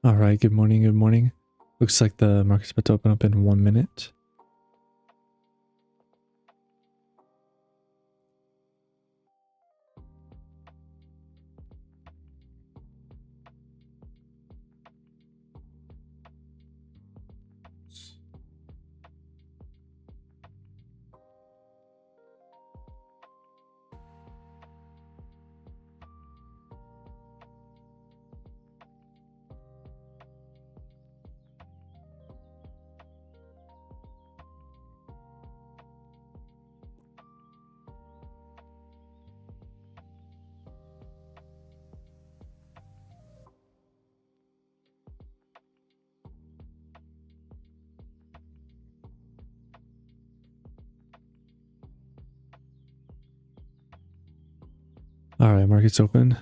All right, good morning, good morning. Looks like the market's about to open up in 1 minute. All right, market's open.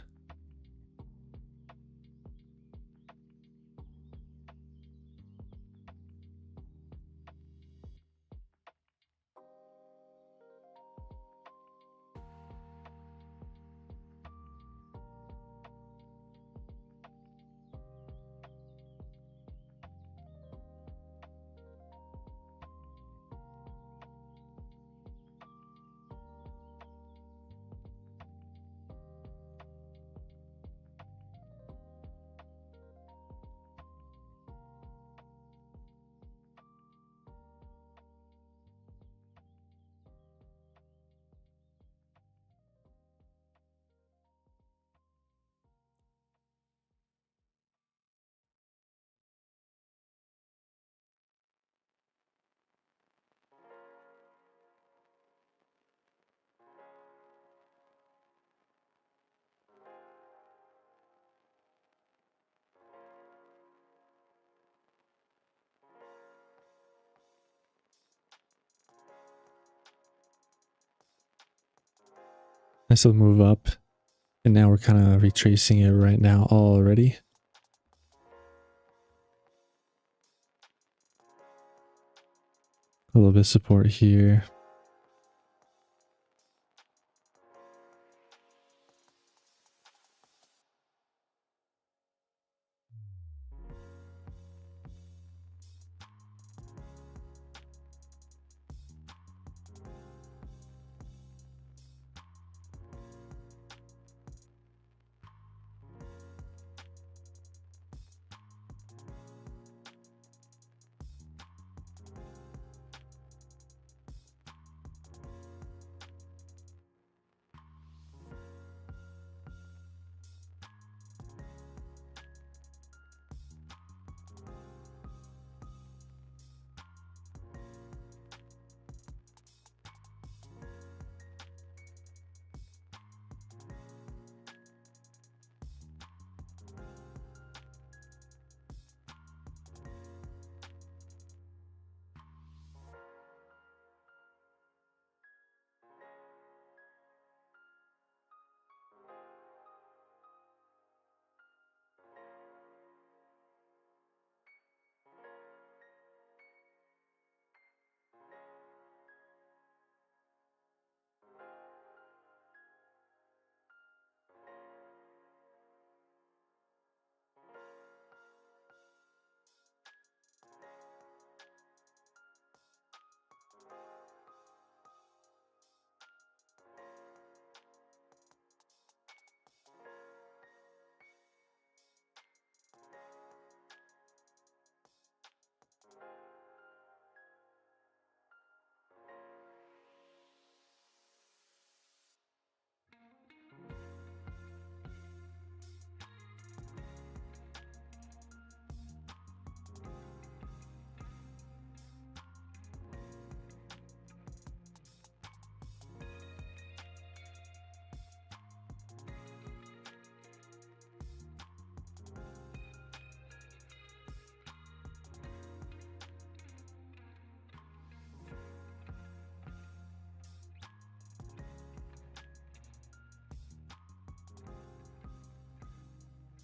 Nice little move up. And now we're kind of retracing it right now already. A little bit of support here.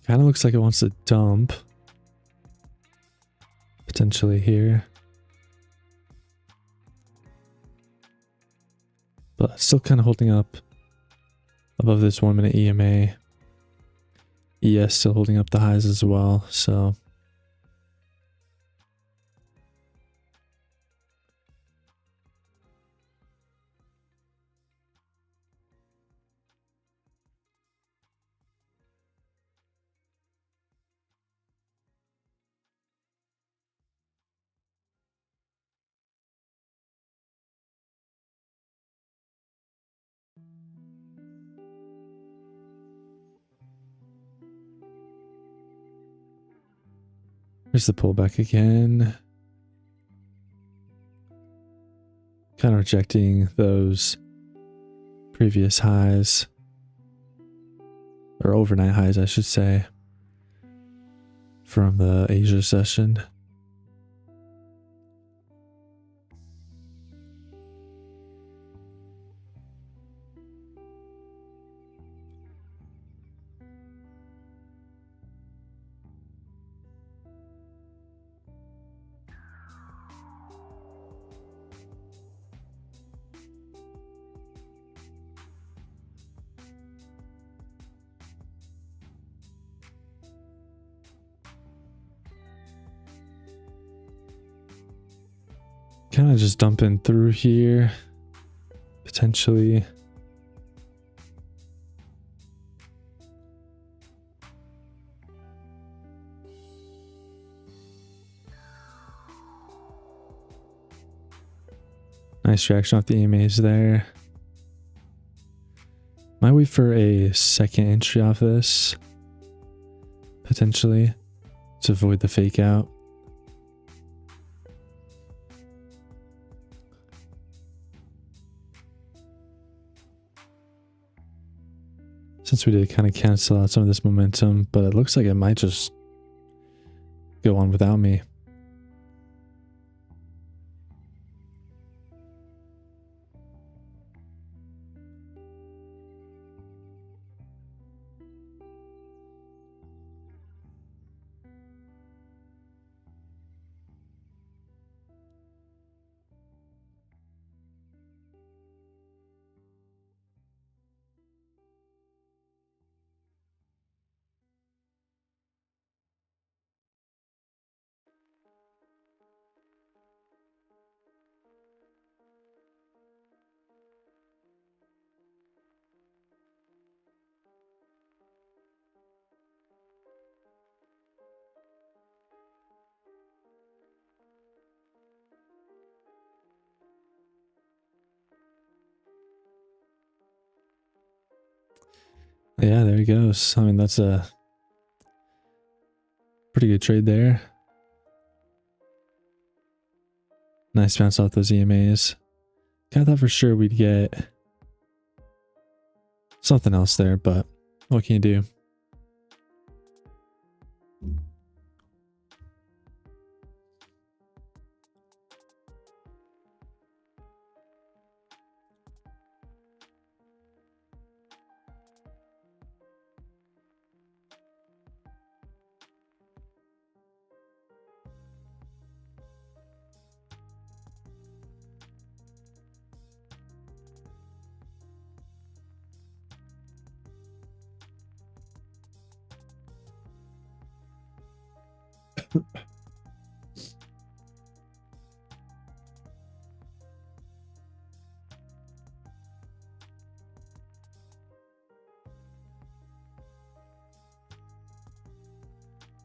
Kind of looks like it wants to dump. Potentially here. But still kind of holding up above this 1 minute EMA. ES still holding up the highs as well. So Here's the pullback again. Kind of rejecting those previous highs. Or overnight highs, I should say. From the Asia session. Kind of just dumping through here, potentially. Nice reaction off the EMAs there. Might wait for a second entry off this, potentially, to avoid the fake out. Since we did kind of cancel out some of this momentum, but it looks like it might just go on without me. Yeah, there he goes. I mean, that's a pretty good trade there. Nice bounce off those EMAs. Kind of thought for sure we'd get something else there, but what can you do?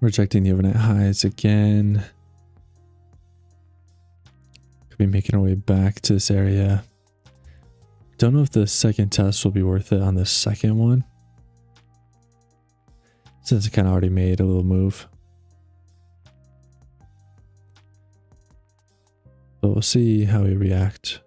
Rejecting the overnight highs again. Could be making our way back to this area. Don't know if the second test will be worth it on the second one, since it kind of already made a little move. But we'll see how we react.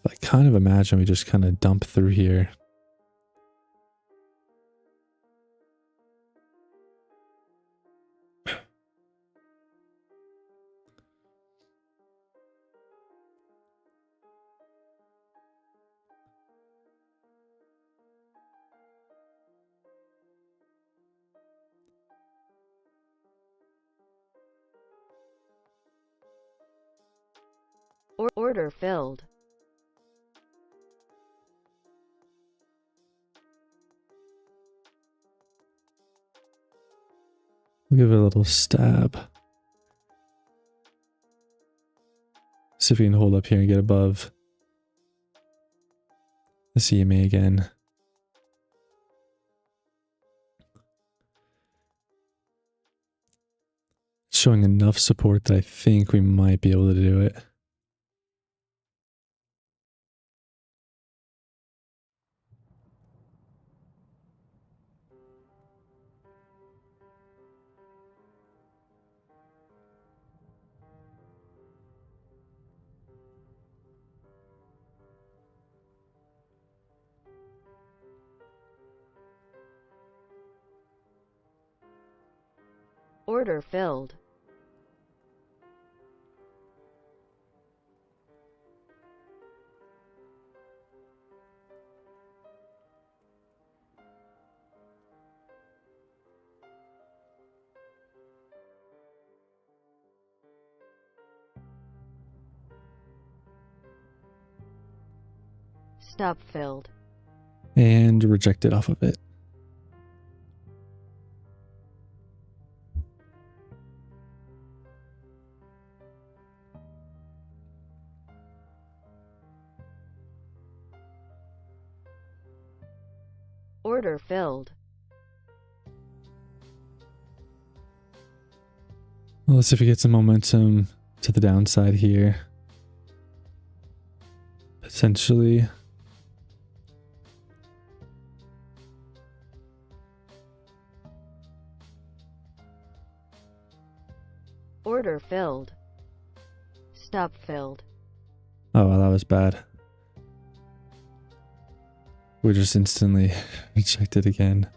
I kind of imagine we just kind of dump through here. Order filled. We'll give it a little stab. See if we can hold up here and get above the CMA again. showing enough support that I think we might be able to do it. Order filled. Stop filled. And rejected off of it. Order filled. Well, let's see if we get some momentum to the downside here. Potentially. Order filled. Stop filled. Oh, well, that was bad. We just instantly rejected again.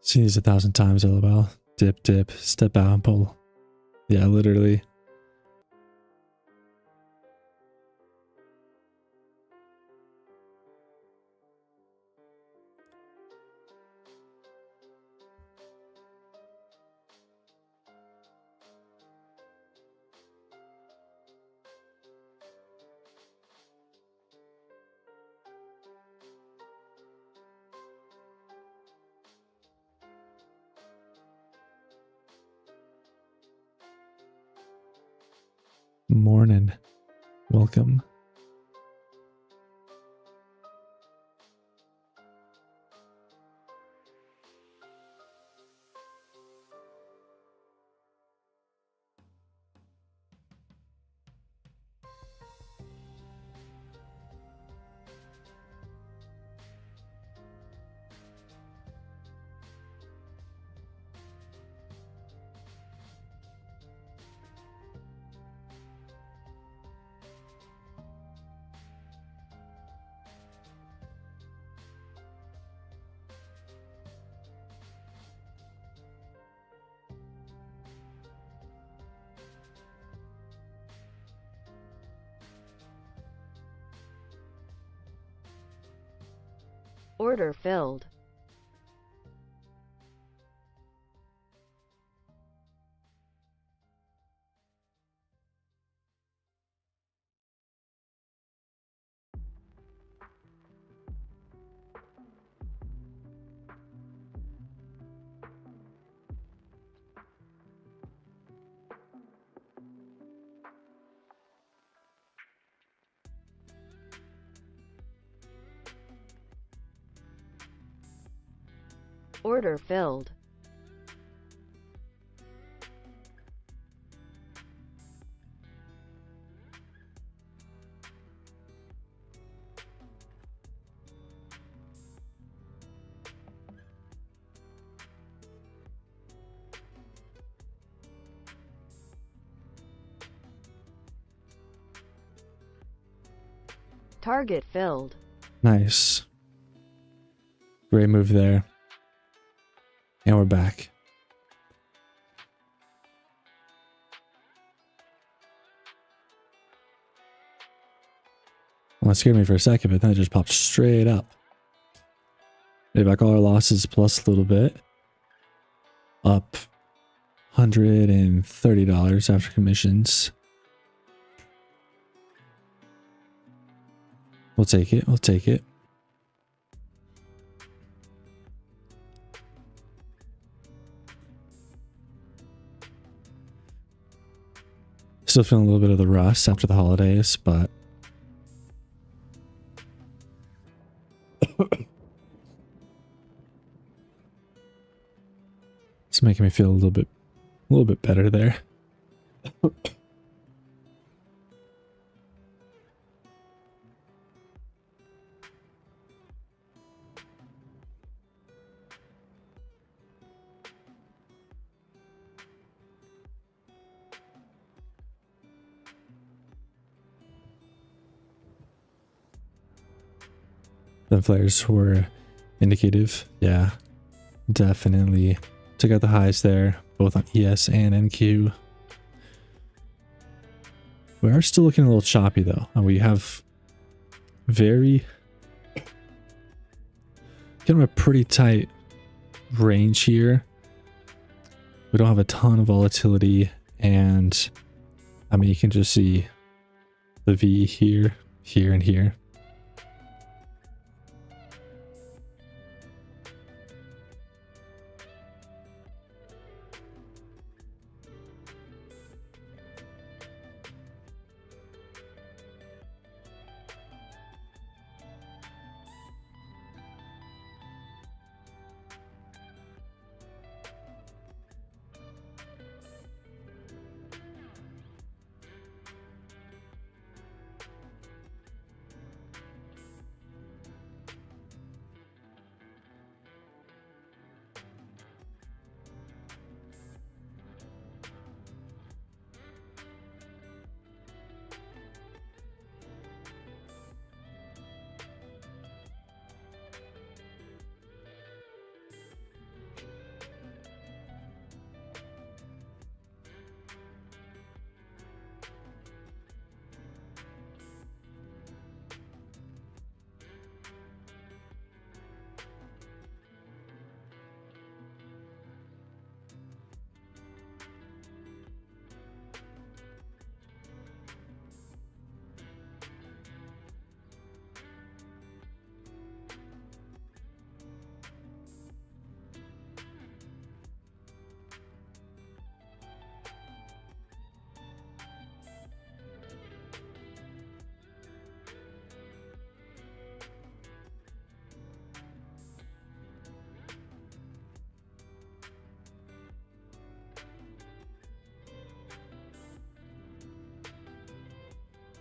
Seen these 1,000 times, LOL. Dip, dip, step out and pull. Yeah, literally. Morning. Welcome. Order filled. Order filled. Target filled. Nice. Great move there. And we're back. Well, it scared me for a second, but then it just popped straight up. Made back all our losses plus a little bit. Up $130 after commissions. We'll take it. We'll take it. Still feeling a little bit of the rust after the holidays, but it's making me feel a little bit better there. The flares were indicative. Yeah, definitely took out the highs there, both on ES and NQ. We are still looking a little choppy though, and we have very kind of a pretty tight range here. We don't have a ton of volatility, and I mean, you can just see the V here, here, and here.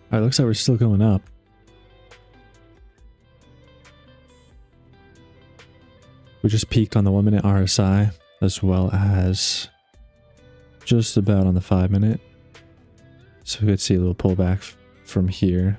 All right, looks like we're still going up. We just peaked on the 1 minute RSI as well as just about on the 5 minute. So we could see a little pullback from here.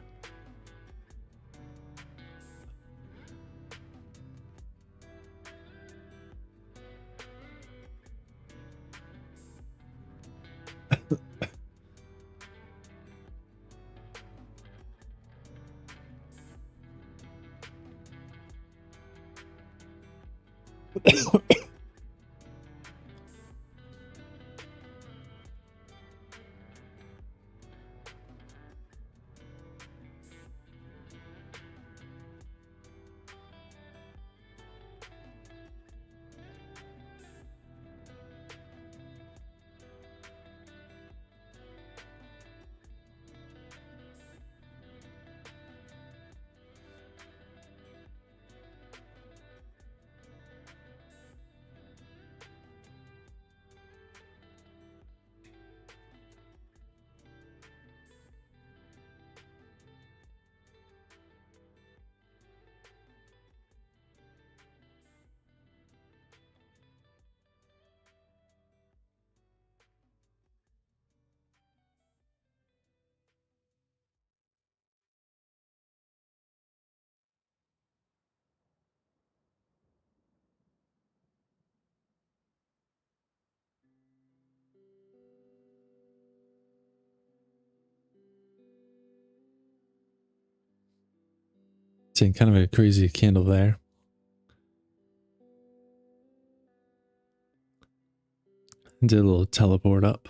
Seeing kind of a crazy candle there. Did a little teleport up.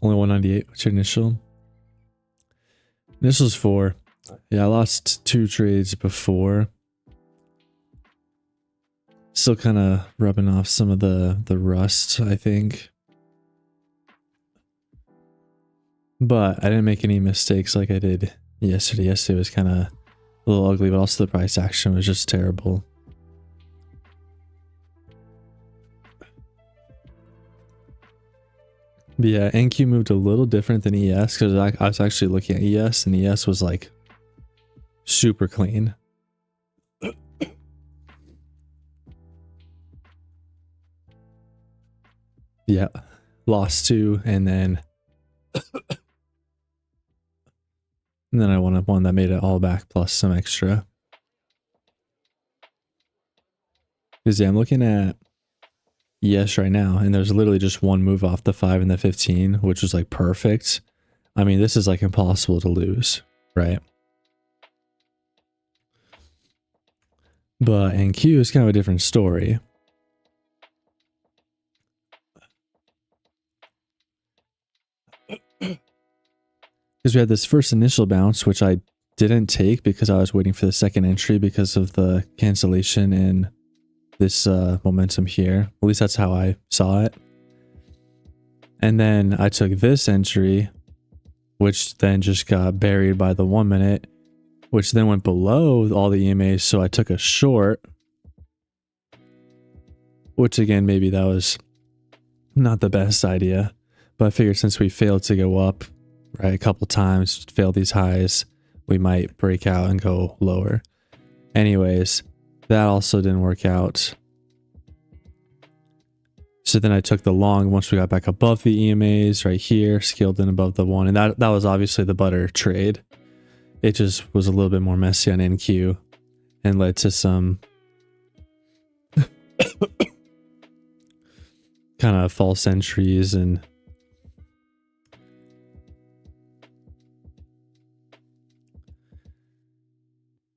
Only 198. What's your initial? Initial's 4. Yeah, I lost 2 trades before. Still kind of rubbing off some of the rust, I think. But I didn't make any mistakes like I did yesterday. Yesterday was kind of a little ugly, but also the price action was just terrible. But yeah, NQ moved a little different than ES because I was actually looking at ES and ES was like super clean. Yeah, lost 2 and then I won one that made it all back plus some extra. Because yeah, I'm looking at ES right now and there's literally just one move off the 5 and the 15, which was like perfect. I mean, this is like impossible to lose, right? But NQ is kind of a different story. Because we had this first initial bounce, which I didn't take because I was waiting for the second entry because of the cancellation in this momentum here. At least that's how I saw it. And then I took this entry, which then just got buried by the 1 minute, which then went below all the EMAs. So I took a short, which again, maybe that was not the best idea. But I figured since we failed to go up, right, a couple times, failed these highs, we might break out and go lower. Anyways, that also didn't work out. So then I took the long once we got back above the EMAs right here, scaled in above the 1. And that was obviously the butter trade. It just was a little bit more messy on NQ and led to some kind of false entries and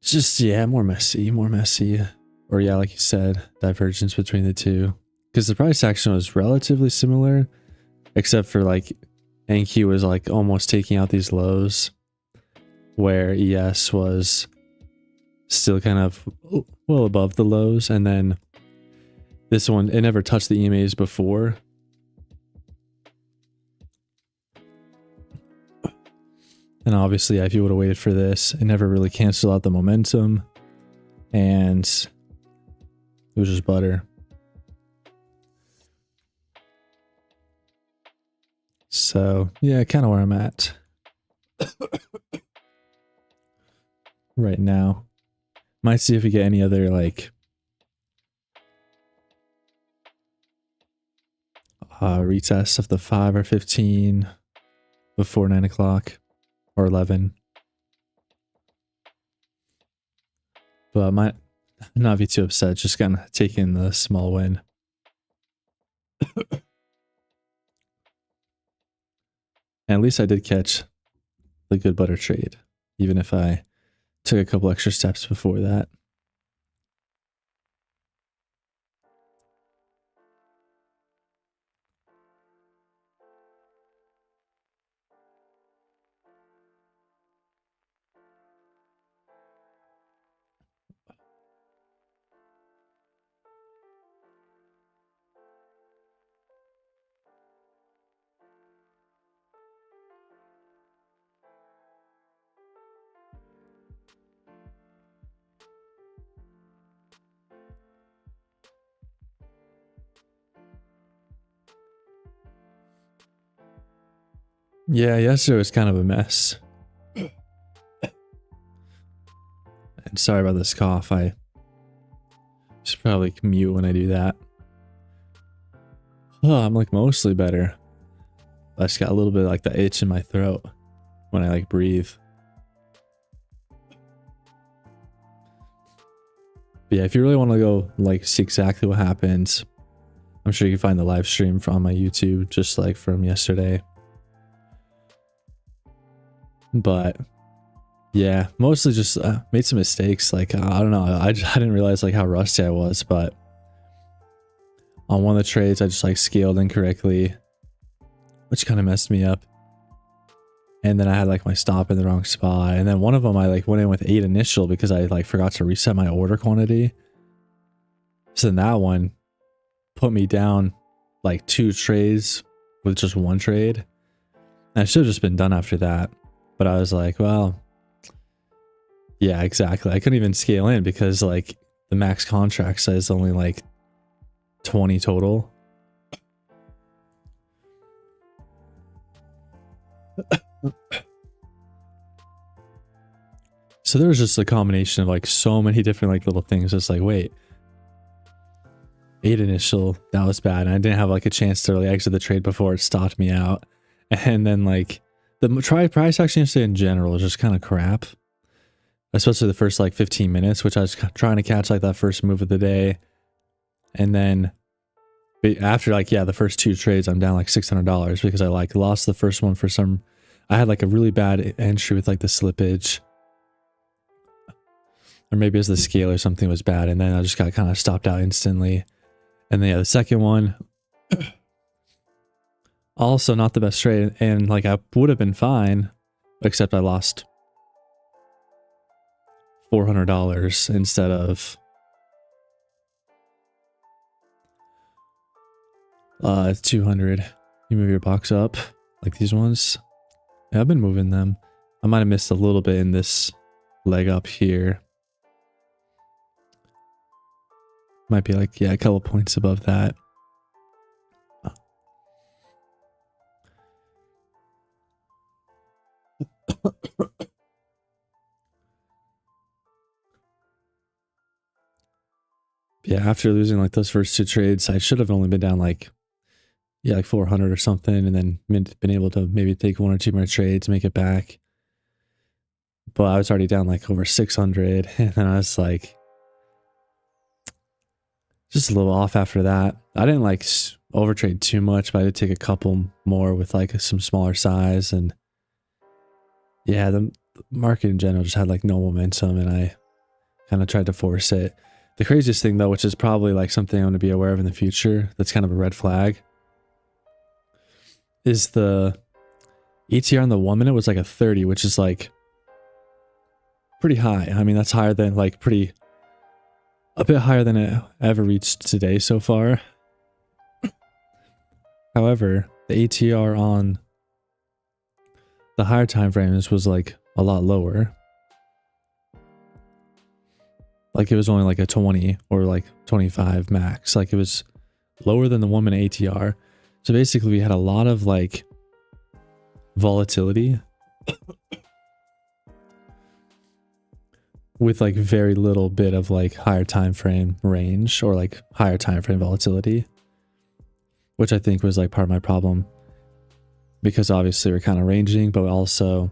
just, yeah, more messy. Or yeah, like you said, divergence between the two. Because the price action was relatively similar, except for like NQ was like almost taking out these lows, where ES was still kind of well above the lows. And then this one, it never touched the EMAs before. And obviously, if you would have waited for this, it never really canceled out the momentum. And it was just butter. So, yeah, kind of where I'm at right now. Might see if we get any other, like, retest of the 5 or 15 before 9 o'clock. Or 11. But I might not be too upset, just kind of taking the small win. And at least I did catch the good butter trade, even if I took a couple extra steps before that. Yeah, yesterday was kind of a mess. And sorry about this cough. I should probably mute when I do that. Oh, I'm like mostly better. I just got a little bit of like the itch in my throat when I like breathe. But yeah, if you really want to go like see exactly what happens, I'm sure you can find the live stream from my YouTube, just like from yesterday. But yeah, mostly just made some mistakes. Like, I don't know. I didn't realize like how rusty I was, but on one of the trades, I just like scaled incorrectly. which kind of messed me up. And then I had like my stop in the wrong spot. And then one of them I like went in with 8 initial because I like forgot to reset my order quantity. So then that one put me down like 2 trades with just 1 trade. And I should have just been done after that. But I was like, well, yeah, exactly. I couldn't even scale in because like the max contract says only like 20 total. So there was just a combination of like so many different like little things. Just like, wait, 8 initial, that was bad. And I didn't have like a chance to really exit the trade before it stopped me out. And then like the price action yesterday in general is just kind of crap. Especially the first like 15 minutes, which I was trying to catch like that first move of the day. And then after like, yeah, the first 2 trades, I'm down like $600 because I like lost the first one for some, I had like a really bad entry with like the slippage. Or maybe it was the scale or something was bad. And then I just got kind of stopped out instantly. And then yeah, the second one, also not the best trade. And like I would have been fine, except I lost $400 instead of 200. You move your box up like these ones. Yeah, I've been moving them. I might have missed a little bit in this leg up here. Might be like, yeah, a couple points above that. Yeah, after losing like those first 2 trades, I should have only been down like, yeah, like 400 or something, and then been able to maybe take 1 or 2 more trades, make it back. But I was already down like over 600, and then I was like, just a little off after that. I didn't like overtrade too much, but I did take a couple more with like some smaller size, and yeah, the market in general just had like no momentum, and I kind of tried to force it. The craziest thing though, which is probably like something I'm going to be aware of in the future, that's kind of a red flag, is the ETR in the 1 minute was like a 30, which is like pretty high. I mean, that's higher than like a bit higher than it ever reached today so far. However, the ATR on the higher time frames was like a lot lower. Like it was only like a 20 or like 25 max. Like it was lower than the 1 minute ATR. So basically we had a lot of like volatility with like very little bit of like higher time frame range or like higher time frame volatility, which I think was like part of my problem, because obviously we're kind of ranging, but also,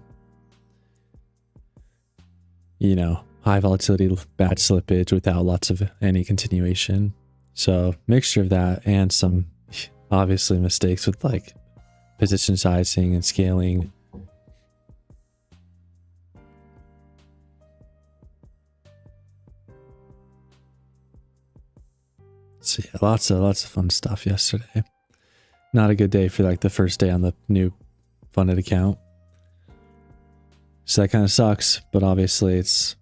you know, high volatility, bad slippage without lots of any continuation. So mixture of that and some obviously mistakes with like position sizing and scaling. So yeah, lots of fun stuff yesterday. Not a good day for like the first day on the new funded account. So that kind of sucks, but obviously it's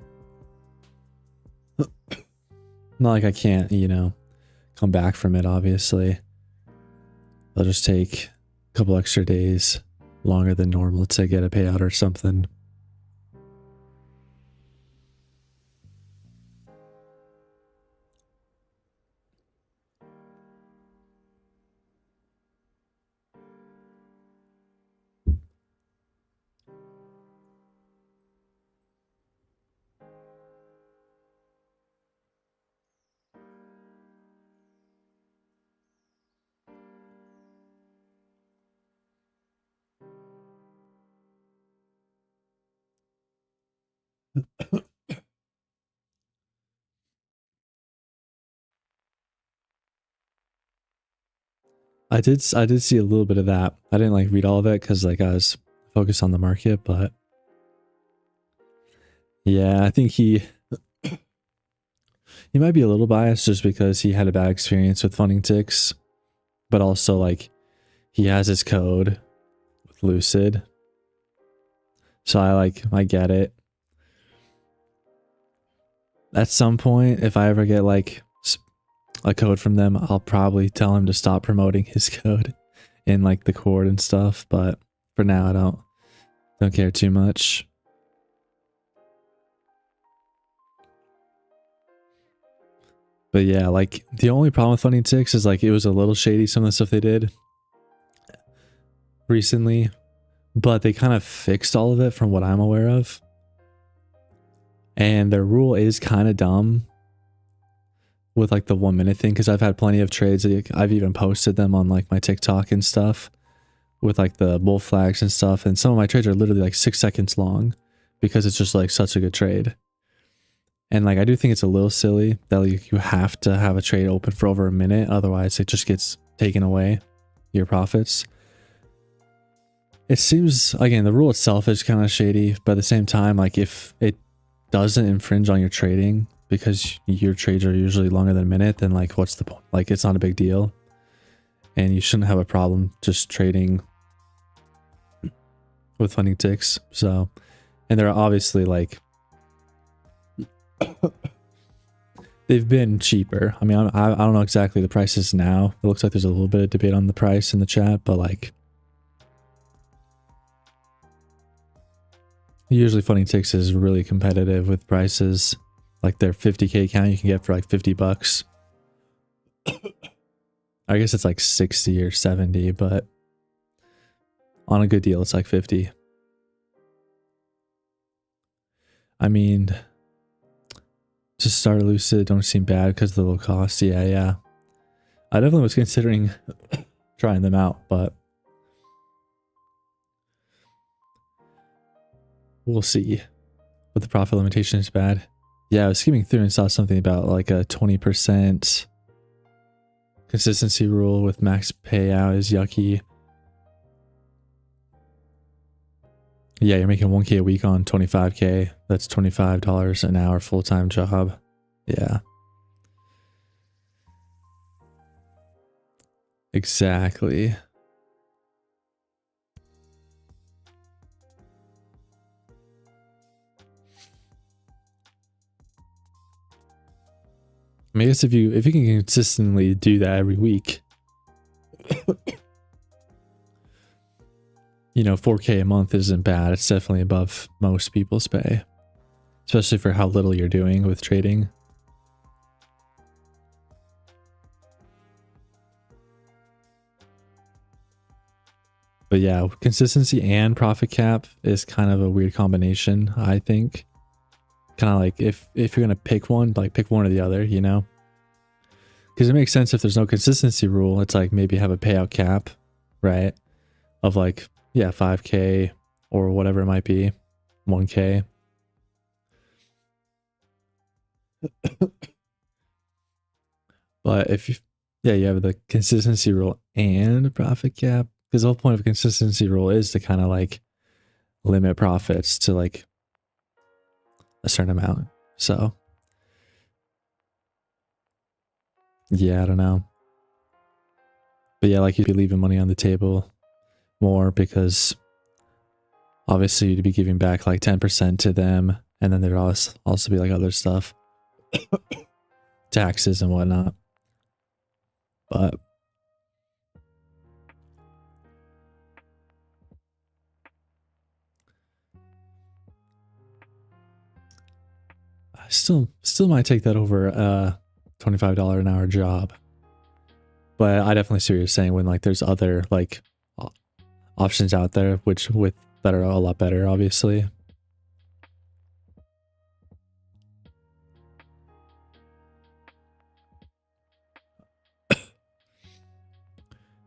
not like I can't, you know, come back from it, obviously. I'll just take a couple extra days longer than normal to get a payout or something. I did see a little bit of that. I didn't like read all of it because like I was focused on the market, but yeah, I think he might be a little biased just because he had a bad experience with funding ticks, but also like he has his code with Lucid. So I get it. At some point, if I ever get like a code from them, I'll probably tell him to stop promoting his code in like the cord and stuff. But for now, I don't care too much. But yeah, like the only problem with Funding Ticks is like it was a little shady, some of the stuff they did recently, but they kind of fixed all of it from what I'm aware of. And their rule is kind of dumb with like the 1 minute thing, because I've had plenty of trades. I've even posted them on like my TikTok and stuff with like the bull flags and stuff. And some of my trades are literally like 6 seconds long because it's just like such a good trade. And like, I do think it's a little silly that like, you have to have a trade open for over a minute. Otherwise it just gets taken away, your profits. It seems, again, the rule itself is kind of shady, but at the same time, like if it doesn't infringe on your trading because your trades are usually longer than a minute, then like, what's the point? Like, it's not a big deal. And you shouldn't have a problem just trading with Funding Ticks. So, and they're obviously like, they've been cheaper. I mean, I don't know exactly the prices now. It looks like there's a little bit of debate on the price in the chat, but like, usually Funding Ticks is really competitive with prices. Like their 50k account you can get for like $50. I guess it's like 60 or 70, but on a good deal, it's like 50. I mean, to start Lucid don't seem bad because of the low cost. Yeah. I definitely was considering trying them out, but we'll see. But the profit limitation is bad. Yeah, I was skimming through and saw something about like a 20% consistency rule with max payout is yucky. Yeah, you're making 1k a week on 25k. That's $25 an hour full-time job. Yeah. Exactly. I mean, I guess if you can consistently do that every week, you know, 4k a month isn't bad. It's definitely above most people's pay, especially for how little you're doing with trading. But yeah, consistency and profit cap is kind of a weird combination, I think. Kind of like if you're gonna pick one, like pick one or the other, you know? Because it makes sense if there's no consistency rule. It's like maybe have a payout cap, right? Of like, yeah, 5k or whatever it might be, 1k. But if you, yeah, you have the consistency rule and profit cap, because the whole point of a consistency rule is to kind of like limit profits to like a certain amount. So yeah, I don't know. But yeah, like you'd be leaving money on the table more because obviously you'd be giving back like 10% to them, and then there'd also be like other stuff, taxes and whatnot. But I still might take that over a $25 an hour job. But I definitely see what you're saying when like there's other like options out there that are a lot better, obviously.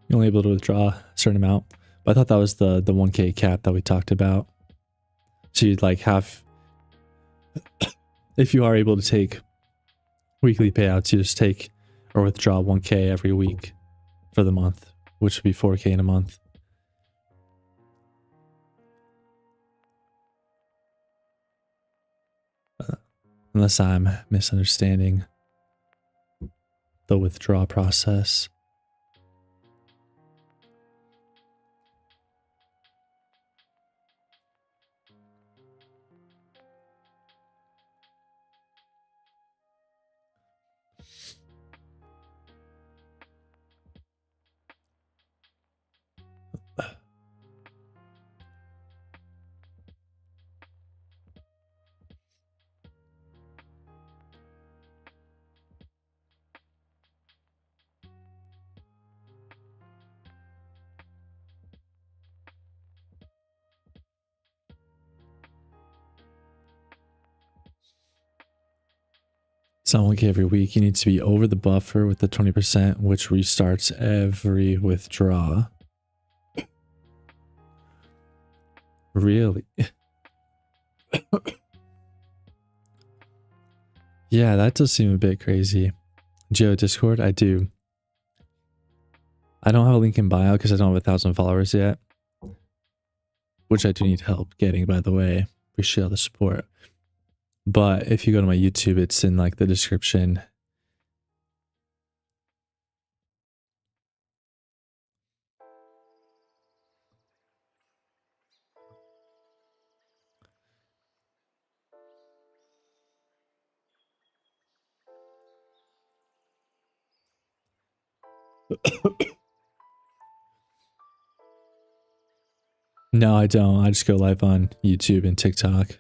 You're only able to withdraw a certain amount. But I thought that was the 1k cap that we talked about. So you'd like have, if you are able to take weekly payouts, you just take or withdraw 1k every week for the month, which would be 4k in a month. Unless I'm misunderstanding the withdrawal process. It's not 1K every week. You need to be over the buffer with the 20%, which restarts every withdraw. Really? Yeah, that does seem a bit crazy. Joe, Discord? I do. I don't have a link in bio because I don't have 1,000 followers yet. Which I do need help getting, by the way. Appreciate all the support. But if you go to my YouTube, it's in like the description. No, I don't. I just go live on YouTube and TikTok.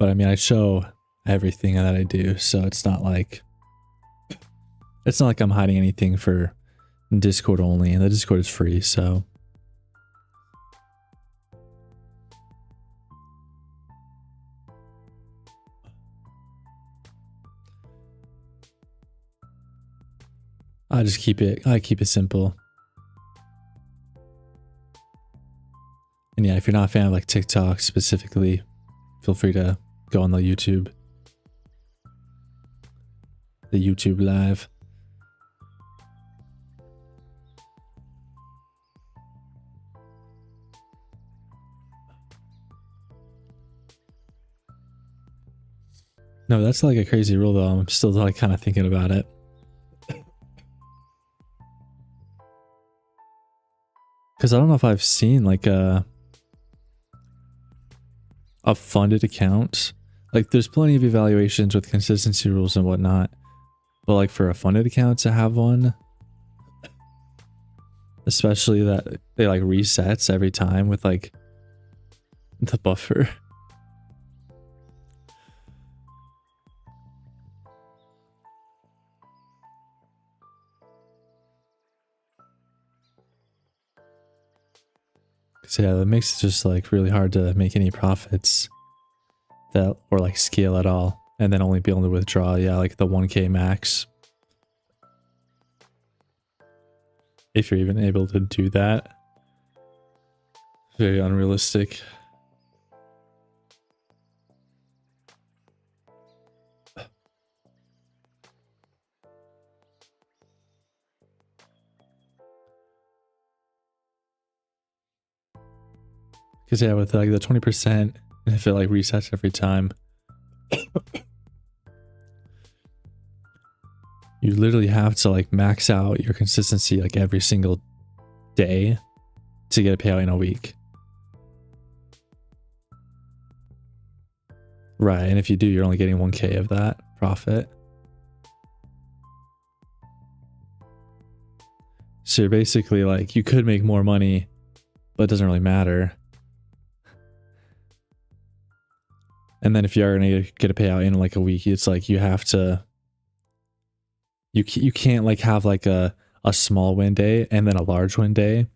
But I mean, I show everything that I do, so it's not like I'm hiding anything for Discord only, and the Discord is free, so I keep it simple. And yeah, if you're not a fan of like TikTok specifically, feel free to go on the YouTube live. No, that's like a crazy rule though. I'm still like kind of thinking about it. Because I don't know if I've seen like a funded account. Like there's plenty of evaluations with consistency rules and whatnot. But like for a funded account to have one, especially that they like resets every time with like the buffer. So yeah, that makes it just like really hard to make any profits that or like scale at all, and then only be able to withdraw, yeah, like the 1K max. If you're even able to do that. Very unrealistic. Because yeah, with like the 20%, if it like resets every time, you literally have to like max out your consistency like every single day to get a payout in a week. Right, and if you do, you're only getting 1K of that profit. So you're basically like, you could make more money, but it doesn't really matter. And then if you are going to get a payout in like a week, it's like you have to, you can't like have like a small win day and then a large win day,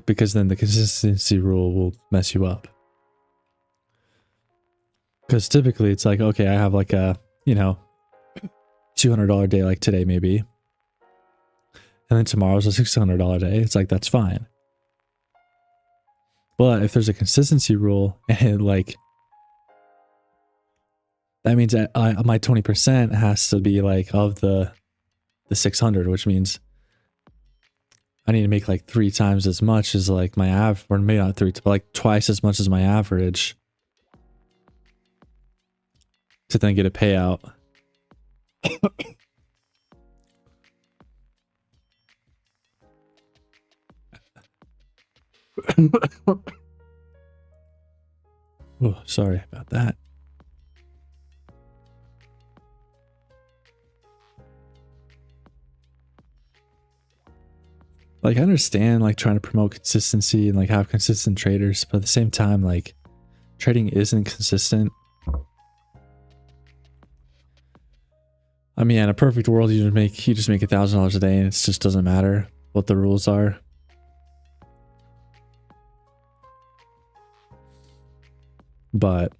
because then the consistency rule will mess you up. Because typically it's like, okay, I have like a, you know, $200 day like today maybe. And then tomorrow's a $600 day. It's like, that's fine. But if there's a consistency rule and like, that means that my 20% has to be like of the 600, which means I need to make like 3 times as much as like my average, or maybe not 3, but like twice as much as my average to then get a payout. Oh, sorry about that. Like I understand like trying to promote consistency and like have consistent traders, but at the same time, like trading isn't consistent. I mean, in a perfect world, you just make $1,000 a day and it just doesn't matter what the rules are. But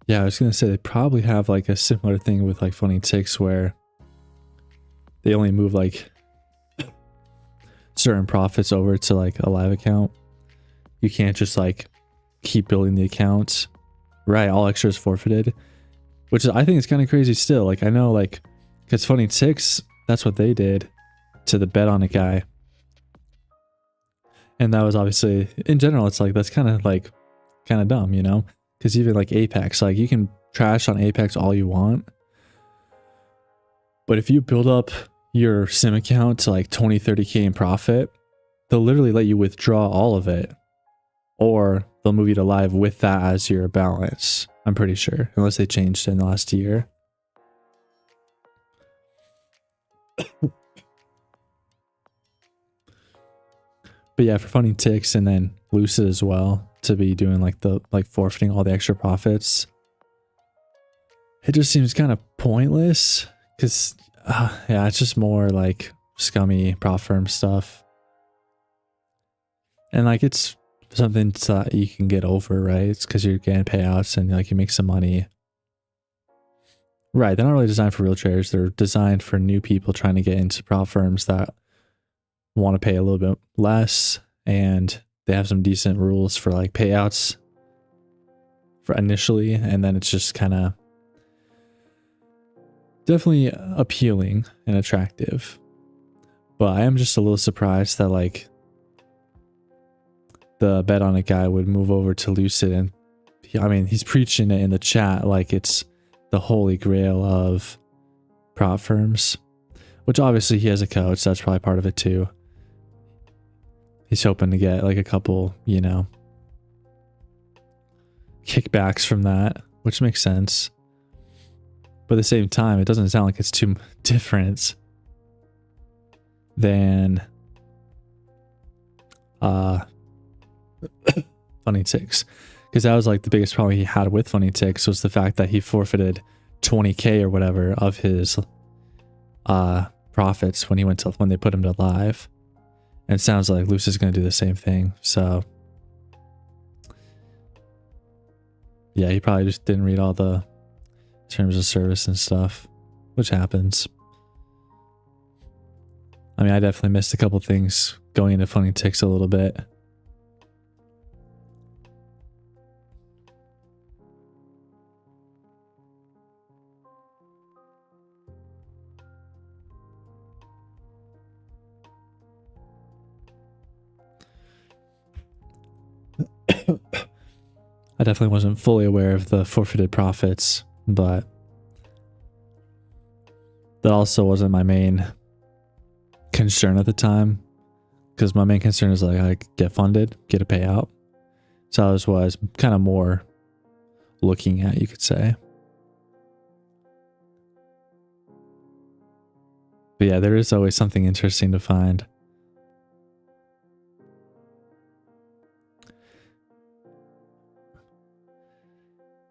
Yeah, I was gonna say they probably have like a similar thing with like funny ticks where they only move like certain profits over to like a live account. You can't just like keep building the accounts. Right, all extras forfeited. Which is, I think it's kind of crazy still. Like I know like because funny ticks, that's what they did to the bet on a guy. And that was obviously in general, it's like that's kind of dumb, you know? Because even like Apex, like you can trash on Apex all you want. But if you build up your sim account to like 20, 30K in profit, they'll literally let you withdraw all of it. Or they'll move you to live with that as your balance. I'm pretty sure, unless they changed it in the last year. But yeah, for funny ticks and then Lucid as well to be doing like the forfeiting all the extra profits. It just seems kind of pointless because yeah, it's just more like scummy prop firm stuff. And like it's something that you can get over, right? It's because you're getting payouts and like you make some money. Right, they're not really designed for real traders. They're designed for new people trying to get into prop firms that want to pay a little bit less, and they have some decent rules for like payouts for initially, and then it's just kind of definitely appealing and attractive. But I am just a little surprised that like the bet on a guy would move over to Lucid, and I mean he's preaching it in the chat like it's the holy grail of prop firms, which obviously he has a coach, that's probably part of it too. He's hoping to get like a couple, you know, kickbacks from that, which makes sense. But at the same time, it doesn't sound like it's too different than funny ticks. Because that was like the biggest problem he had with funny ticks was the fact that he forfeited 20K or whatever of his profits when they put him to live. And it sounds like Lucid's going to do the same thing. So yeah, he probably just didn't read all the terms of service and stuff, which happens. I mean, I definitely missed a couple things going into funny ticks a little bit. I definitely wasn't fully aware of the forfeited profits, but that also wasn't my main concern at the time, because my main concern is like I get funded, get a payout. So that was kind of more looking at, you could say. But yeah, there is always something interesting to find.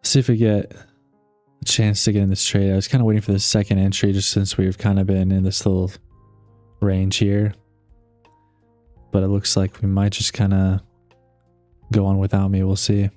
See if we get a chance to get in this trade. I was kind of waiting for the second entry just since we've kind of been in this little range here. But it looks like we might just kind of go on without me. We'll see.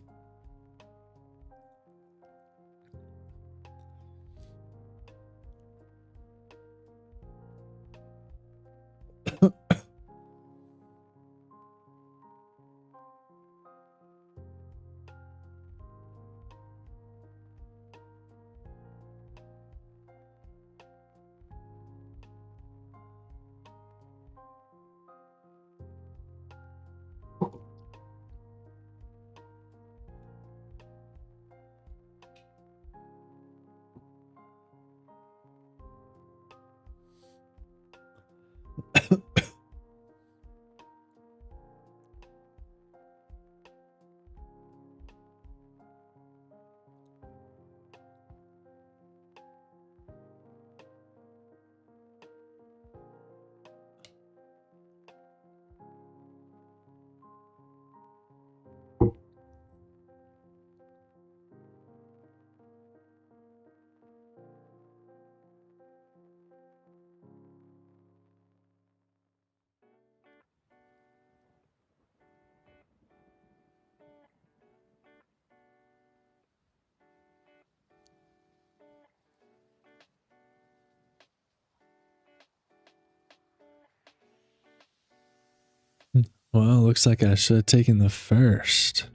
Well, looks like I should have taken the first,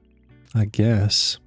I guess.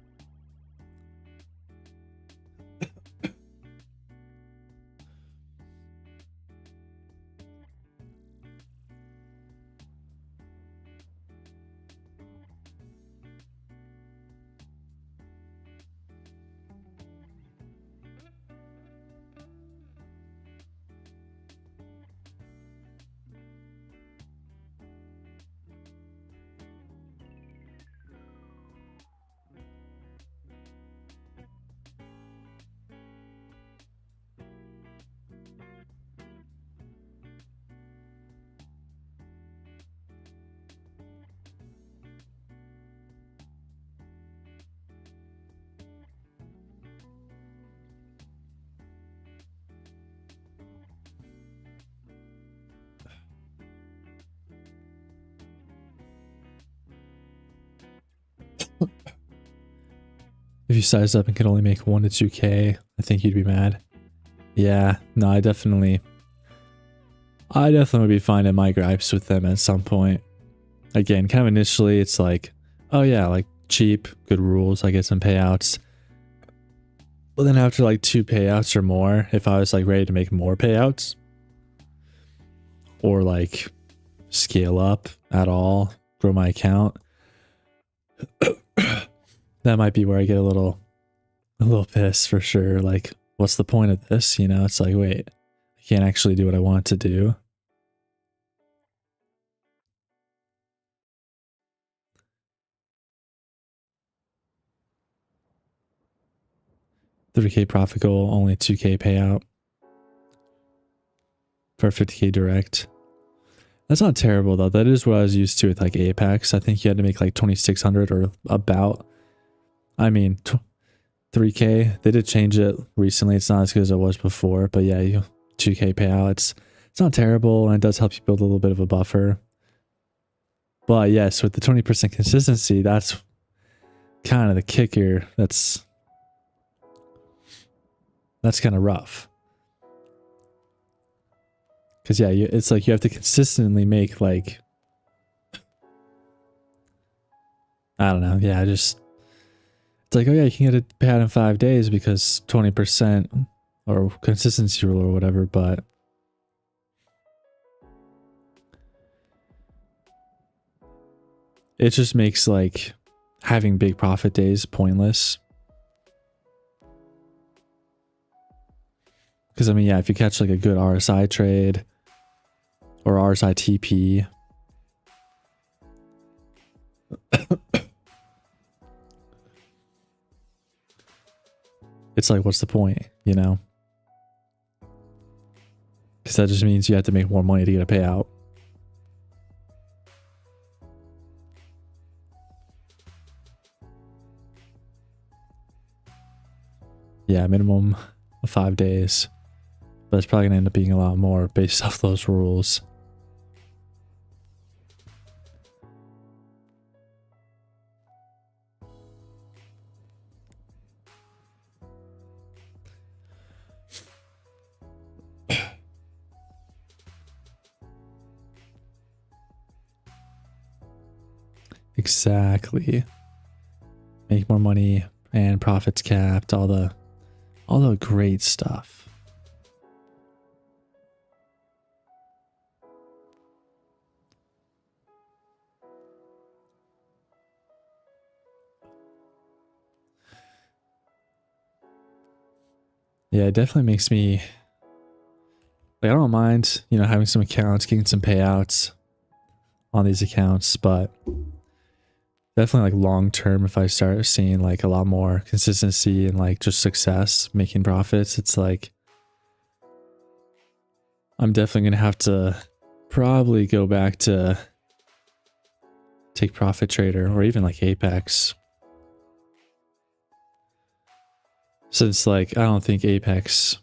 If you size up and can only make 1 to 2K, I think you'd be mad. Yeah, no, I definitely would be finding my gripes with them at some point. Again, kind of initially, it's like, oh yeah, like cheap, good rules, I get some payouts. But then after like 2 payouts or more, if I was like ready to make more payouts, or like scale up at all, grow my account, that might be where I get a little pissed for sure. Like, what's the point of this? You know, it's like, wait, I can't actually do what I want to do. $30K profit goal, only 2K payout for 50K direct. That's not terrible though. That is what I was used to with like Apex. I think you had to make like 2,600 or about. I mean, 3K. They did change it recently. It's not as good as it was before, but yeah, 2K payout. It's not terrible, and it does help you build a little bit of a buffer. But yes, with the 20% consistency, that's kind of the kicker. That's kind of rough. Because yeah, it's like you have to consistently make like, I don't know. Yeah, it's like, oh yeah, you can get a payout in 5 days because 20% or consistency rule or whatever, but it just makes like having big profit days pointless. Because I mean, yeah, if you catch like a good RSI trade or RSI TP, it's like, what's the point, you know? Because that just means you have to make more money to get a payout. Yeah, minimum of 5 days. But it's probably going to end up being a lot more based off those rules. Exactly. Make more money and profits capped, all the great stuff. Yeah, it definitely makes me like, I don't mind, you know, having some accounts, getting some payouts on these accounts, but definitely like long term, if I start seeing like a lot more consistency and like just success making profits, it's like I'm definitely gonna have to probably go back to take Profit Trader or even like Apex, since like I don't think Apex,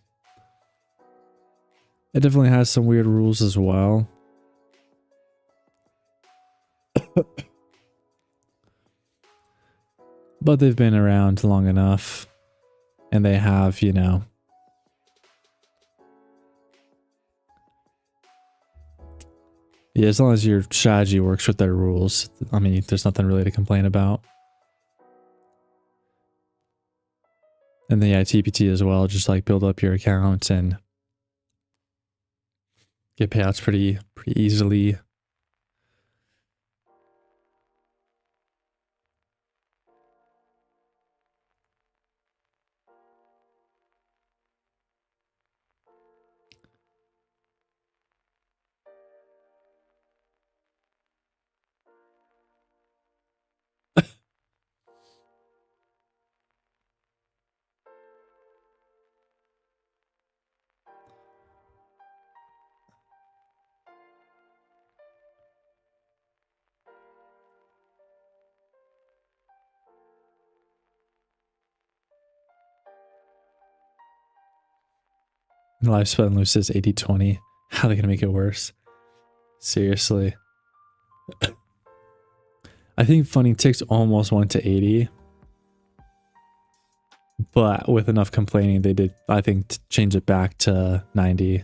it definitely has some weird rules as well. But they've been around long enough, and they have, you know, Yeah, as long as your strategy works with their rules, I mean, there's nothing really to complain about. And then yeah, TPT as well, just like build up your account and get payouts pretty easily. Lifespan loose is 80-20. How are they gonna make it worse? Seriously. I think funding ticks almost went to 80. But with enough complaining, they did, I think, change it back to 90.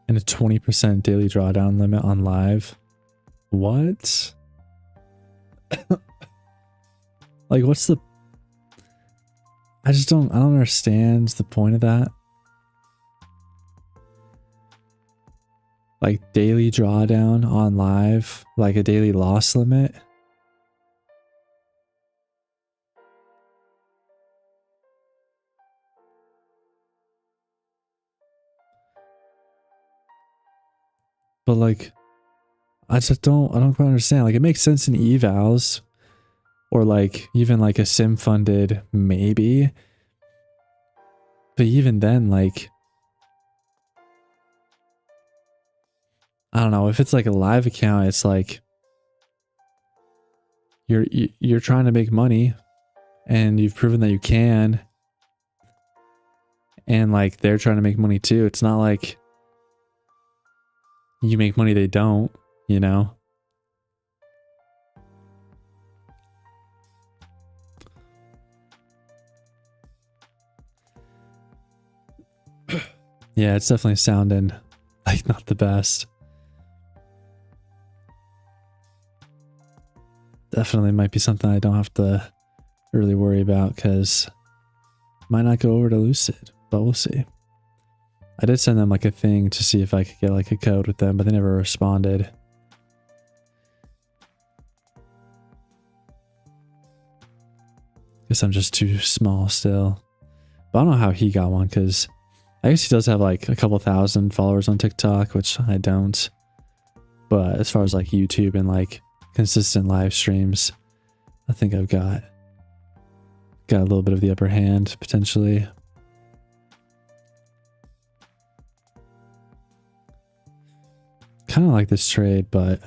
And a 20% daily drawdown limit on live. What? Like, what's the... I don't understand the point of that. Like, daily drawdown on live, like a daily loss limit. But like, I don't quite understand. Like, it makes sense in evals or like even like a sim funded maybe. But even then, like, I don't know, if it's like a live account, it's like you're trying to make money and you've proven that you can. And like they're trying to make money too. It's not like you make money, they don't, you know? Yeah, it's definitely sounding like not the best. Definitely might be something I don't have to really worry about because might not go over to Lucid, but we'll see. I did send them like a thing to see if I could get like a code with them, but they never responded. Guess I'm just too small still. But I don't know how he got one because I guess he does have like a couple thousand followers on TikTok, which I don't. But as far as like YouTube and like consistent live streams, I think I've got a little bit of the upper hand potentially. Kind of like this trade, but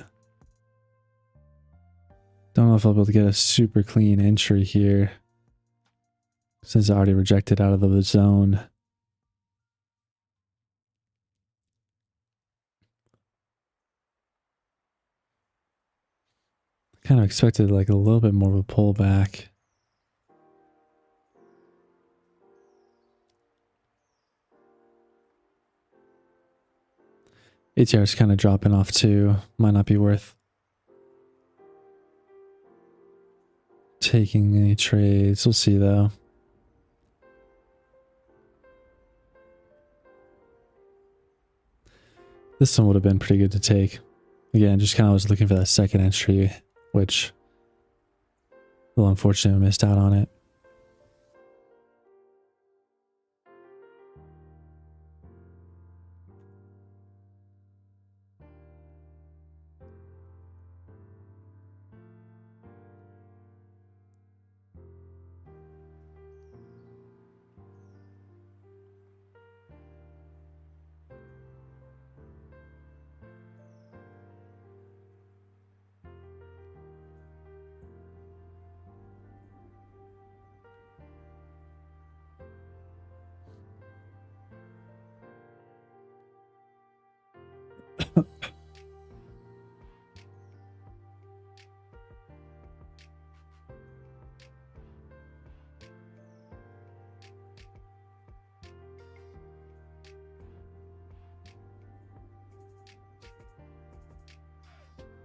don't know if I'll be able to get a super clean entry here since I already rejected out of the zone. Kind of expected like a little bit more of a pullback. ATR is kind of dropping off too. Might not be worth taking any trades. We'll see though. This one would have been pretty good to take. Again, just kind of was looking for that second entry, which, well, unfortunately I missed out on it.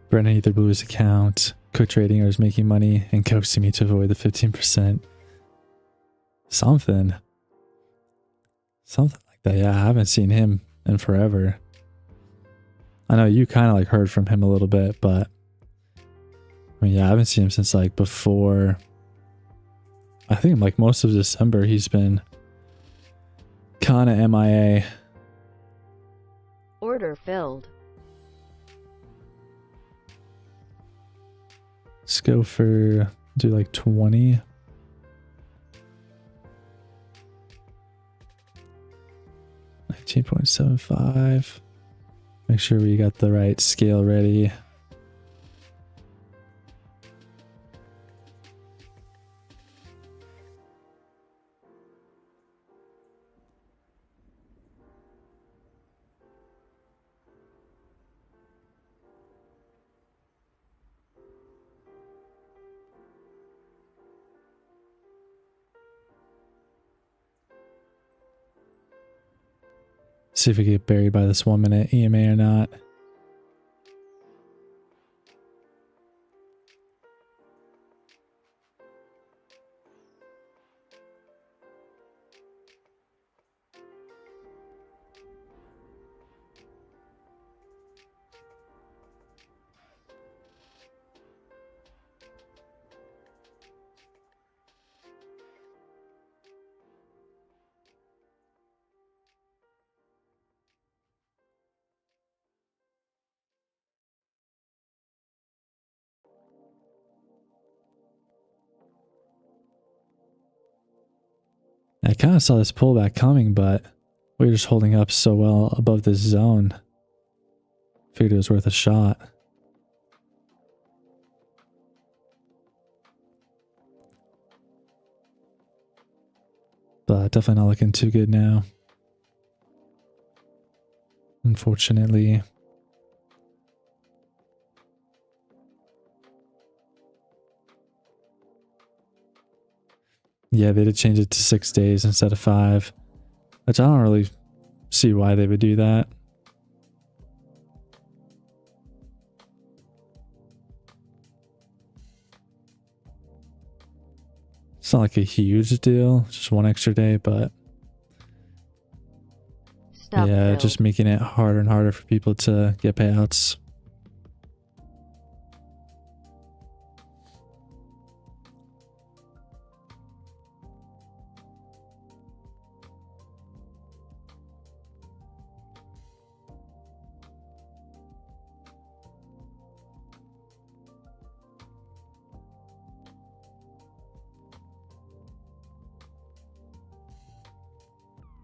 Brennan either blew his account, quit trading, or is making money and ghosting me to avoid the 15%. Something. Something like that. Yeah, I haven't seen him in forever. I know you kind of like heard from him a little bit, but I mean, yeah, I haven't seen him since like before. I think like most of December he's been kind of MIA. Order filled. Let's go for, do like 20. $19.75. Make sure we got the right scale ready. See if we get buried by this 1 minute EMA or not. I kind of saw this pullback coming, but we were just holding up so well above this zone. Figured it was worth a shot. But definitely not looking too good now. Unfortunately. Yeah, they did change it to 6 days instead of 5. Which I don't really see why they would do that. It's not like a huge deal, just 1 extra day, but Stop yeah, filled. just making it harder and harder for people to get payouts.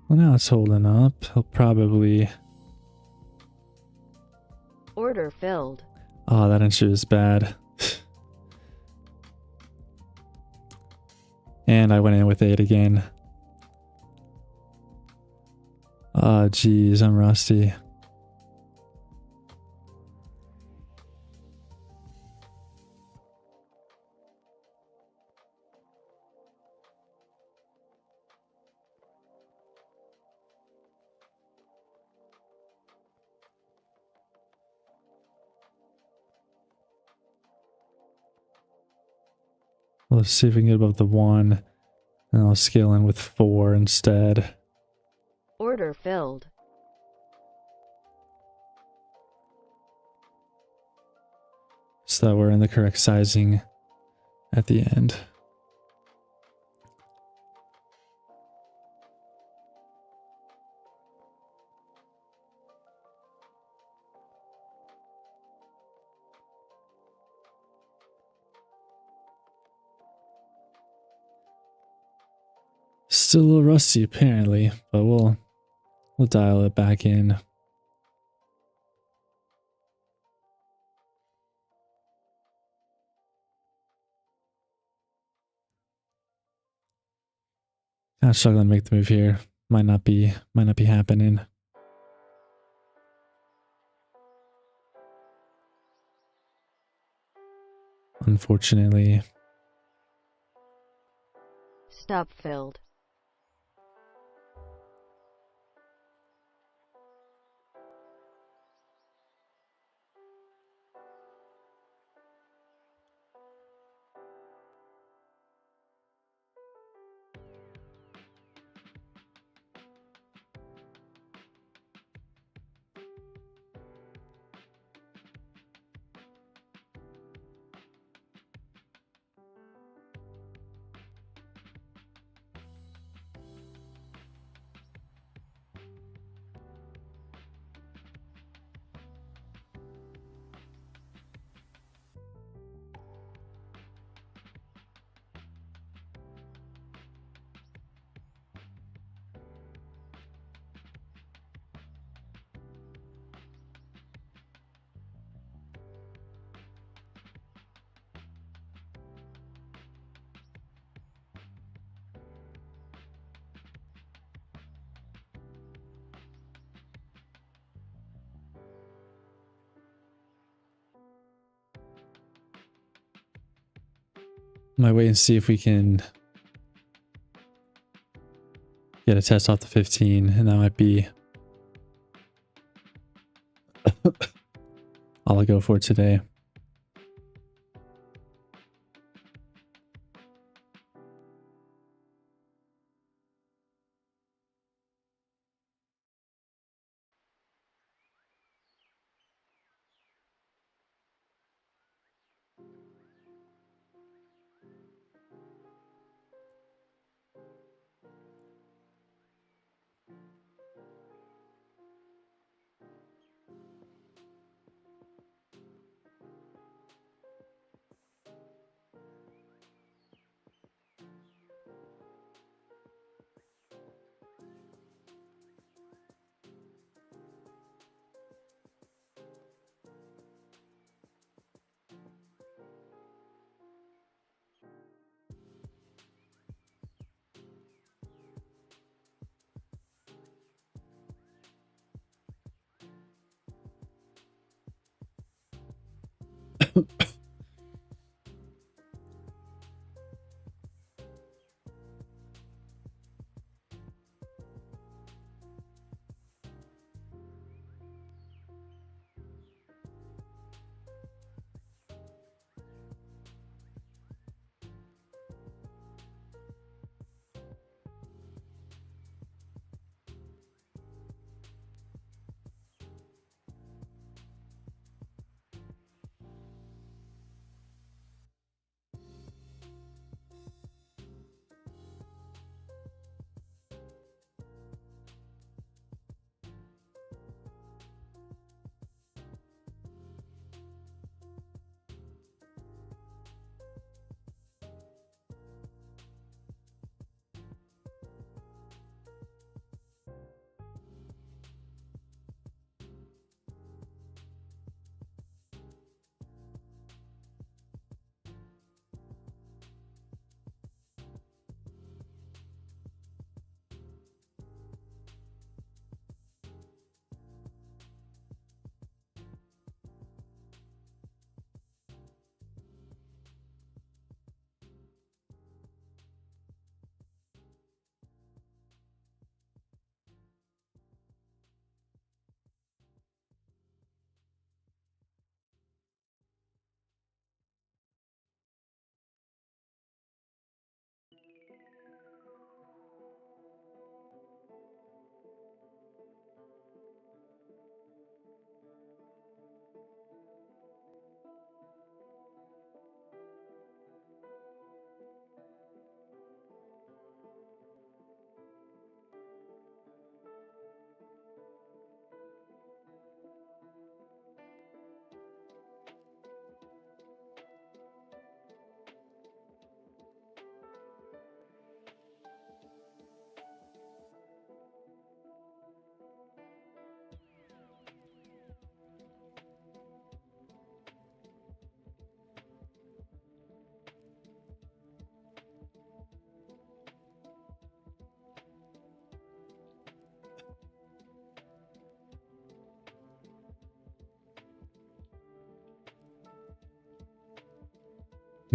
Well, now it's holding up. He'll probably... Order filled. Oh, that entry is bad. And I went in with 8 again. Oh, geez, I'm rusty. Let's see if we can get above the 1. And I'll scale in with 4 instead. Order filled. So that we're in the correct sizing at the end. Still a little rusty apparently, but we'll dial it back in. Kind of struggling to make the move here. Might not be happening. unfortunately. Stop filled. Might wait and see if we can get a test off the 15, and that might be all I go for today.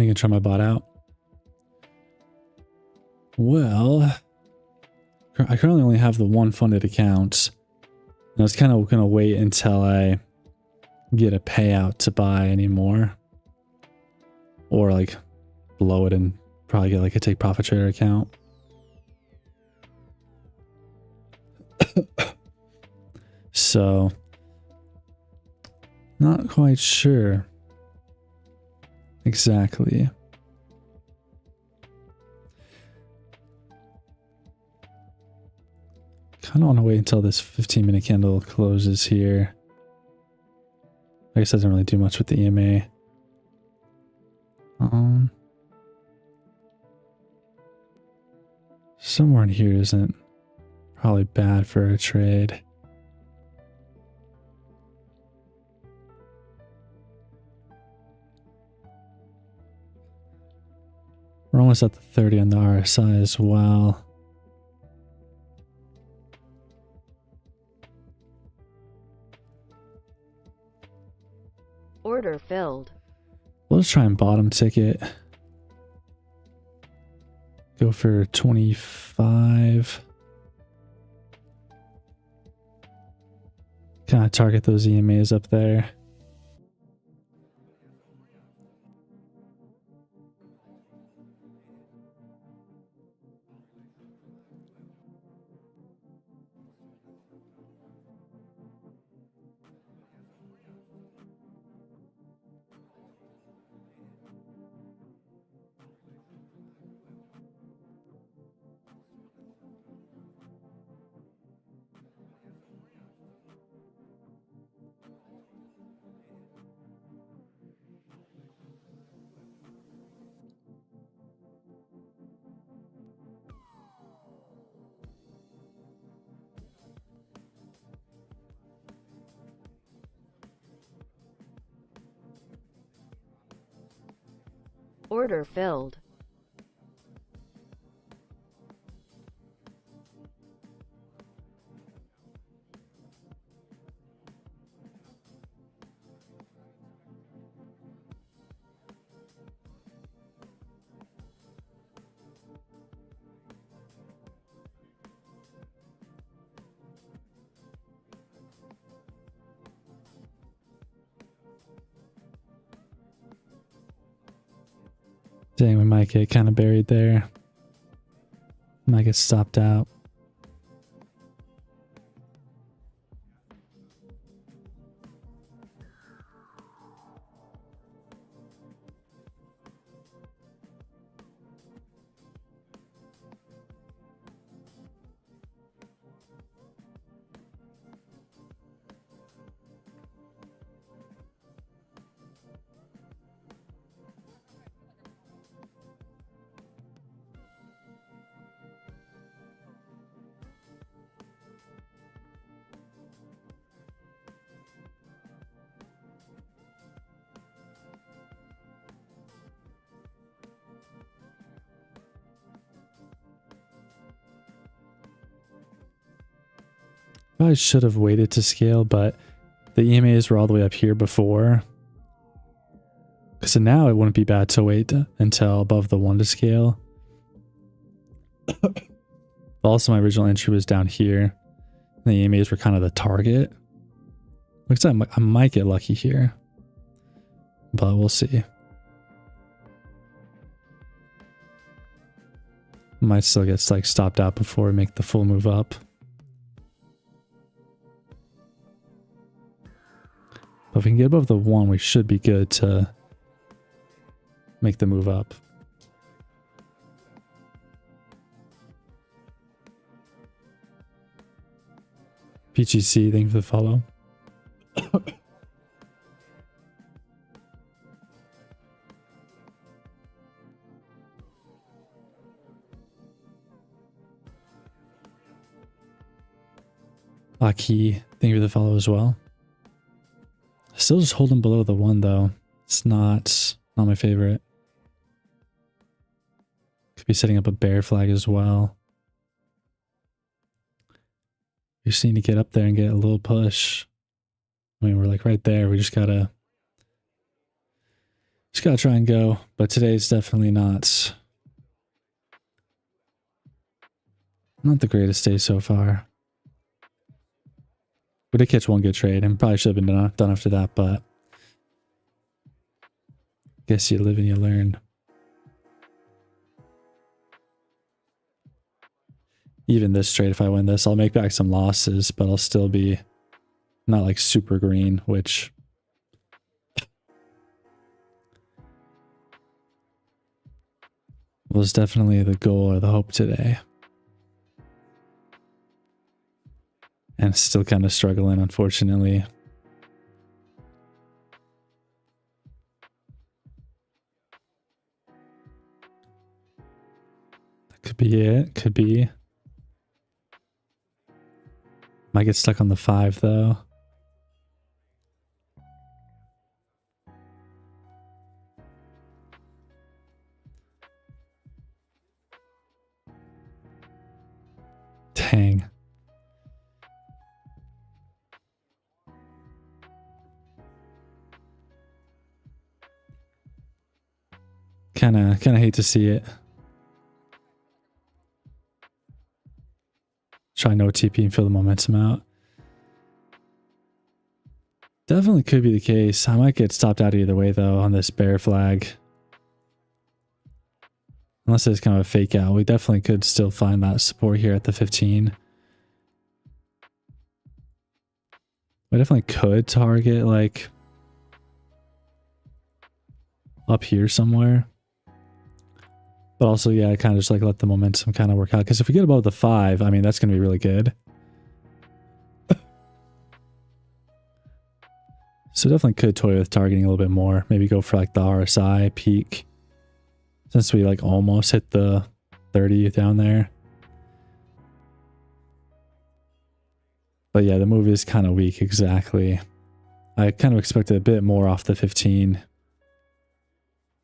I can try my bot out. Well, I currently only have the one funded account. And I was kind of going to wait until I get a payout to buy anymore. Or like blow it and probably get like a take profit share account. So, not quite sure exactly. Kind of want to wait until this 15-minute candle closes here. I guess it doesn't really do much with the EMA. Somewhere in here isn't probably bad for a trade. We're almost at the 30 on the RSI as well. Order filled. Let's try and bottom ticket. Go for 25. Kind of target those EMAs up there. Order filled. Dang, we might get kind of buried there. Might get stopped out. I should have waited to scale, but the EMAs were all the way up here before. So now it wouldn't be bad to wait until above the 1 to scale. Also, my original entry was down here. And the EMAs were kind of the target. Looks like I might get lucky here. But we'll see. Might still get like stopped out before we make the full move up. But if we can get above the 1, we should be good to make the move up. PGC, thank you for the follow. Aki, thank you for the follow as well. Still just holding below the 1 though. It's not my favorite. Could be setting up a bear flag as well. We just need to get up there and get a little push. I mean, we're like right there. We just gotta Just gotta try and go, but today's definitely not the greatest day so far. We did catch one good trade and probably should have been done after that, but guess you live and you learn. Even this trade, if I win this, I'll make back some losses, but I'll still be not like super green, which was definitely the goal or the hope today. And still kind of struggling, unfortunately. That could be it. Could be. Might get stuck on the 5 though. Dang. Kind of hate to see it. Try no TP and fill the momentum out. Definitely could be the case. I might get stopped out either way though on this bear flag. Unless it's kind of a fake out. We definitely could still find that support here at the 15. We definitely could target like up here somewhere. But also, yeah, kind of just like let the momentum kind of work out. Because if we get above the 5, I mean, that's going to be really good. So definitely could toy with targeting a little bit more. Maybe go for like the RSI peak. Since we like almost hit the 30 down there. But yeah, the move is kind of weak, exactly. I kind of expected a bit more off the 15.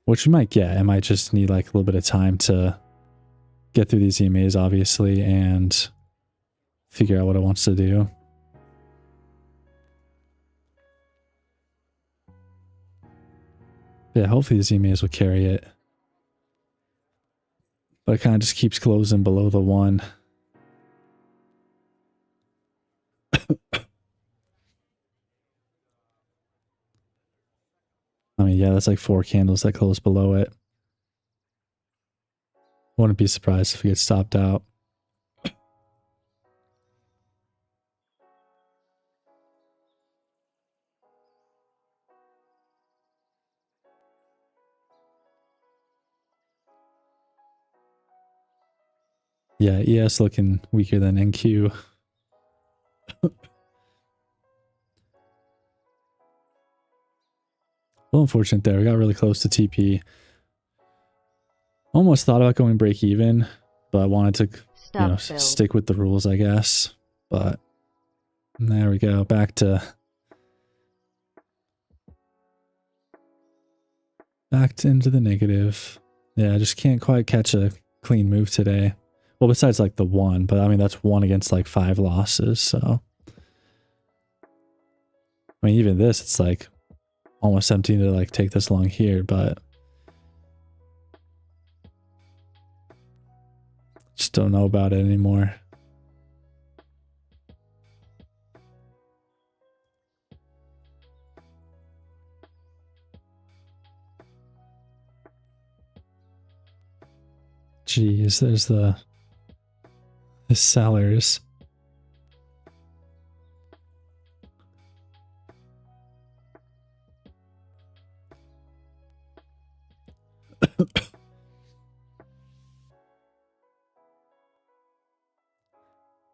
Which we might get. I might just need like a little bit of time to get through these EMAs, obviously, and figure out what it wants to do. Yeah, hopefully these EMAs will carry it. But it kind of just keeps closing below the 1. I mean, yeah, that's like 4 candles that close below it. Wouldn't be surprised if we get stopped out. Yeah, ES looking weaker than NQ. Well, unfortunate there. We got really close to TP. Almost thought about going break even, but I wanted to, stick with the rules, I guess. But there we go. Back into the negative. Yeah, I just can't quite catch a clean move today. Well, besides like the 1, but I mean, that's 1 against like 5 losses. So, I mean, even this, it's like almost tempting to like take this long here, but just don't know about it anymore. Jeez, there's the sellers.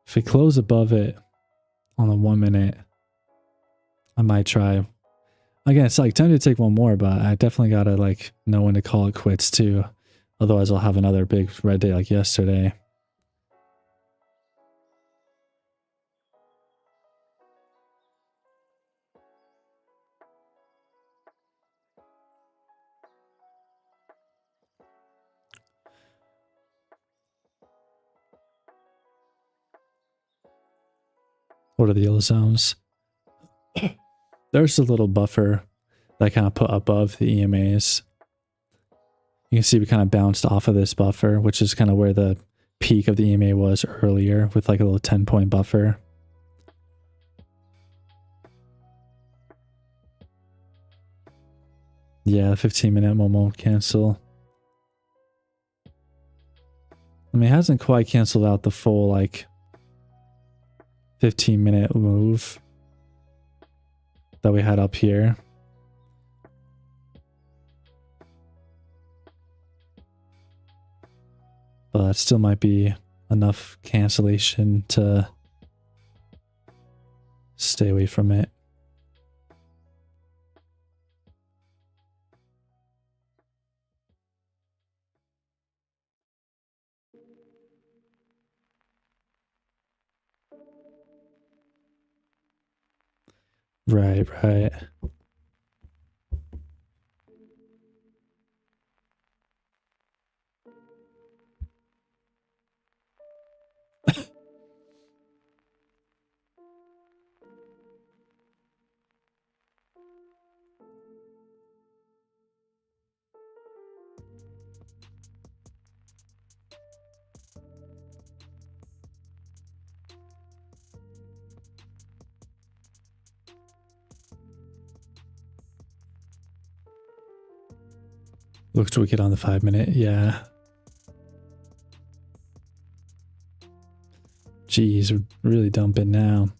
If we close above it on the 1 minute, I might try. Again, it's like tempted to take one more, but I definitely gotta like know when to call it quits too. Otherwise, I'll have another big red day like yesterday. What are the yellow zones? There's a little buffer that I kind of put above the EMAs You can see we kind of bounced off of this buffer, which is kind of where the peak of the EMA was earlier with like a little 10-point buffer. Yeah, 15-minute Momo cancel. I mean, it hasn't quite canceled out the full like 15-minute move that we had up here. But still might be enough cancellation to stay away from it. Right, right. Looks wicked on the 5-minute, yeah. Jeez, we're really dumping now.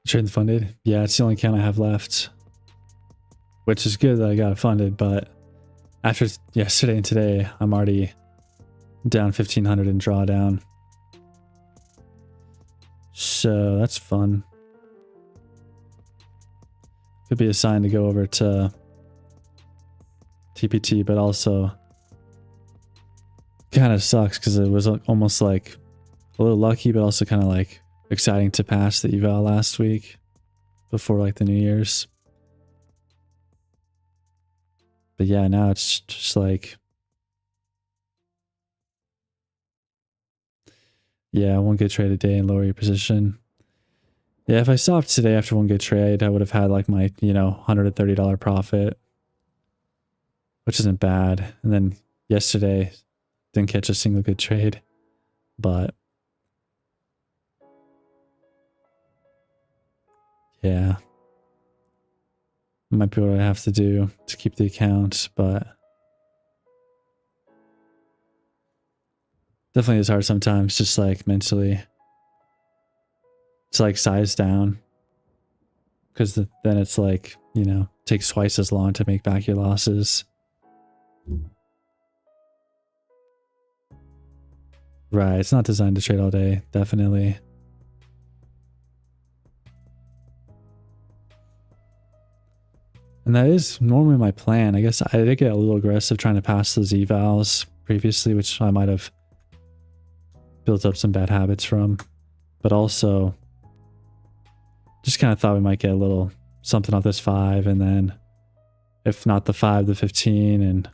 Trade funded? Yeah, it's the only account I have left. Which is good that I got it funded, but after yesterday and today, I'm already down 1,500 in drawdown. So that's fun. Could be a sign to go over to TPT, but also kind of sucks because it was almost like a little lucky, but also kind of like exciting to pass the eval last week before like the New Year's. But yeah, now it's just like, yeah, one good trade a day and lower your position. Yeah, if I stopped today after one good trade, I would have had like my, $130 profit, which isn't bad. And then yesterday, didn't catch a single good trade, but yeah, might be what I have to do to keep the account, but definitely is hard sometimes, just like mentally. It's like size down, because then it's like, takes twice as long to make back your losses. Right, it's not designed to trade all day, definitely. And that is normally my plan. I guess I did get a little aggressive trying to pass those evals previously, which I might have built up some bad habits from. But also, just kind of thought we might get a little something off this 5, and then if not the 5, the 15, and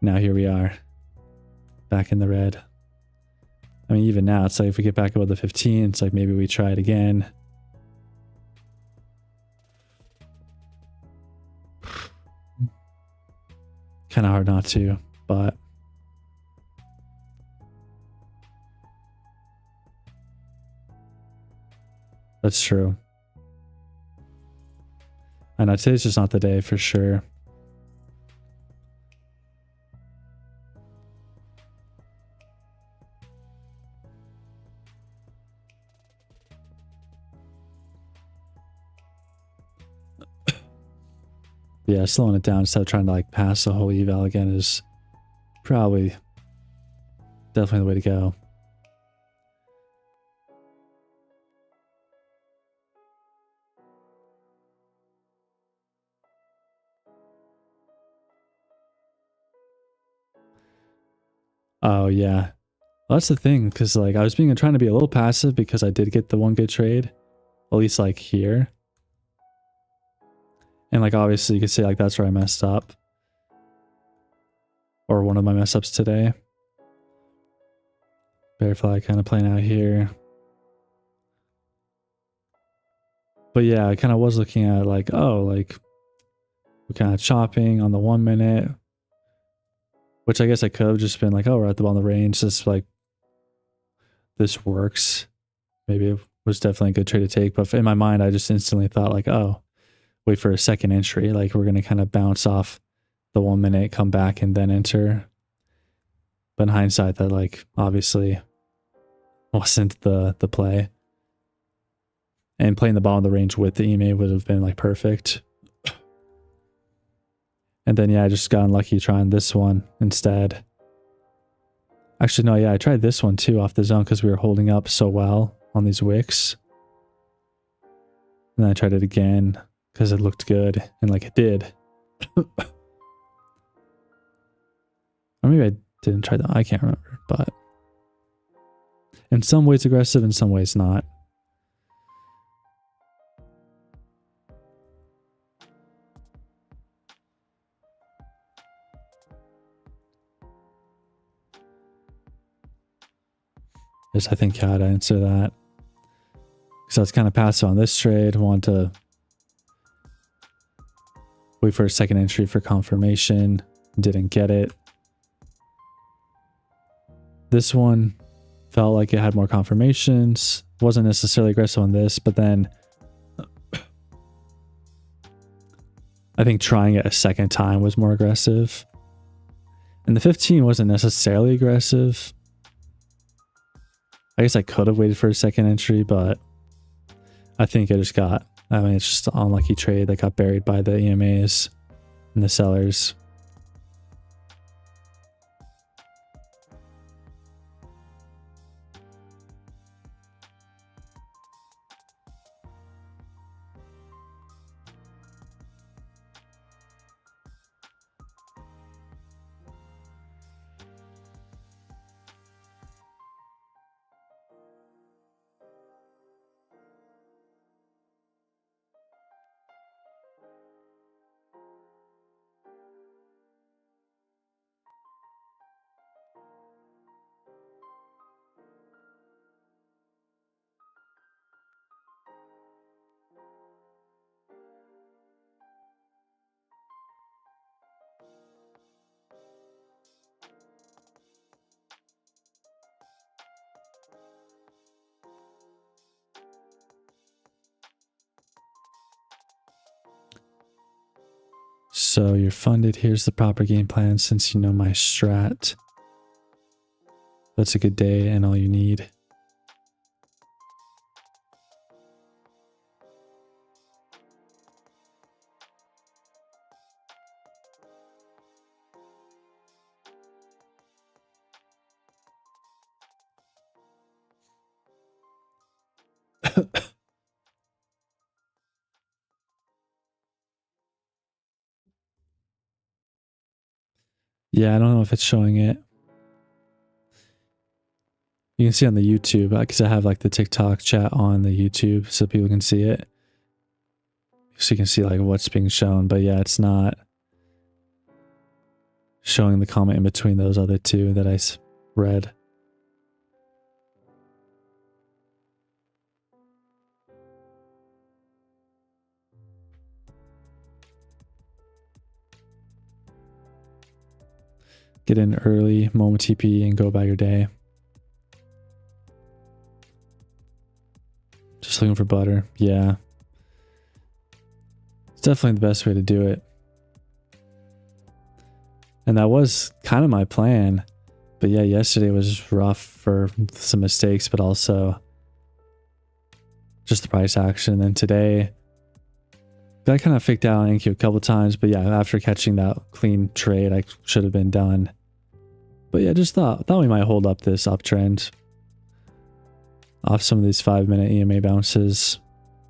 now here we are, back in the red. I mean, even now, it's like if we get back above the 15, it's like maybe we try it again. Kind of hard not to, but that's true. I know today's just not the day for sure. Yeah, slowing it down instead of trying to like pass the whole eval again is probably definitely the way to go. Oh yeah, well, that's the thing, because like I was trying to be a little passive because I did get the one good trade, at least like here, and like obviously you could say like that's where I messed up, or one of my mess ups today. Bear flag kind of playing out here, but yeah, I kind of was looking at like, oh, like we're kind of chopping on the 1 minute, which I guess I could have just been like, oh, we're at the bottom of the range, this like this works. Maybe it was definitely a good trade to take, but in my mind I just instantly thought like, oh, wait for a second entry, like we're gonna kind of bounce off the 1 minute, come back and then enter. But in hindsight, that like obviously wasn't the play, and playing the bottom of the range with the EMA would have been like perfect. And then yeah, I just got unlucky trying this one instead. Actually no, yeah, I tried this one too off the zone because we were holding up so well on these wicks, and then I tried it again because it looked good, and like it did. Or maybe I didn't try that, I can't remember, but in some ways aggressive, in some ways not. Just I think how to answer that, because I was kind of passive on this trade, wanted to wait for a second entry for confirmation, didn't get it. This one felt like it had more confirmations, wasn't necessarily aggressive on this, but then I think trying it a second time was more aggressive. And the 15 wasn't necessarily aggressive. I guess I could have waited for a second entry, but I think I just got, I mean, it's just an unlucky trade that got buried by the EMAs and the sellers. So you're funded. Here's the proper game plan since you know my strat. That's a good day and all you need. Yeah, I don't know if it's showing it. You can see on the YouTube, because I have like the TikTok chat on the YouTube so people can see it. So you can see like what's being shown, but yeah, it's not showing the comment in between those other two that I read. Get in early, moment TP, and go about your day. Just looking for butter. Yeah. It's definitely the best way to do it. And that was kind of my plan. But yeah, yesterday was rough for some mistakes, but also just the price action. And then today, Got kind of faked out on NQ a couple times, but yeah, after catching that clean trade, I should have been done. But yeah, just thought we might hold up this uptrend off some of these 5-minute EMA bounces,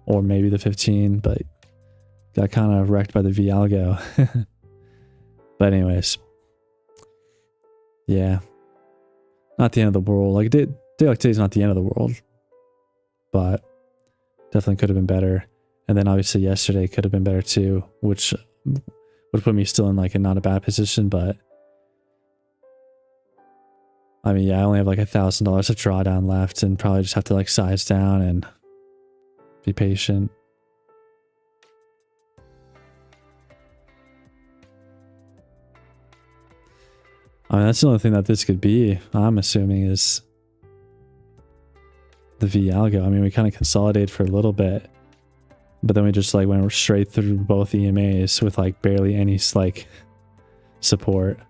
or maybe the 15, but got kind of wrecked by the V algo. But anyways, yeah, not the end of the world. Like day like today's not the end of the world, but definitely could have been better. And then obviously yesterday could have been better too, which would put me still in like a not a bad position. But I mean, yeah, I only have like $1,000 of drawdown left, and probably just have to like size down and be patient. I mean, that's the only thing that this could be, I'm assuming, is the V algo. I mean, we kind of consolidated for a little bit, but then we just like went straight through both EMAs with like barely any like support.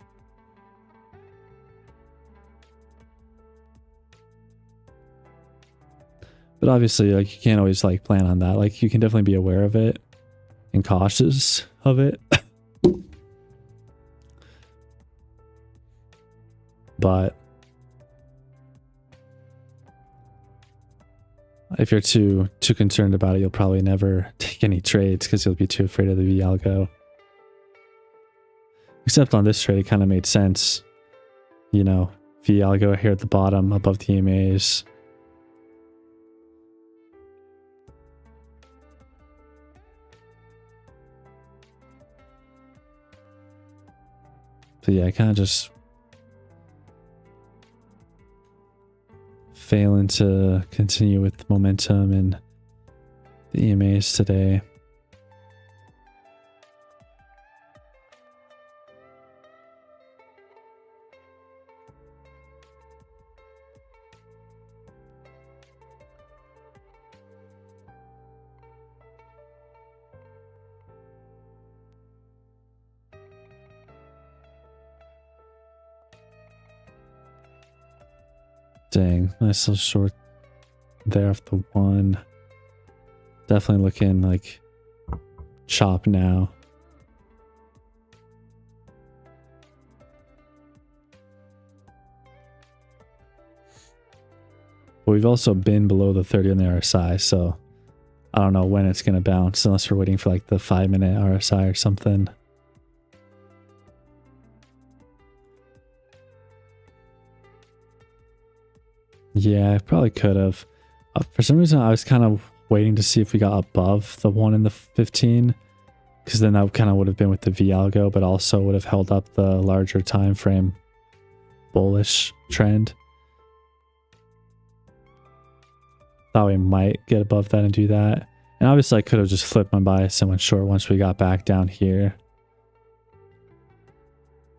But obviously, like, you can't always like plan on that. Like, you can definitely be aware of it and cautious of it. But if you're too concerned about it, you'll probably never take any trades because you'll be too afraid of the V algo. Except on this trade, it kind of made sense. You know, V algo here at the bottom above the EMAs. But yeah, I kind of just failing to continue with momentum and the EMAs today. Dang, nice little short there off the one. Definitely looking like chop now. But we've also been below the 30 on the RSI, so I don't know when it's going to bounce unless we're waiting for like the 5-minute RSI or something. Yeah, I probably could have. For some reason, I was kind of waiting to see if we got above the 1 in the 15, because then that kind of would have been with the V algo, but also would have held up the larger time frame bullish trend. Thought we might get above that and do that. And obviously, I could have just flipped my bias and went short once we got back down here.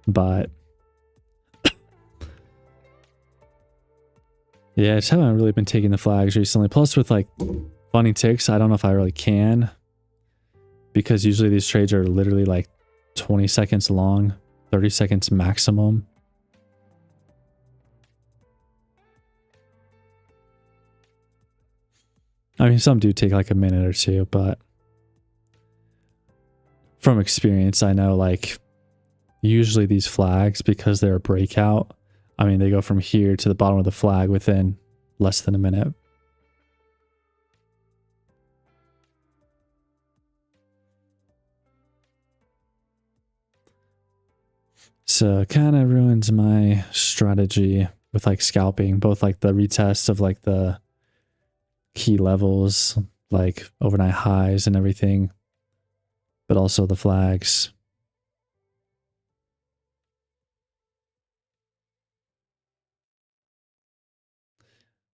But yeah, I just haven't really been taking the flags recently. Plus with like funny ticks, I don't know if I really can. Because usually these trades are literally like 20 seconds long, 30 seconds maximum. I mean, some do take like a minute or two, but from experience, I know like usually these flags, because they're a breakout, I mean, they go from here to the bottom of the flag within less than a minute. So it kind of ruins my strategy with like scalping, both like the retest of like the key levels, like overnight highs and everything, but also the flags.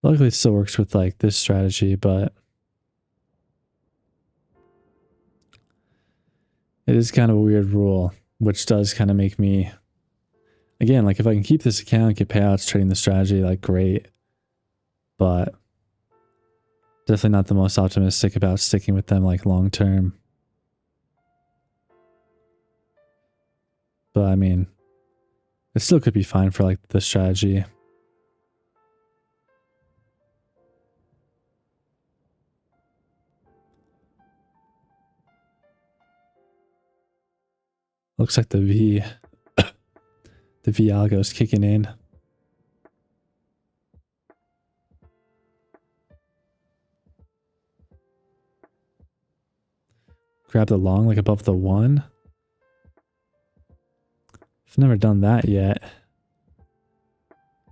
Luckily, it still works with like this strategy, but it is kind of a weird rule, which does kind of make me, again, like if I can keep this account, get payouts trading the strategy, like great, but definitely not the most optimistic about sticking with them like long term. But I mean, it still could be fine for like the strategy. Looks like the V algo is kicking in. Grab the long like above the 1. I've never done that yet.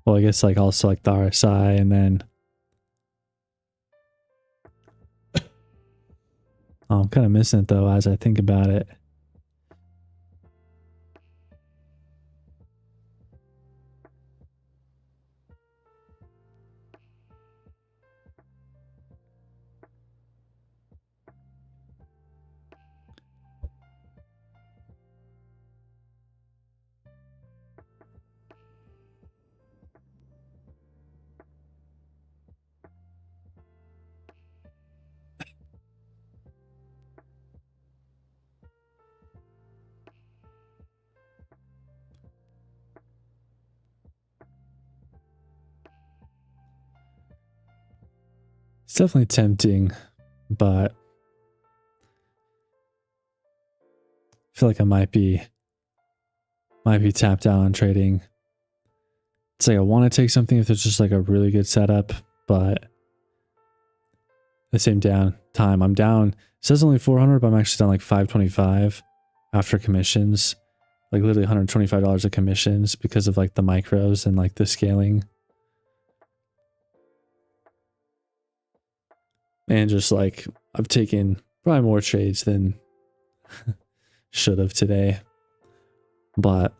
Well, I guess like also like the RSI and then oh, I'm kind of missing it though as I think about it. It's definitely tempting, but I feel like I might be tapped out on trading. It's like I want to take something if there's just like a really good setup, but at the same time, I'm down. It says only 400, but I'm actually down like 525 after commissions, like literally $125 of commissions because of like the micros and like the scaling. And just like I've taken probably more trades than should have today, but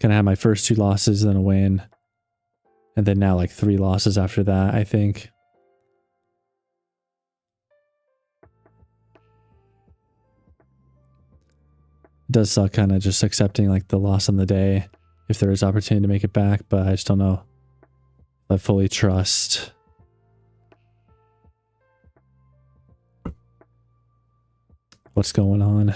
gonna have my first 2 losses, then a win, and then now like 3 losses after that, I think. It does suck kind of just accepting like the loss on the day if there is opportunity to make it back, but I just don't know if I fully trust what's going on.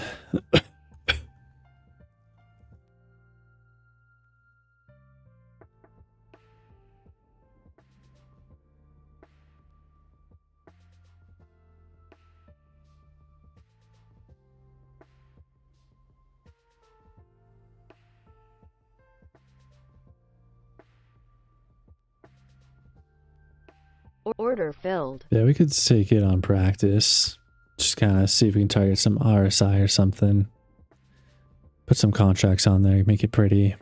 Order filled. Yeah, we could take it on practice. Just kind of see if we can target some RSI or something. Put some contracts on there, make it pretty.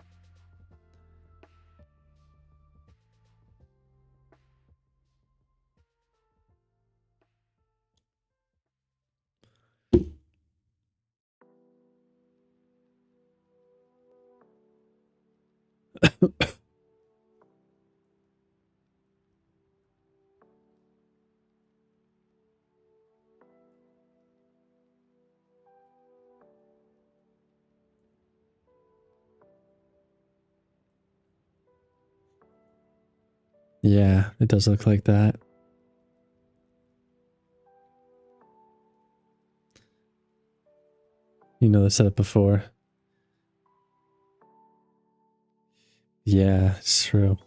Yeah, it does look like that. You know the setup before. Yeah, it's true.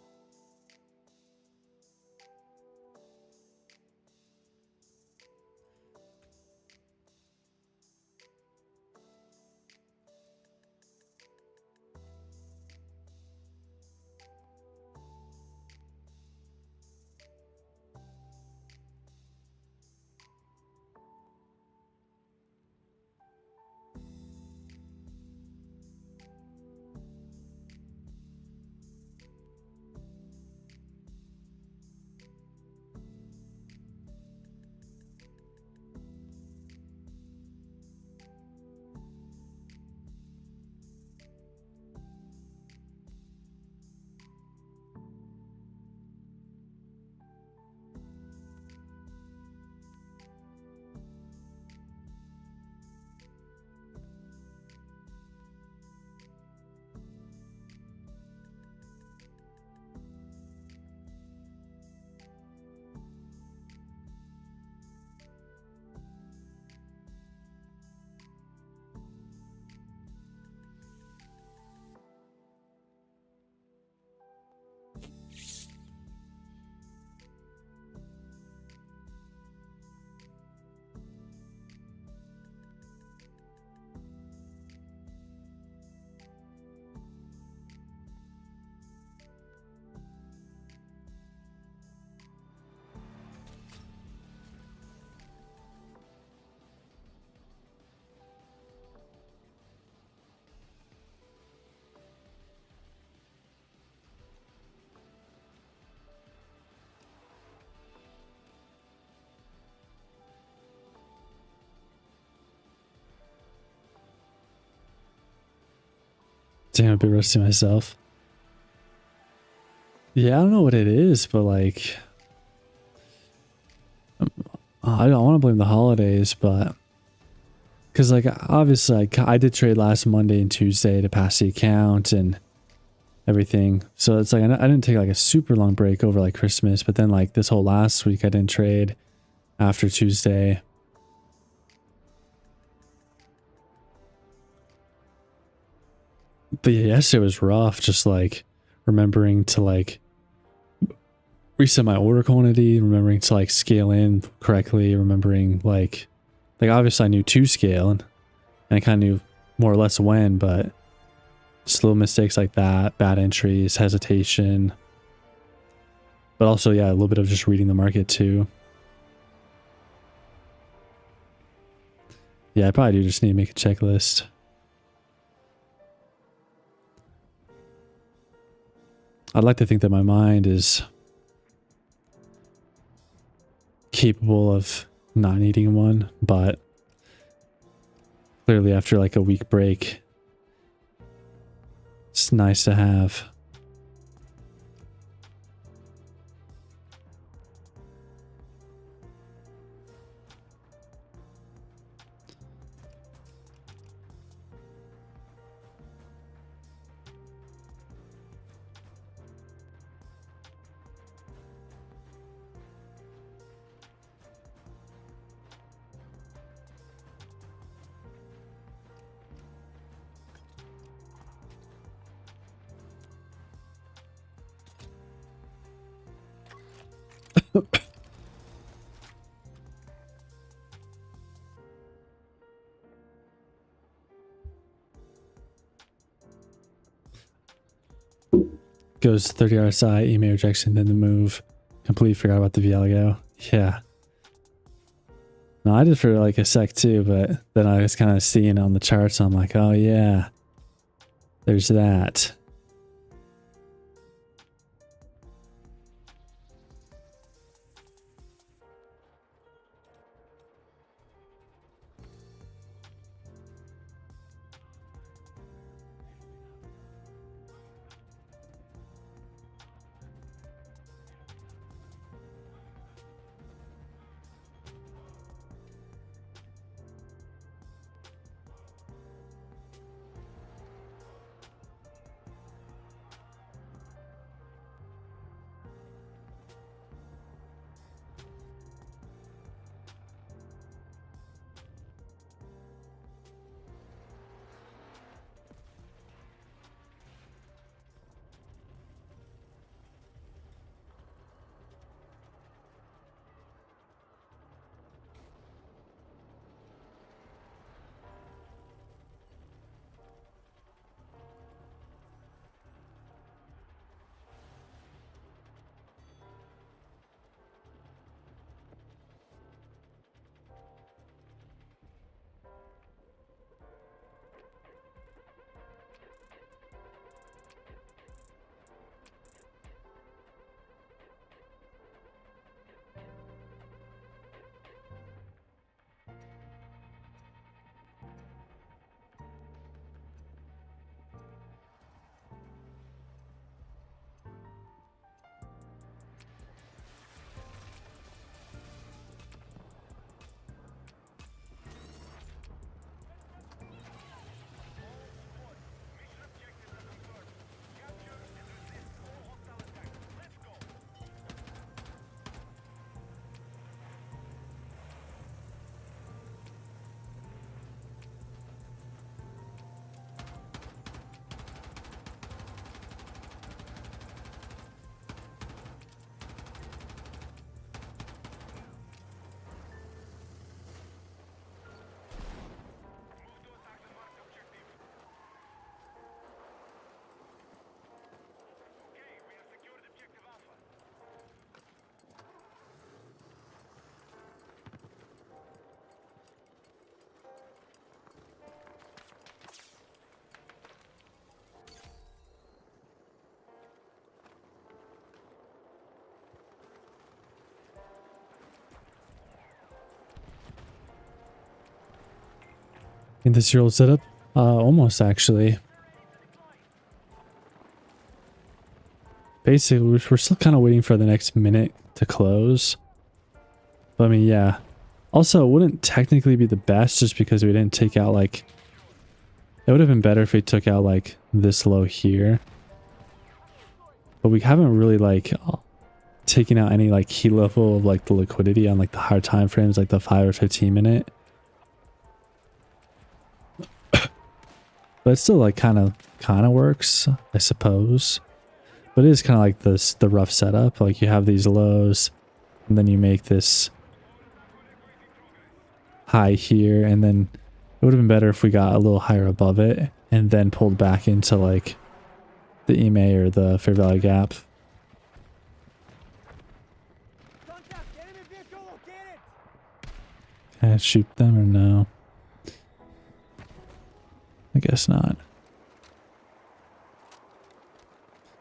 Damn, a bit rusty myself. Yeah, I don't know what it is, but like, I don't want to blame the holidays, but because like obviously I did trade last Monday and Tuesday to pass the account and everything, so it's like I didn't take like a super long break over like Christmas, but then like this whole last week I didn't trade after Tuesday. But yeah, yesterday was rough, just like remembering to like reset my order quantity, remembering to like scale in correctly, remembering like obviously I knew to scale and I kind of knew more or less when, but just little mistakes like that, bad entries, hesitation, but also yeah, a little bit of just reading the market too. Yeah, I probably do just need to make a checklist. I'd like to think that my mind is capable of not needing one, but clearly after like a week break, it's nice to have. Goes 30 RSI, email rejection, then the move. Completely forgot about the VLGO. Yeah. No, I did for like a sec too, but then I was kind of seeing on the charts, I'm like, oh yeah, there's that. In this year old setup? Almost actually. basically, we're still kind of waiting for the next minute to close. But I mean, yeah. Also, it wouldn't technically be the best just because we didn't take out like... It would have been better if we took out like this low here. But we haven't really like taken out any like key level of like the liquidity on like the higher time frames, like the 5 or 15 minute. But it still like kind of works, I suppose. But it is kind of like the rough setup. Like you have these lows, and then you make this high here, and then it would have been better if we got a little higher above it, and then pulled back into like the EMA or the fair value gap. Can I shoot them or no? I guess not.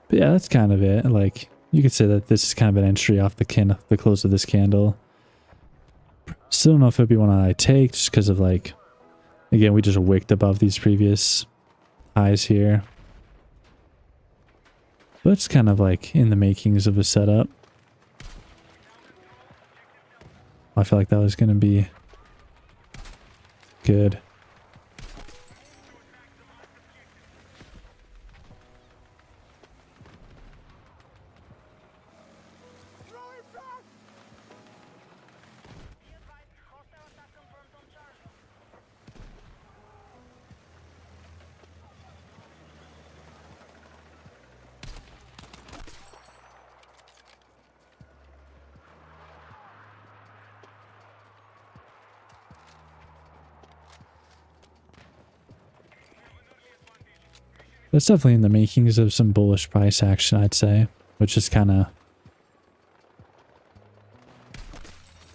But yeah, that's kind of it. Like, you could say that this is kind of an entry off the close of this candle. Still don't know if it'd be one I take, just because of like, again, we just wicked above these previous highs here. But it's kind of like in the makings of a setup. I feel like that was going to be good. That's definitely in the makings of some bullish price action, I'd say, which is kind of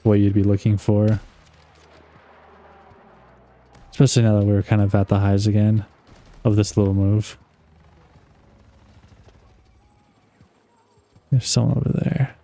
what you'd be looking for. Especially now that we're kind of at the highs again of this little move. There's someone over there.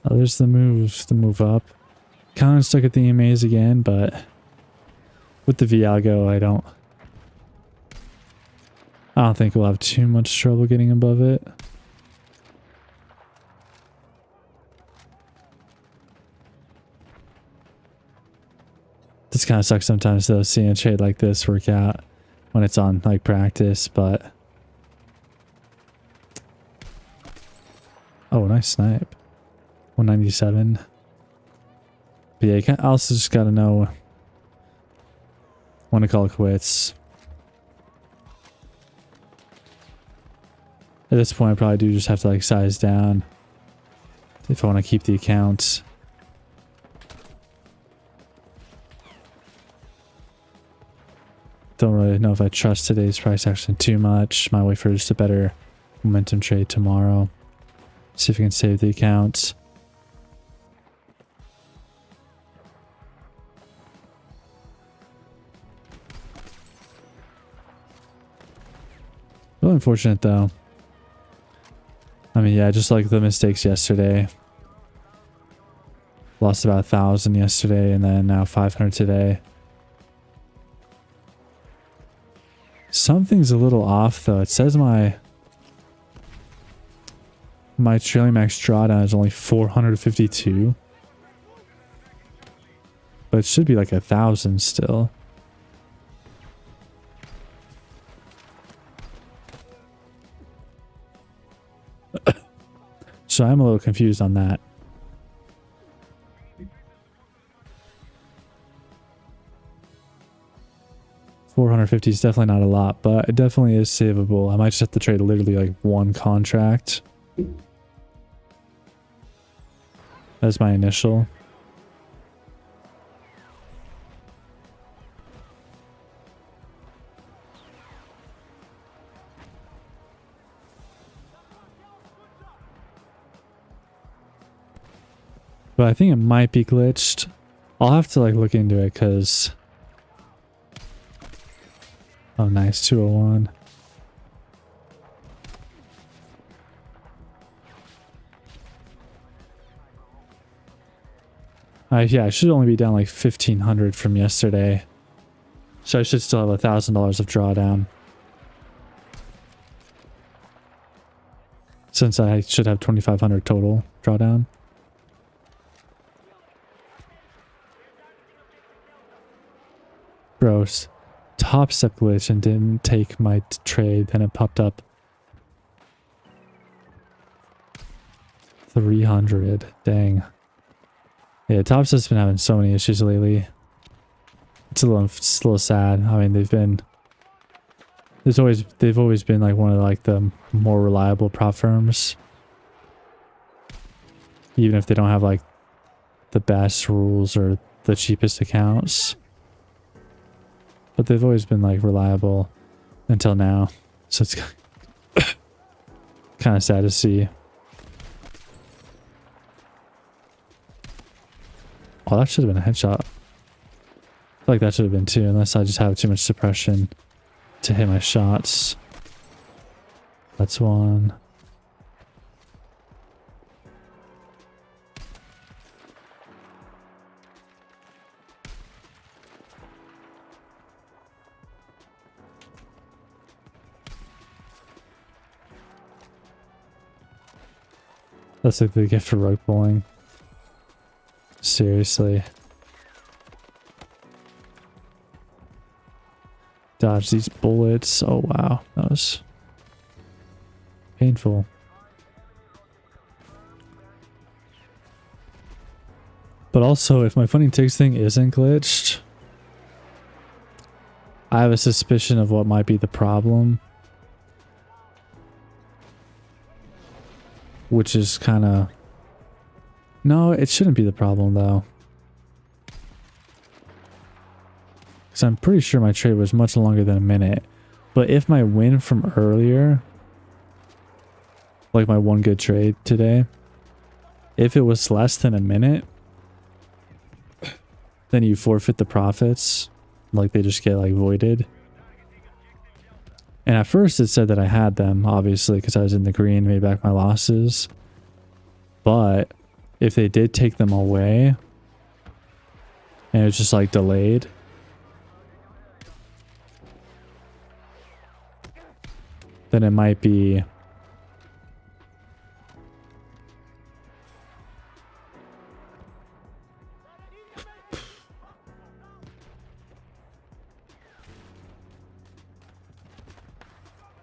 Oh, there's the move up. Kind of stuck at the EMAs again, but with the V-algo, I don't think we'll have too much trouble getting above it. This kind of sucks sometimes though, seeing a trade like this work out when it's on like practice, but oh, nice snipe. 197. But yeah, you also just gotta know when to call it quits. At this point, I probably do just have to like size down if I want to keep the account. Don't really know if I trust today's price action too much. Might wait for just a better momentum trade tomorrow. See if we can save the account. Really unfortunate though. I mean, yeah, just like the mistakes yesterday. Lost about 1,000 yesterday and then now 500 today. Something's a little off though. It says my my trailing max drawdown is only 452. But it should be like 1,000 still. So I'm a little confused on that. $450 is definitely not a lot, but it definitely is savable. I might just have to trade literally like one contract as my initial. But I think it might be glitched. I'll have to like look into it because... Oh, nice. 201. Yeah, I should only be down like 1,500 from yesterday. So I should still have $1,000 of drawdown. Since I should have 2,500 total drawdown. Gross. Top step glitch and didn't take my trade. Then it popped up 300. Dang. Yeah, top step's been having so many issues lately. It's a little sad. I mean, they've always been like one of like the more reliable prop firms. Even if they don't have like the best rules or the cheapest accounts. But they've always been like reliable until now. So it's kind of sad to see. Oh, that should have been a headshot. I feel like that should have been too, unless I just have too much suppression to hit my shots. That's one. That's like the gift for rope bowling. Seriously. Dodge these bullets. Oh wow, that was painful. But also, if my funding ticks thing isn't glitched, I have a suspicion of what might be the problem. Which is kind of... No, it shouldn't be the problem though. Because I'm pretty sure my trade was much longer than a minute. But if my win from earlier, like my one good trade today, if it was less than a minute, then you forfeit the profits. Like they just get like voided. And at first it said that I had them, obviously, because I was in the green, made back my losses. But if they did take them away, and it was just like delayed, then it might be...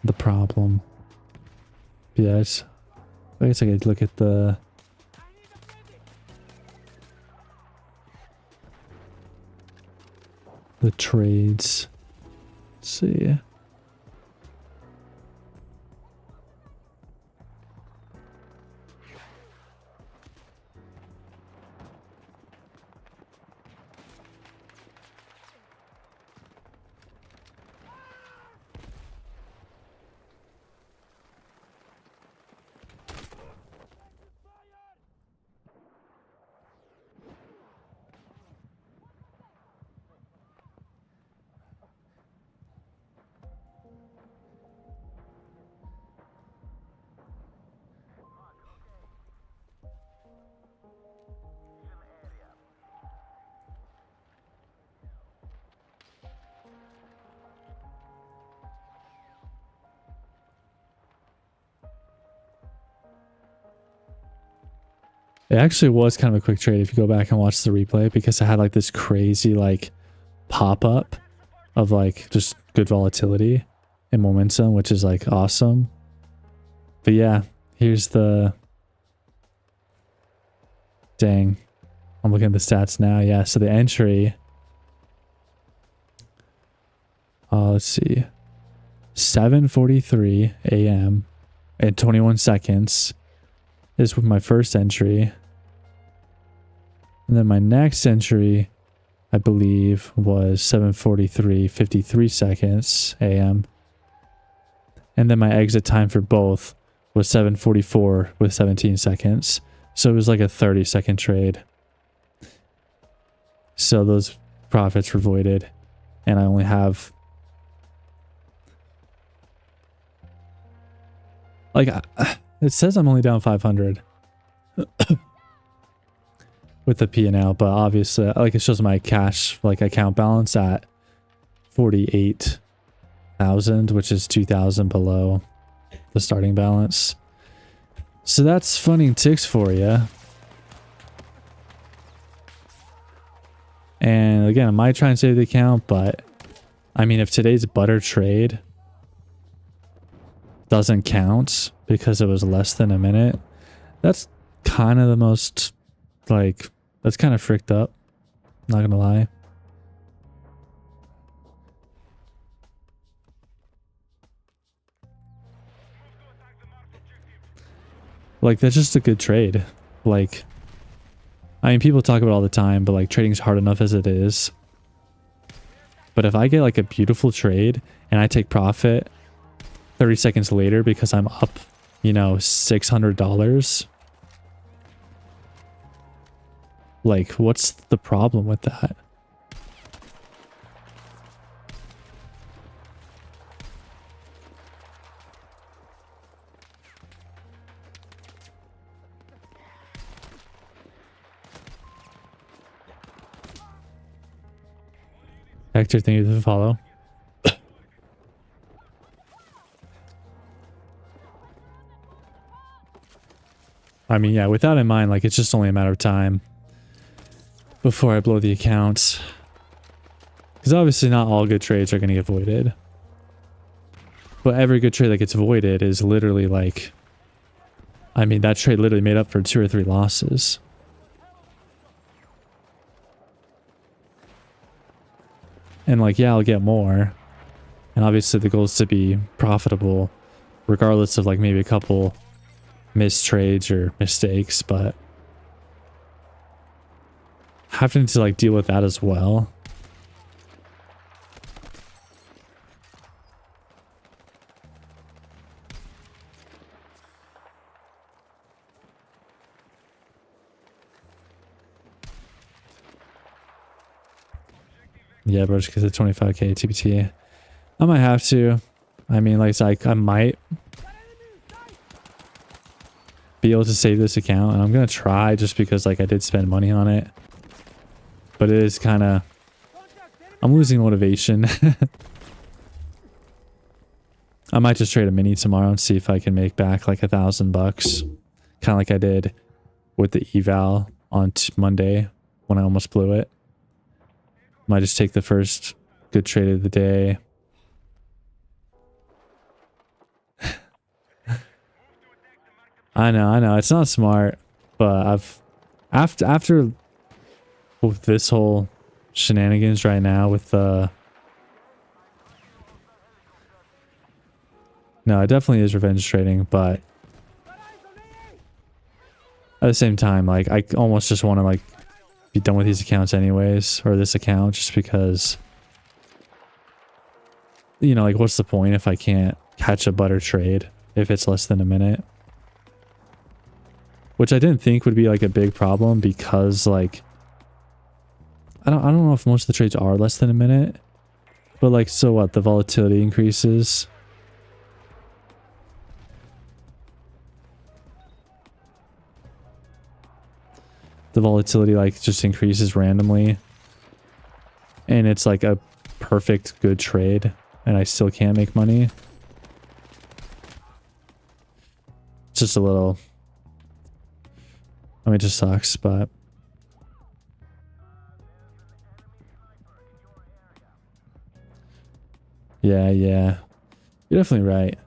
the problem. Yes. I guess I could look at the... trades. Let's see. It actually was kind of a quick trade if you go back and watch the replay, because I had like this crazy like pop-up of like just good volatility and momentum, which is like awesome. But yeah, here's the... Dang. I'm looking at the stats now. Yeah, so the entry... let's see. 7:43 a.m. and 21 seconds is my first entry. And then my next entry, I believe, was 7:43, 53 seconds a.m. And then my exit time for both was 7:44 with 17 seconds. So it was like a 30-second trade. So those profits were voided. And I only have... Like, it says I'm only down 500 with the P&L, but obviously, like, it shows my cash, like, account balance at 48,000, which is 2,000 below the starting balance. So that's funding ticks for you. And again, I might try and save the account, but I mean, if today's butter trade doesn't count because it was less than a minute, that's kind of the most, like, that's kind of fricked up, not gonna lie. Like, that's just a good trade. Like, I mean, people talk about it all the time, but like, trading's hard enough as it is. But if I get like a beautiful trade and I take profit 30 seconds later because I'm up, you know, $600, like, what's the problem with that? Hector, thank you for the follow. I mean, yeah, with that in mind, like, it's just only a matter of time before I blow the account. Because obviously not all good trades are going to get voided. But every good trade that gets voided is literally like... I mean, that trade literally made up for 2 or 3 losses. And like, yeah, I'll get more. And obviously the goal is to be profitable, regardless of like maybe a couple missed trades or mistakes, but having to like deal with that as well. Yeah, bro, just because of 25k TPT. I might have to. I mean, like, I might be able to save this account, and I'm gonna try just because like I did spend money on it. But it is kind of... I'm losing motivation. I might just trade a mini tomorrow and see if I can make back like $1,000. Kind of like I did with the eval on Monday when I almost blew it. Might just take the first good trade of the day. I know, it's not smart, but after with this whole shenanigans right now with the... No, it definitely is revenge trading, but at the same time, like, I almost just want to like be done with these accounts anyways, or this account, just because, you know, like, what's the point if I can't catch a butter trade if it's less than a minute? Which I didn't think would be like a big problem, because like I don't know if most of the trades are less than a minute, but like, so what, the volatility increases. The volatility like just increases randomly, and it's like a perfect good trade and I still can't make money. It's just a little I mean, it just sucks, but yeah, yeah. You're definitely right.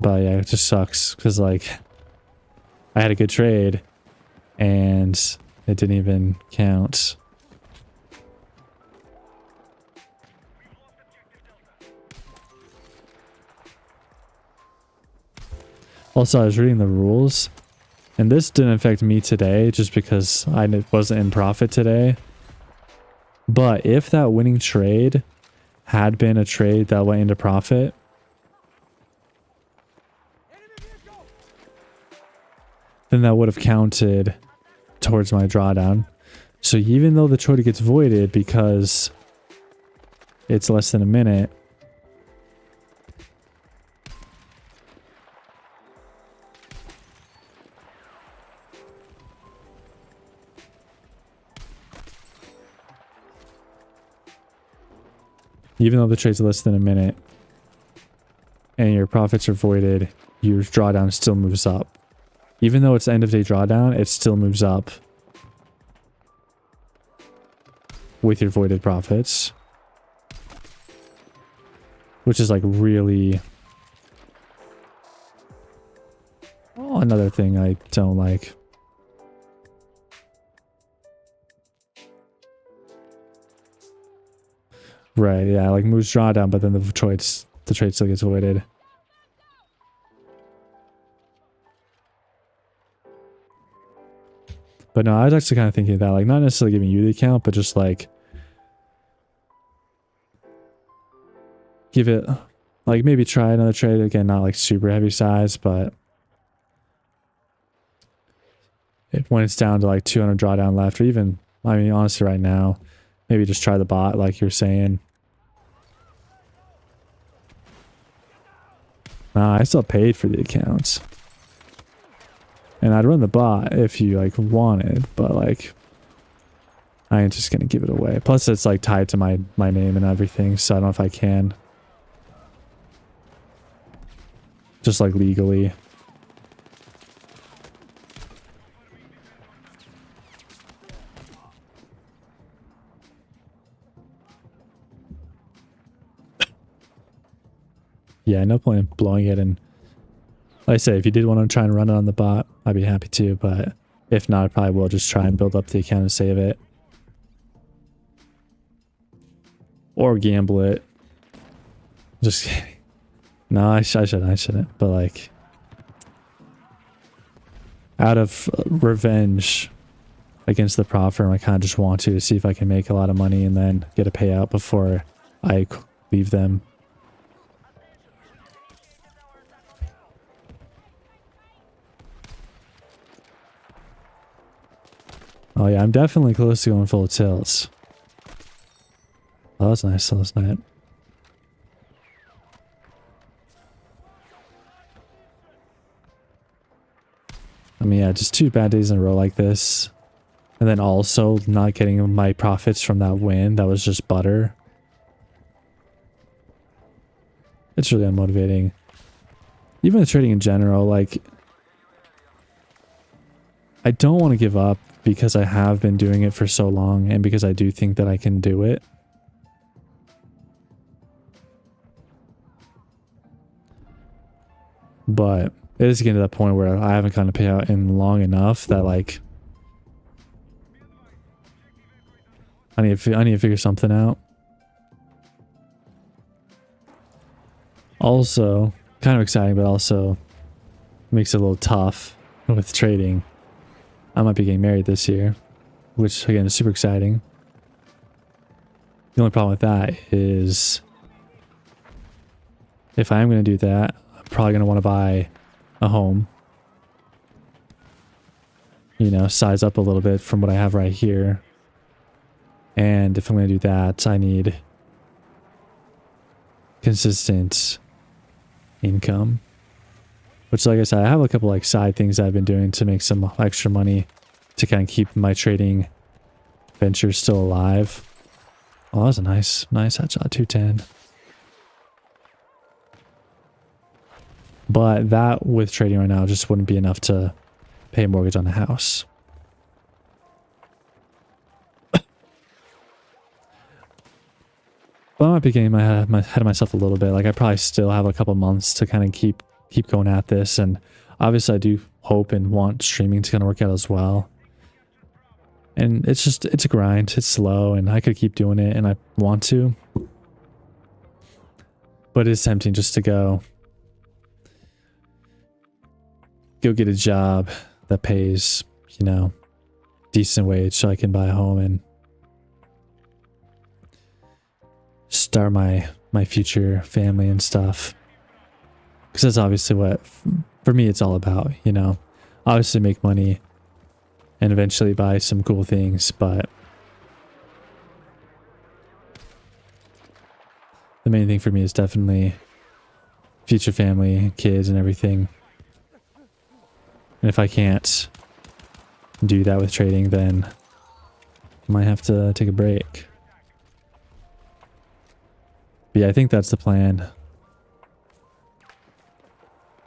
But yeah, it just sucks because like I had a good trade and it didn't even count. Also, I was reading the rules, and this didn't affect me today just because I wasn't in profit today. But if that winning trade had been a trade that went into profit, then that would have counted towards my drawdown. So even though the trade gets voided because it's less than a minute, even though the trade's less than a minute and your profits are voided, your drawdown still moves up. Even though it's end of day drawdown, it still moves up with your voided profits. Which is like really... Oh, another thing I don't like. Right, yeah, like moves drawdown, but then the trade still gets voided. But no, I was actually kind of thinking of that, like not necessarily giving you the account, but just like give it, like maybe try another trade again, not like super heavy size, but when it's down to like 200 drawdown left, or even, I mean, honestly, right now, maybe just try the bot, like you're saying. Nah, I still paid for the accounts. And I'd run the bot if you like wanted, but like I ain't just gonna give it away. Plus it's like tied to my name and everything, so I don't know if I can. Just like legally. Yeah, no point in blowing it. And like I say, if you did want to try and run it on the bot, I'd be happy to, but if not, I probably will just try and build up the account and save it. Or gamble it. Just kidding. No, I shouldn't. But like, out of revenge against the prop firm, I kind of just want to see if I can make a lot of money and then get a payout before I leave them. Oh yeah, I'm definitely close to going full tilts. Oh, that's nice. That's nice. I mean, yeah, just 2 bad days in a row like this. And then also not getting my profits from that win. That was just butter. It's really unmotivating. Even the trading in general, like... I don't want to give up because I have been doing it for so long and because I do think that I can do it. But it is getting to that point where I haven't gotten a payout in long enough that like I need to figure something out. Also, kind of exciting, but also makes it a little tough with trading. I might be getting married this year, which again is super exciting. The only problem with that is if I am going to do that, I'm probably going to want to buy a home. You know, size up a little bit from what I have right here. And if I'm going to do that, I need consistent income. Which, like I said, I have a couple like side things I've been doing to make some extra money to kind of keep my trading venture still alive. Oh, that was a nice headshot, 210. But that with trading right now just wouldn't be enough to pay a mortgage on the house. But I might be getting ahead of myself a little bit. Like I probably still have a couple months to kind of keep going at this. And obviously I do hope and want streaming to kind of work out as well. And it's a grind. It's slow and I could keep doing it and I want to. But it's tempting just to go get a job that pays, you know, decent wage so I can buy a home and start my future family and stuff. Because that's obviously what, for me, it's all about, you know. Obviously make money and eventually buy some cool things, but the main thing for me is definitely future family, kids, and everything. And if I can't do that with trading, then I might have to take a break. But yeah, I think that's the plan.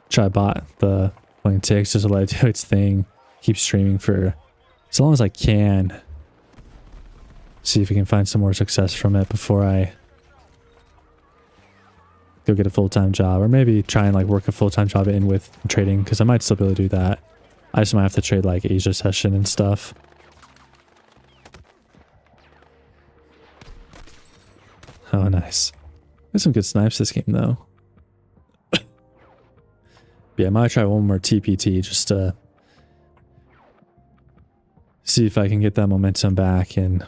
Try bot the playing ticks just to let it do its thing. Keep streaming for as long as I can. See if we can find some more success from it before I go get a full-time job, or maybe try and like work a full-time job in with trading, because I might still be able to do that. I just might have to trade like Asia session and stuff. Oh, nice. There's some good snipes this game though. Yeah, I might try one more TPT just to see if I can get that momentum back and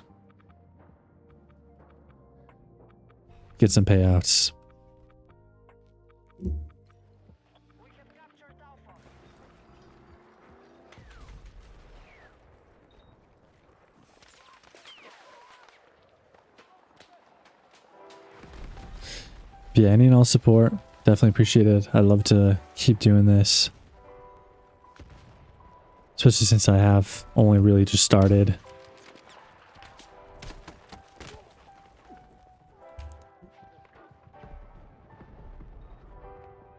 get some payouts. But yeah, any and all support, definitely appreciate it. I'd love to keep doing this. Especially since I have only really just started.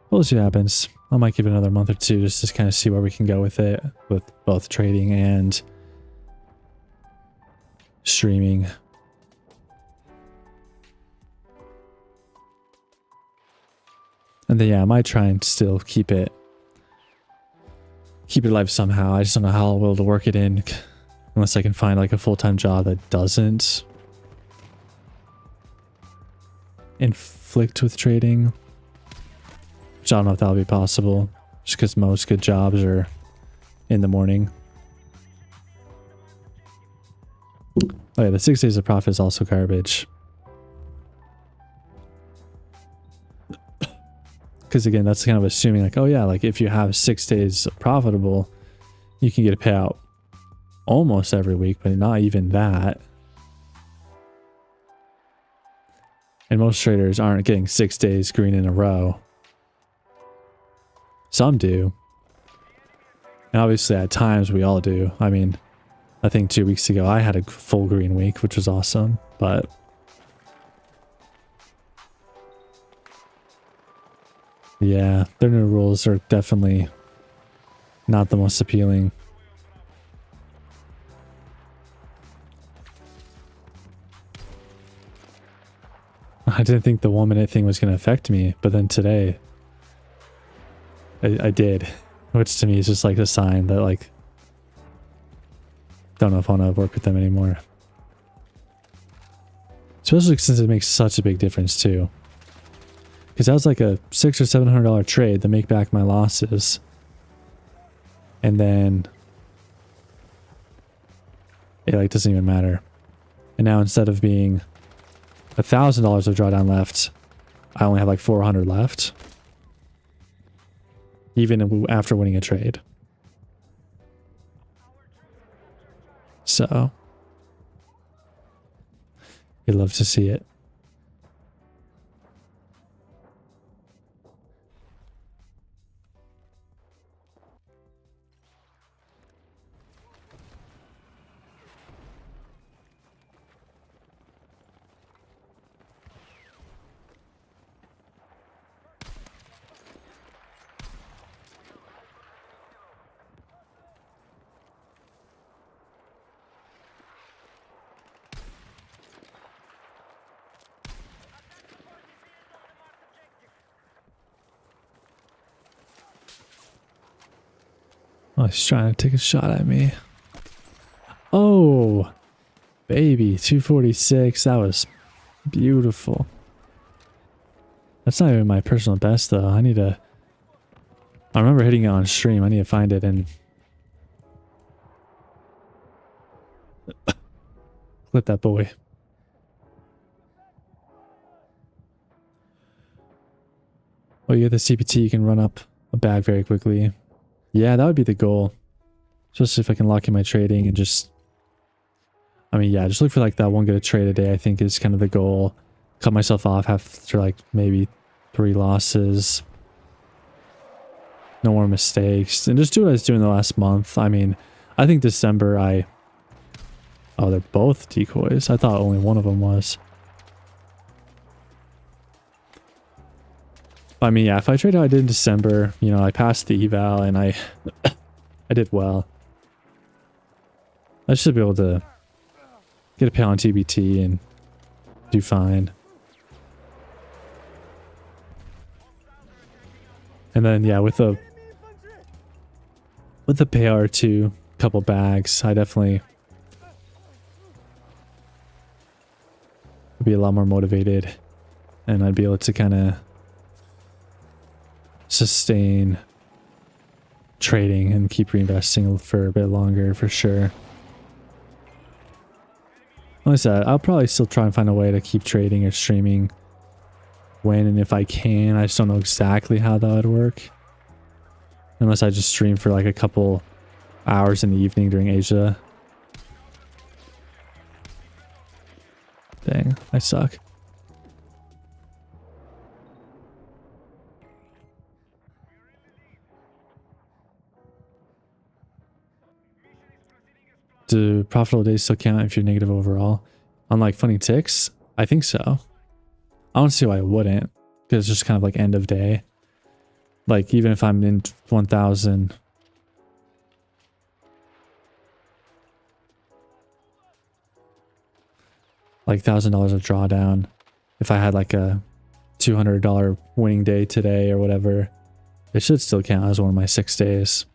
We'll see what happens. I might give it another month or two just to kind of see where we can go with it, with both trading and streaming. And then yeah, I might try and still keep it alive somehow. I just don't know how I'll be able to work it in unless I can find like a full-time job that doesn't inflict with trading. Which I don't know if that'll be possible, just because most good jobs are in the morning. Oh yeah, the 6 days of profit is also garbage. Because again, that's kind of assuming like, oh yeah, like if you have 6 days profitable, you can get a payout almost every week, but not even that. And most traders aren't getting 6 days green in a row. Some do. And obviously at times we all do. I mean, I think 2 weeks ago I had a full green week, which was awesome, but yeah, their new rules are definitely not the most appealing. I didn't think the 1 minute thing was going to affect me, but then today I did, which to me is just like a sign that like, don't know if I want to work with them anymore. Especially since it makes such a big difference too. Because that was like a $600 or $700 trade to make back my losses. And then it like doesn't even matter. And now instead of being $1,000 of drawdown left, I only have like 400 left. Even after winning a trade. So you'd love to see it. Oh, he's trying to take a shot at me. Oh, baby, 246. That was beautiful. That's not even my personal best, though. I need to... I remember hitting it on stream. I need to find it and... clip that boy. Oh, you get the CPT, you can run up a bag very quickly. Yeah, that would be the goal. Especially if I can lock in my trading and just... I mean, yeah, just look for like that one good trade a day, I think is kind of the goal. Cut myself off after like maybe 3 losses. No more mistakes. And just do what I was doing the last month. I mean, I think December Oh, they're both decoys. I thought only one of them was. I mean, yeah, if I trade how I did in December, you know, I passed the eval and I did well. I should be able to get a pay on TBT and do fine. And then, yeah, with the pay R2, couple bags, I definitely would be a lot more motivated. And I'd be able to kind of sustain trading and keep reinvesting for a bit longer for sure. Like I said, I'll probably still try and find a way to keep trading or streaming when and if I can. I just don't know exactly how that would work. Unless I just stream for like a couple hours in the evening during Asia. Dang, I suck. Do profitable days still count if you're negative overall? Unlike funny ticks? I think so. I don't see why I wouldn't. Because it's just kind of like end of day. Like even if I'm in 1,000. Like $1,000 of drawdown. If I had like a $200 winning day today or whatever. It should still count as one of my 6 days.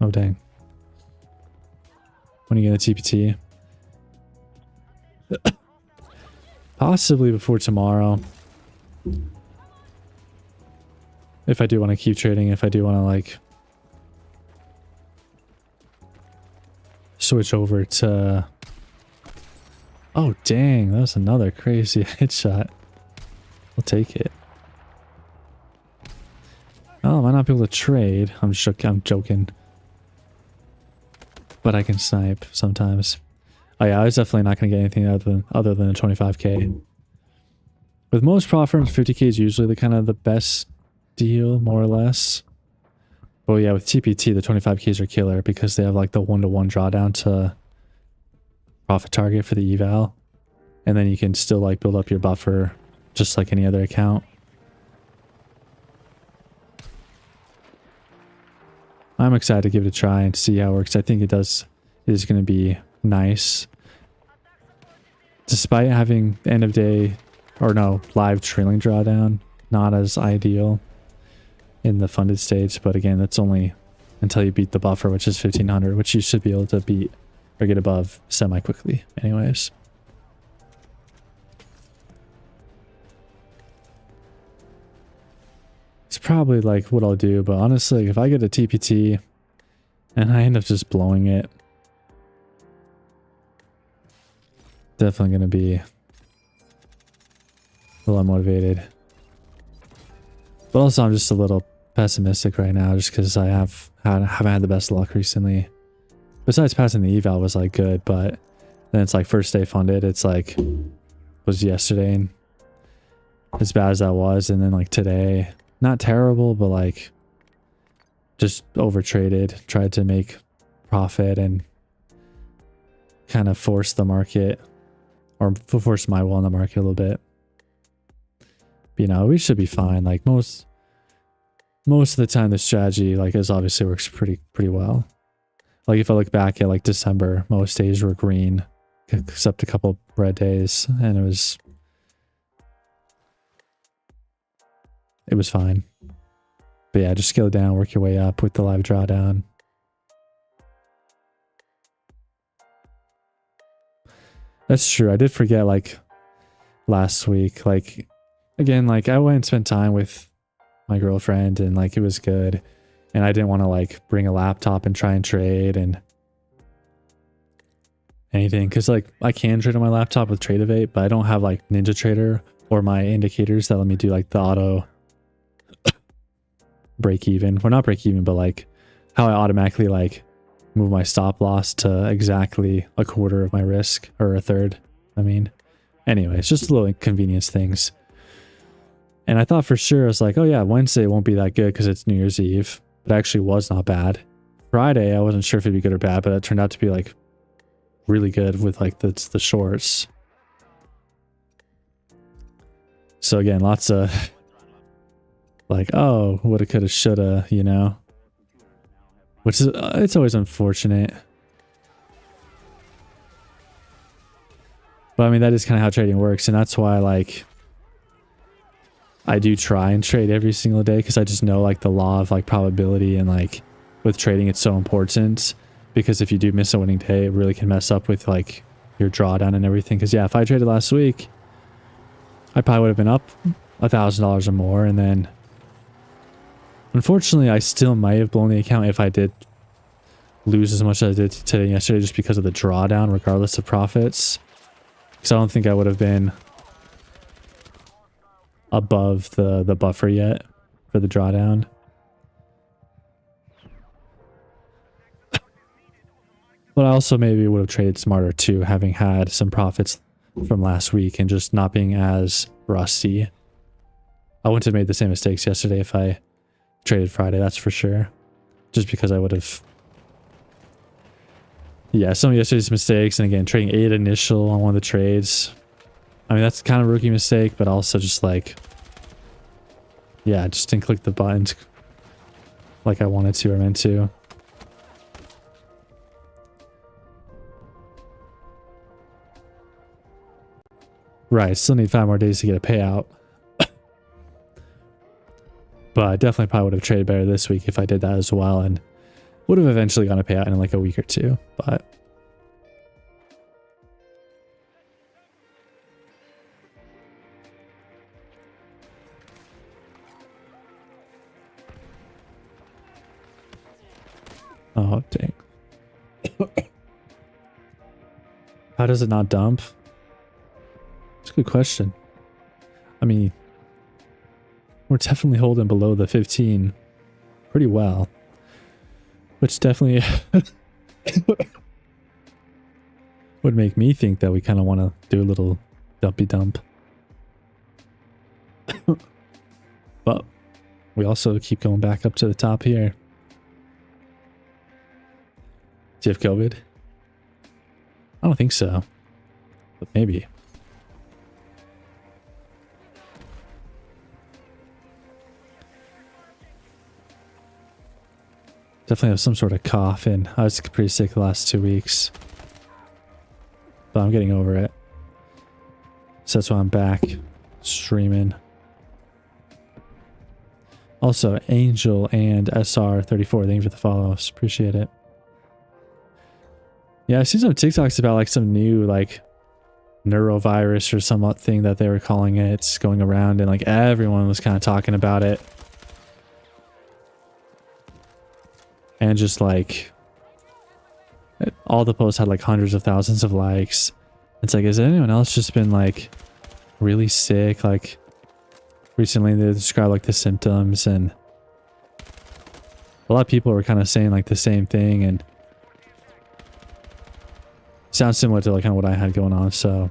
Oh, dang. When are you get a TPT? Possibly before tomorrow. If I do want to keep trading, if I do want to like switch over to... Oh, dang. That was another crazy headshot. I'll take it. Oh, I might not be able to trade. I'm joking. But I can snipe sometimes. Oh yeah, I was definitely not going to get anything other than a 25k. With most prop firms, 50k is usually the kind of the best deal, more or less. But yeah, with TPT, the 25ks are killer because they have like the 1-to-1 drawdown to profit target for the eval. And then you can still like build up your buffer just like any other account. I'm excited to give it a try and see how it works. I think it is going to be nice. Despite having end of day, or no, live trailing drawdown, not as ideal in the funded stage. But again, that's only until you beat the buffer, which is 1500, which you should be able to beat or get above semi-quickly anyways. It's probably like what I'll do, but honestly, if I get a TPT and I end up just blowing it, definitely going to be a little unmotivated. But also I'm just a little pessimistic right now just because I haven't had the best luck recently. Besides passing the eval was like good, but then it's like first day funded, it's like was yesterday and as bad as that was, and then like today, not terrible, but like just over traded, tried to make profit and kind of force the market, or force my will in the market a little bit. But, you know, we should be fine. Like most of the time, the strategy like is obviously works pretty well. Like if I look back at like December, most days were green, except a couple red days, and it was it was fine. But yeah, just scale it down, work your way up with the live drawdown. That's true. I did forget, like, last week, like, again, like, I went and spent time with my girlfriend and, like, it was good. And I didn't want to, like, bring a laptop and try and trade and anything. Because, like, I can trade on my laptop with Tradeovate, but I don't have, like, NinjaTrader or my indicators that let me do, like, the auto break even. Well, not break even, but, like, how I automatically, like, move my stop loss to exactly a quarter of my risk, or a third. I mean, anyway, it's just little inconvenience things. And I thought for sure, I was like, oh yeah, Wednesday won't be that good because it's New Year's Eve. But it actually was not bad. Friday, I wasn't sure if it'd be good or bad, but it turned out to be, like, really good with, like, the shorts. So again, lots of like, oh, woulda, coulda, shoulda, you know, which is, it's always unfortunate. But I mean, that is kind of how trading works. And that's why, like, I do try and trade every single day, because I just know, like, the law of, like, probability, and, like, with trading, it's so important, because if you do miss a winning day, it really can mess up with, like, your drawdown and everything. Because yeah, if I traded last week, I probably would have been up $1,000 or more, and then unfortunately I still might have blown the account if I did lose as much as I did today and yesterday, just because of the drawdown, regardless of profits. Because I don't think I would have been above the buffer yet for the drawdown. But I also maybe would have traded smarter too, having had some profits from last week and just not being as rusty. I wouldn't have made the same mistakes yesterday if I traded Friday, that's for sure. Just because I would have... Yeah, some of yesterday's mistakes, and again, trading 8 initial on one of the trades. I mean, that's kind of a rookie mistake, but also just like... Yeah, just didn't click the buttons like I wanted to or meant to. Right, still need 5 more days to get a payout. But I definitely probably would have traded better this week if I did that as well, and would have eventually gotten a payout in like a week or two, but... Oh, dang. How does it not dump? It's a good question. I mean, we're definitely holding below the 15 pretty well, which definitely would make me think that we kind of want to do a little dumpy dump. But we also keep going back up to the top here. Do you have COVID? I don't think so, but maybe. Definitely have some sort of cough, and I was pretty sick the last 2 weeks. But I'm getting over it. So that's why I'm back streaming. Also, Angel and SR34, thank you for the follows. Appreciate it. Yeah, I see some TikToks about like some new like neurovirus or some thing that they were calling it. It's going around, and like everyone was kind of talking about it. And just like all the posts had like hundreds of thousands of likes. It's like, has anyone else just been like really sick? Like recently they described like the symptoms, and a lot of people were kind of saying like the same thing, and sounds similar to like kind of what I had going on. So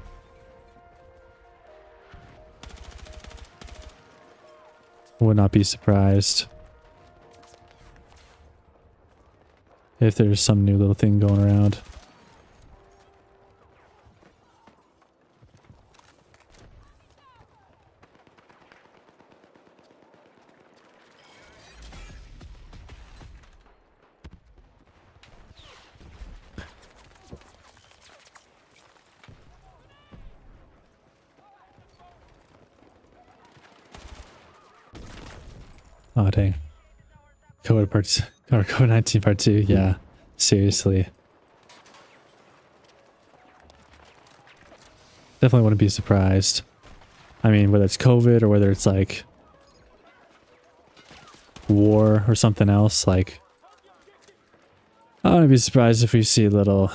would not be surprised if there's some new little thing going around. Oh dang. COVID-19 part 2. Yeah. Seriously. Definitely wouldn't be surprised. I mean, whether it's COVID or whether it's like war or something else, like I wouldn't be surprised if we see a little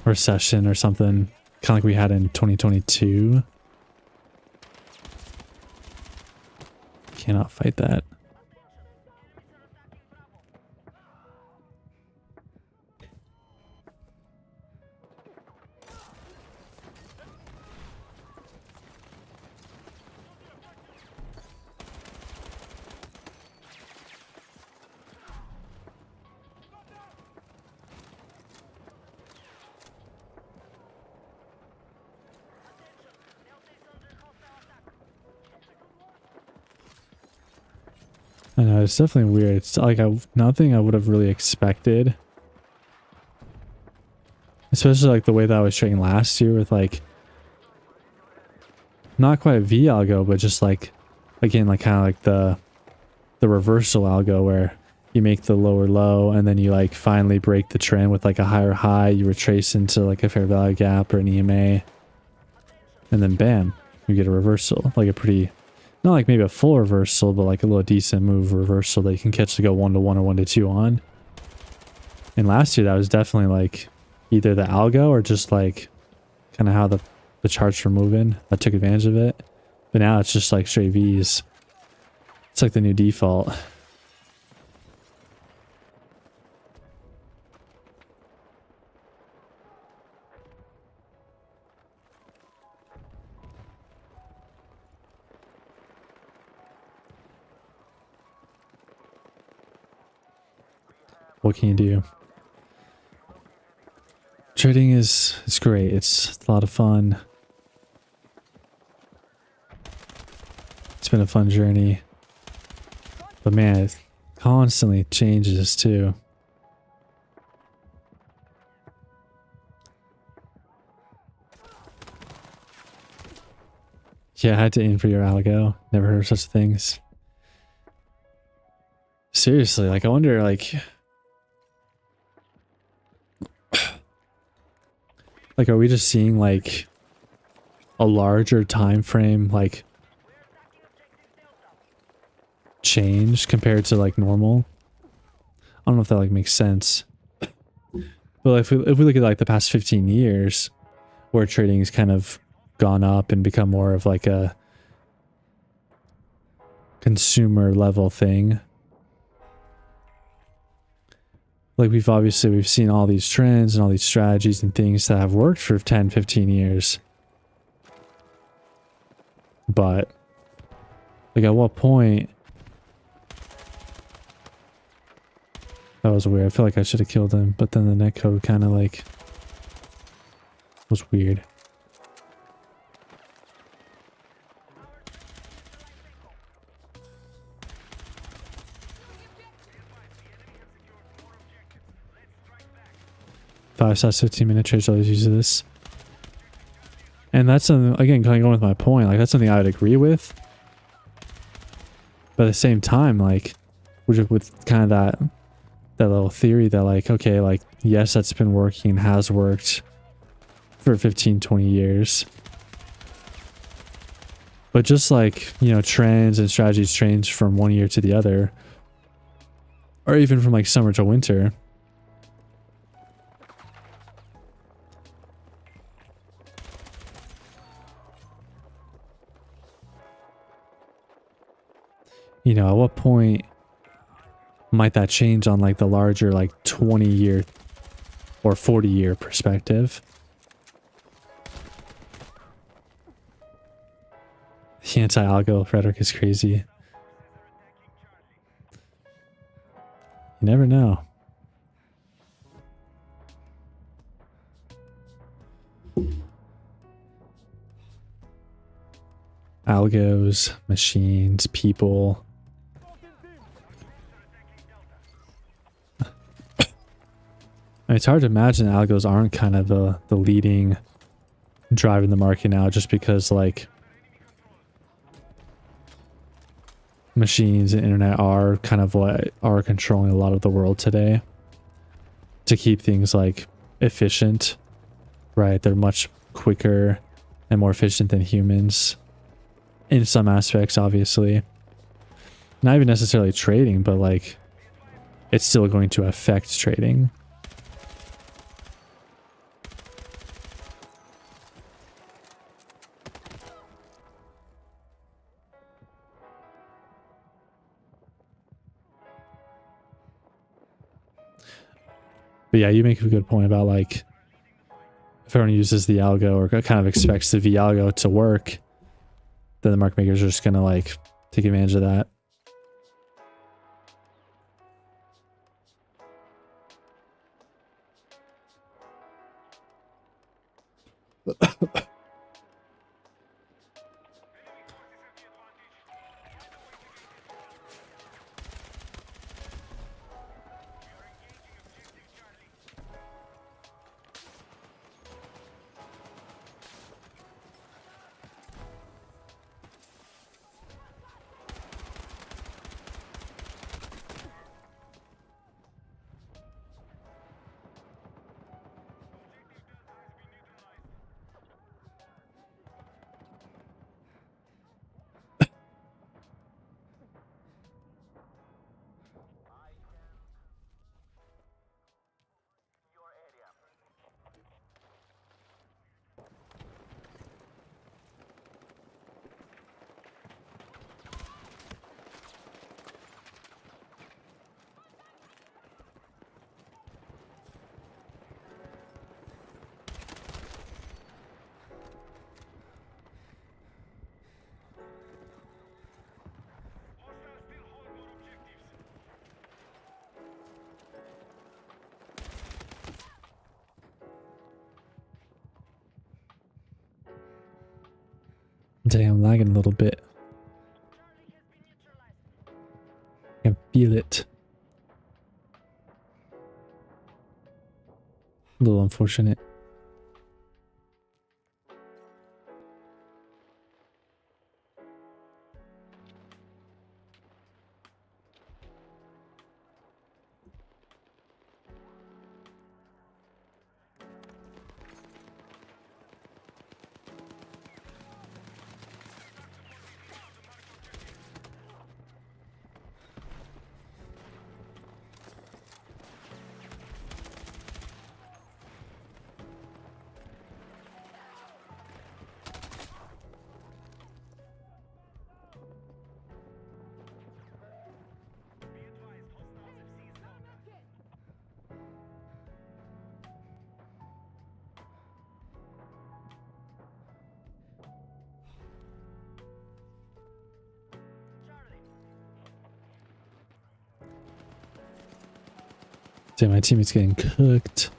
recession or something, kind of like we had in 2022. Cannot fight that. I know, it's definitely weird. It's like nothing I would have really expected. Especially like the way that I was trading last year with like not quite a V algo, but just like again like kind of like the reversal algo where you make the lower low and then you like finally break the trend with like a higher high, you retrace into like a fair value gap or an EMA, and then bam, you get a reversal, like a pretty, not like maybe a full reversal, but like a little decent move reversal that you can catch to go 1 to 1 or 1 to 2 on. And last year that was definitely like either the algo or just like kind of how the charts were moving. I took advantage of it, but now it's just like straight V's. It's like the new default. What can you do? Trading it's great. It's a lot of fun. It's been a fun journey. But man, it constantly changes too. Yeah, I had to aim for your algo. Never heard of such things. Seriously, like I wonder like like are we just seeing like a larger time frame like change compared to like normal? I don't know if that like makes sense. But if we look at like the past 15 years where trading has kind of gone up and become more of like a consumer level thing. Like we've seen all these trends and all these strategies and things that have worked for 10, 15 years. But like at what point? That was weird. I feel like I should have killed him, but then the netcode kind of like was weird. Five size 15-minute trades, always use this. And that's something, again, kind of going with my point, like that's something I would agree with. But at the same time, like with kind of that little theory that like, okay, like yes, that's been working, has worked for 15, 20 years. But just like, you know, trends and strategies change from one year to the other, or even from like summer to winter. You know, at what point might that change on like the larger like 20-year or 40-year perspective? The anti-algo rhetoric is crazy. You never know. Algos, machines, people. I mean, it's hard to imagine algos aren't kind of the leading drive in the market now, just because like machines and internet are kind of what are controlling a lot of the world today to keep things like efficient, right? They're much quicker and more efficient than humans in some aspects, obviously. Not even necessarily trading, but like it's still going to affect trading. But yeah, you make a good point about like if everyone uses the algo or kind of expects the V algo to work, then the market makers are just gonna like take advantage of that. Dang, I'm lagging a little bit. I can feel it. A little unfortunate. Damn, my teammate's getting cooked.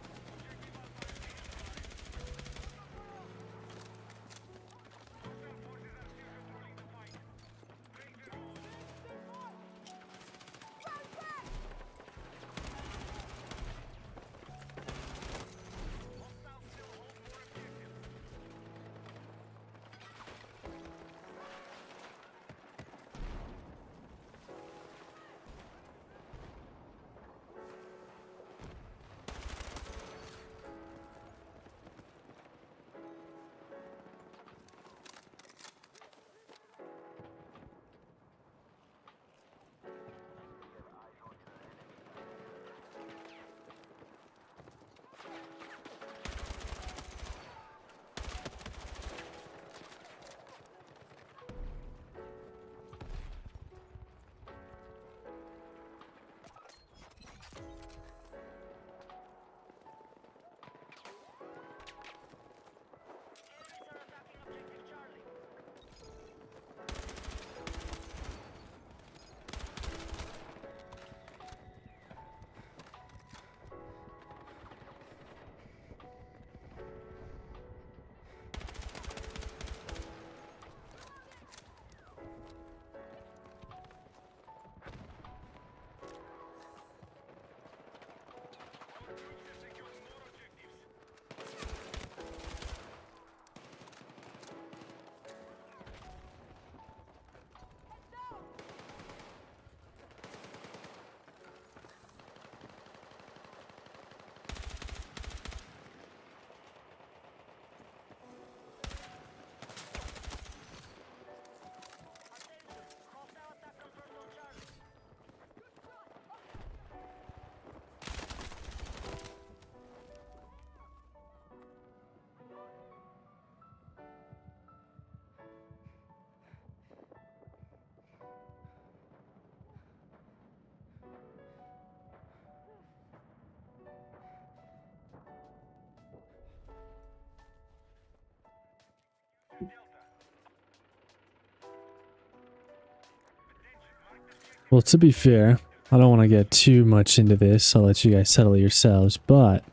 Well, to be fair, I don't want to get too much into this. I'll let you guys settle it yourselves. But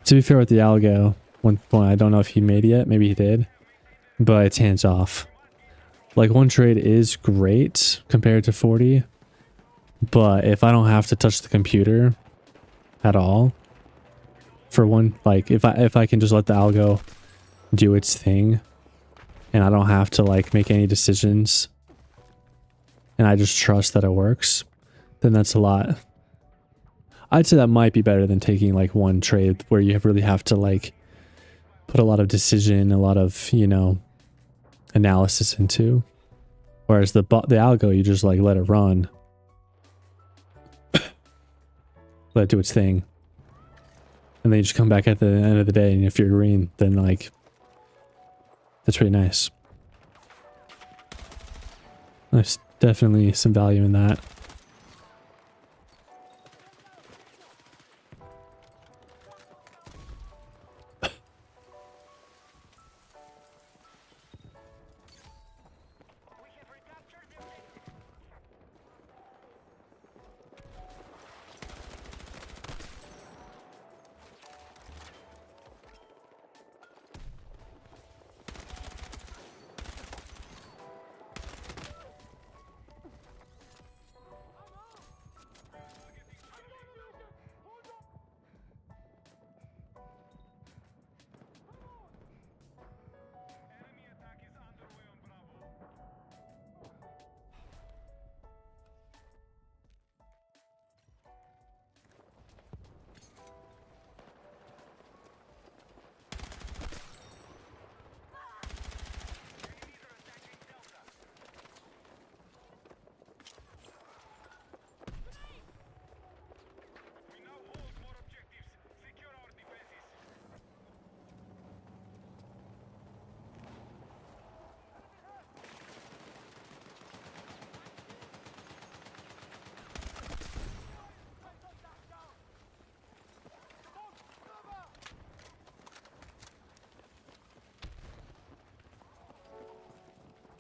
to be fair with the algo, one point I don't know if he made yet. Maybe he did. But it's hands off. Like, one trade is great compared to 40. But if I don't have to touch the computer at all, for one, like if I can just let the algo do its thing, and I don't have to like make any decisions, and I just trust that it works, then that's a lot. I'd say that might be better than taking like one trade where you really have to like put a lot of decision, a lot of, you know, analysis into. Whereas the algo, you just like let it run. Let it do its thing. And then you just come back at the end of the day, and if you're green, then like, that's pretty nice. There's definitely some value in that.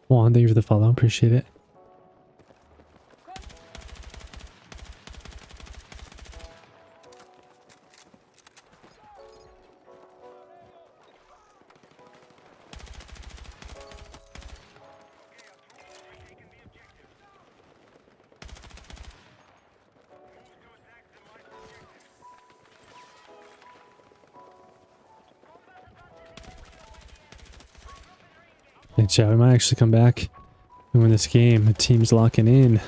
Juan, thank you for the follow. Appreciate it. Hey, chat, we might actually come back and win this game. The team's locking in.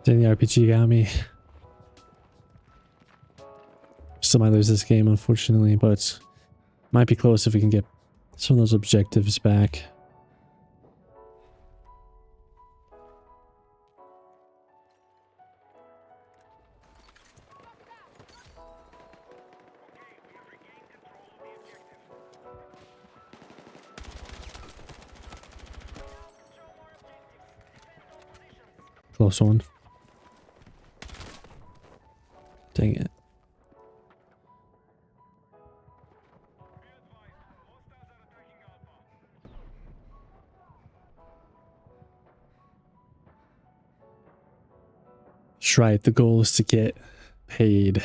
Then the RPG got me. Still might lose this game, unfortunately, but Might be close if we can get some of those objectives back. Close one. Dang it. That's right, the goal is to get paid.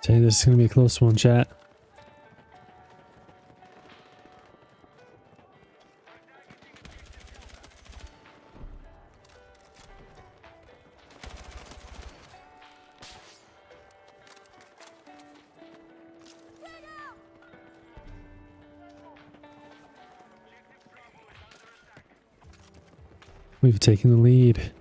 Dang, this is gonna be a close one, chat. We've taken the lead.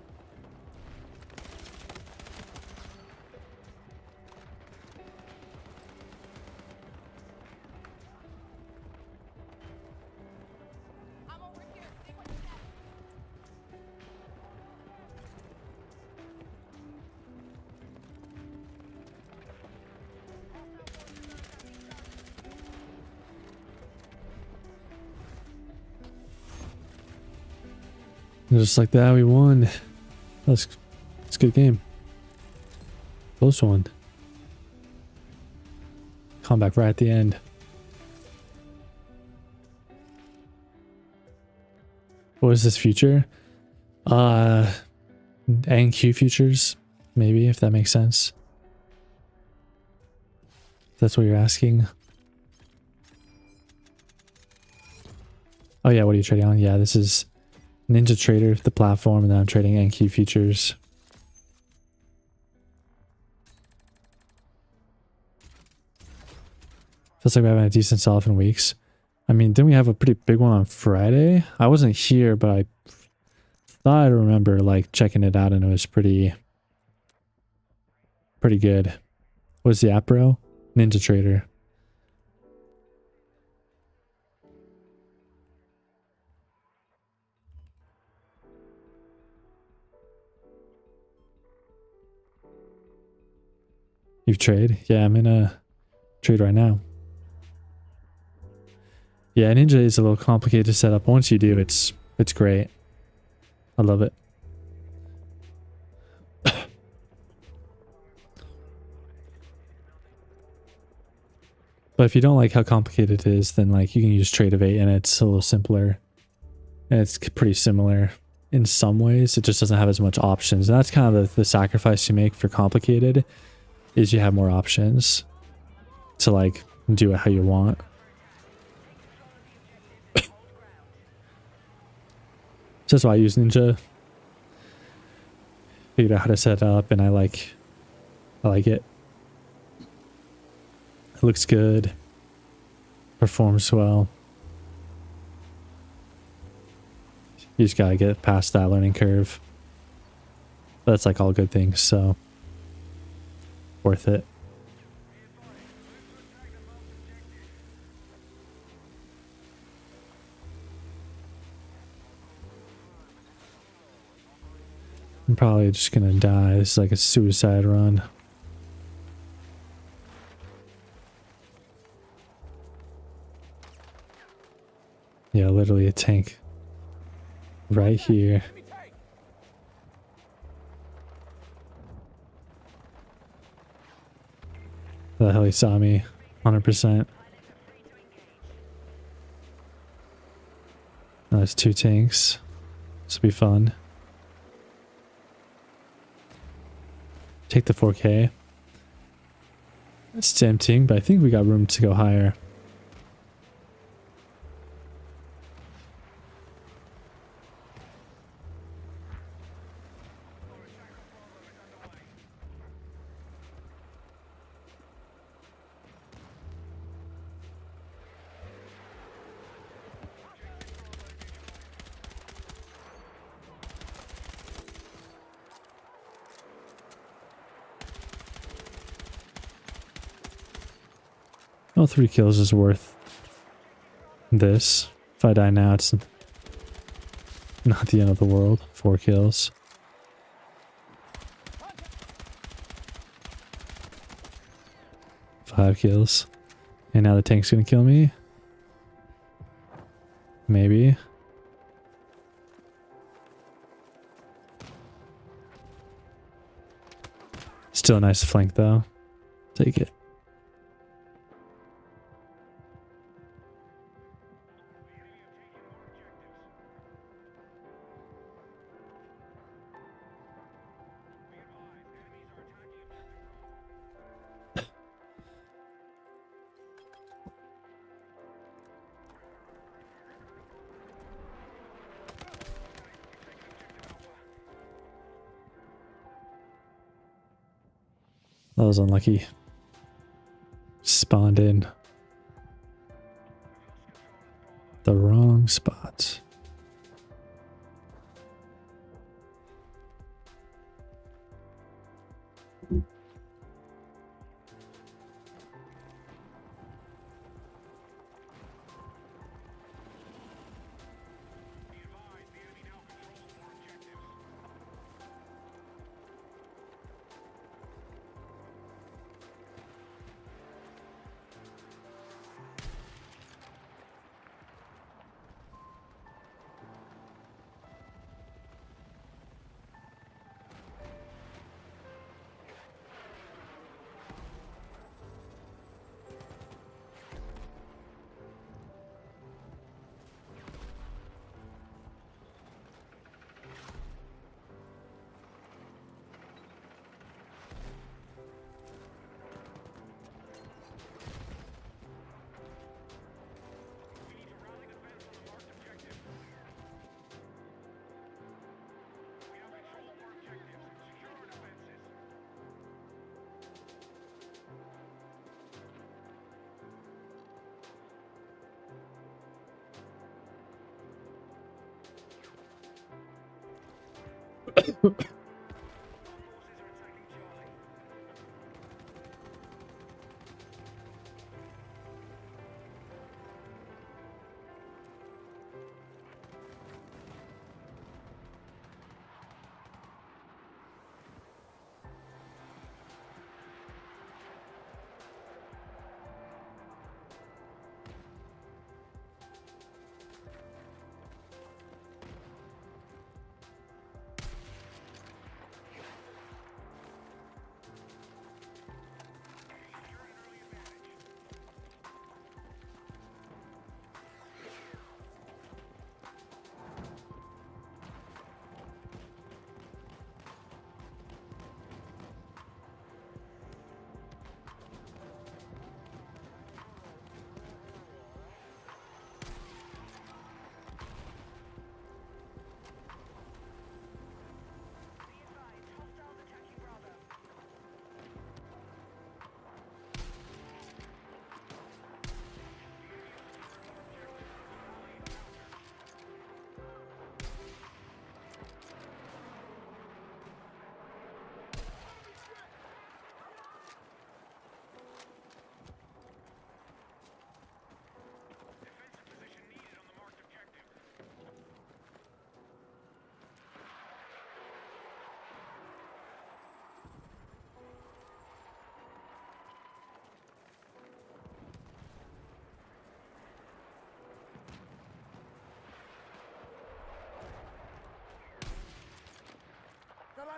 And just like that, we won. That's a good game. Close one. Comeback right at the end. What is this future? NQ futures, maybe, if that makes sense. If that's what you're asking. Oh yeah, what are you trading on? Yeah, this is Ninja Trader, the platform, and then I'm trading NQ futures. Feels like we're having a decent sell-off in weeks. I mean, didn't we have a pretty big one on Friday? I wasn't here, but I thought I remember like checking it out and it was pretty good. What's the app, bro? Ninja Trader. You trade? Yeah, I'm in a trade right now. Yeah, Ninja is a little complicated to set up. Once you do, it's great. I love it. But if you don't like how complicated it is, then like you can use Trade of 8 and it's a little simpler. And it's pretty similar in some ways. It just doesn't have as much options. And that's kind of the sacrifice you make for complicated, is you have more options to like do it how you want. So that's why I use Ninja. Figured out how to set it up and I like it. It looks good. Performs well. You just gotta get past that learning curve. But that's like all good things, so worth it. I'm probably just gonna die. This is like a suicide run. Yeah, literally a tank. Right here. The hell he saw me. 100%. That's 2 tanks. This will be fun. Take the 4K. It's tempting, but I think we got room to go higher. Well, 3 kills is worth this. If I die now, it's not the end of the world. 4 kills. Five kills. And now the tank's gonna kill me? Maybe. Still a nice flank though. Take it. That was unlucky. Spawned in the wrong spot.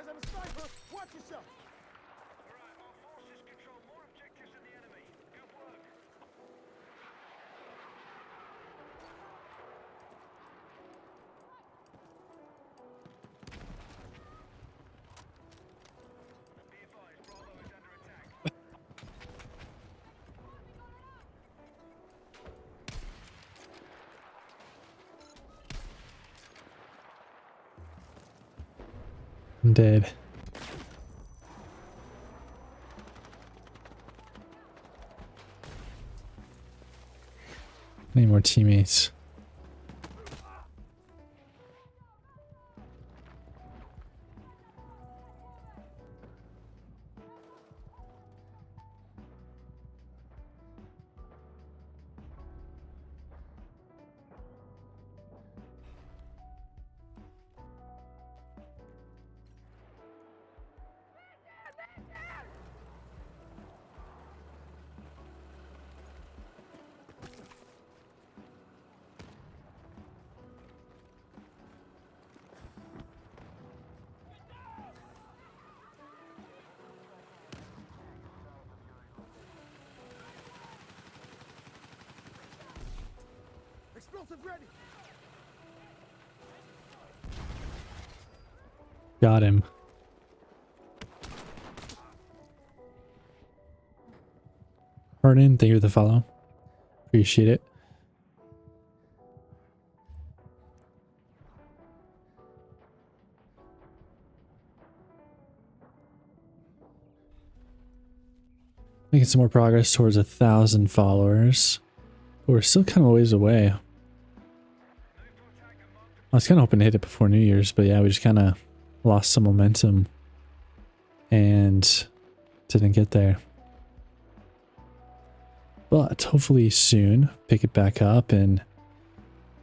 guys have a sniper. Watch yourself. Alright, our forces control more objectives than the enemy. Good work. Be advised, Bravo is under attack. I'm dead. Need more teammates. Explosive ready. Got him. Vernon, thank you for the follow. Appreciate it. Making some more progress towards 1,000 followers. But we're still kind of a ways away. I was kind of hoping to hit it before New Year's, but yeah, we just kind of lost some momentum and didn't get there. But hopefully soon, pick it back up and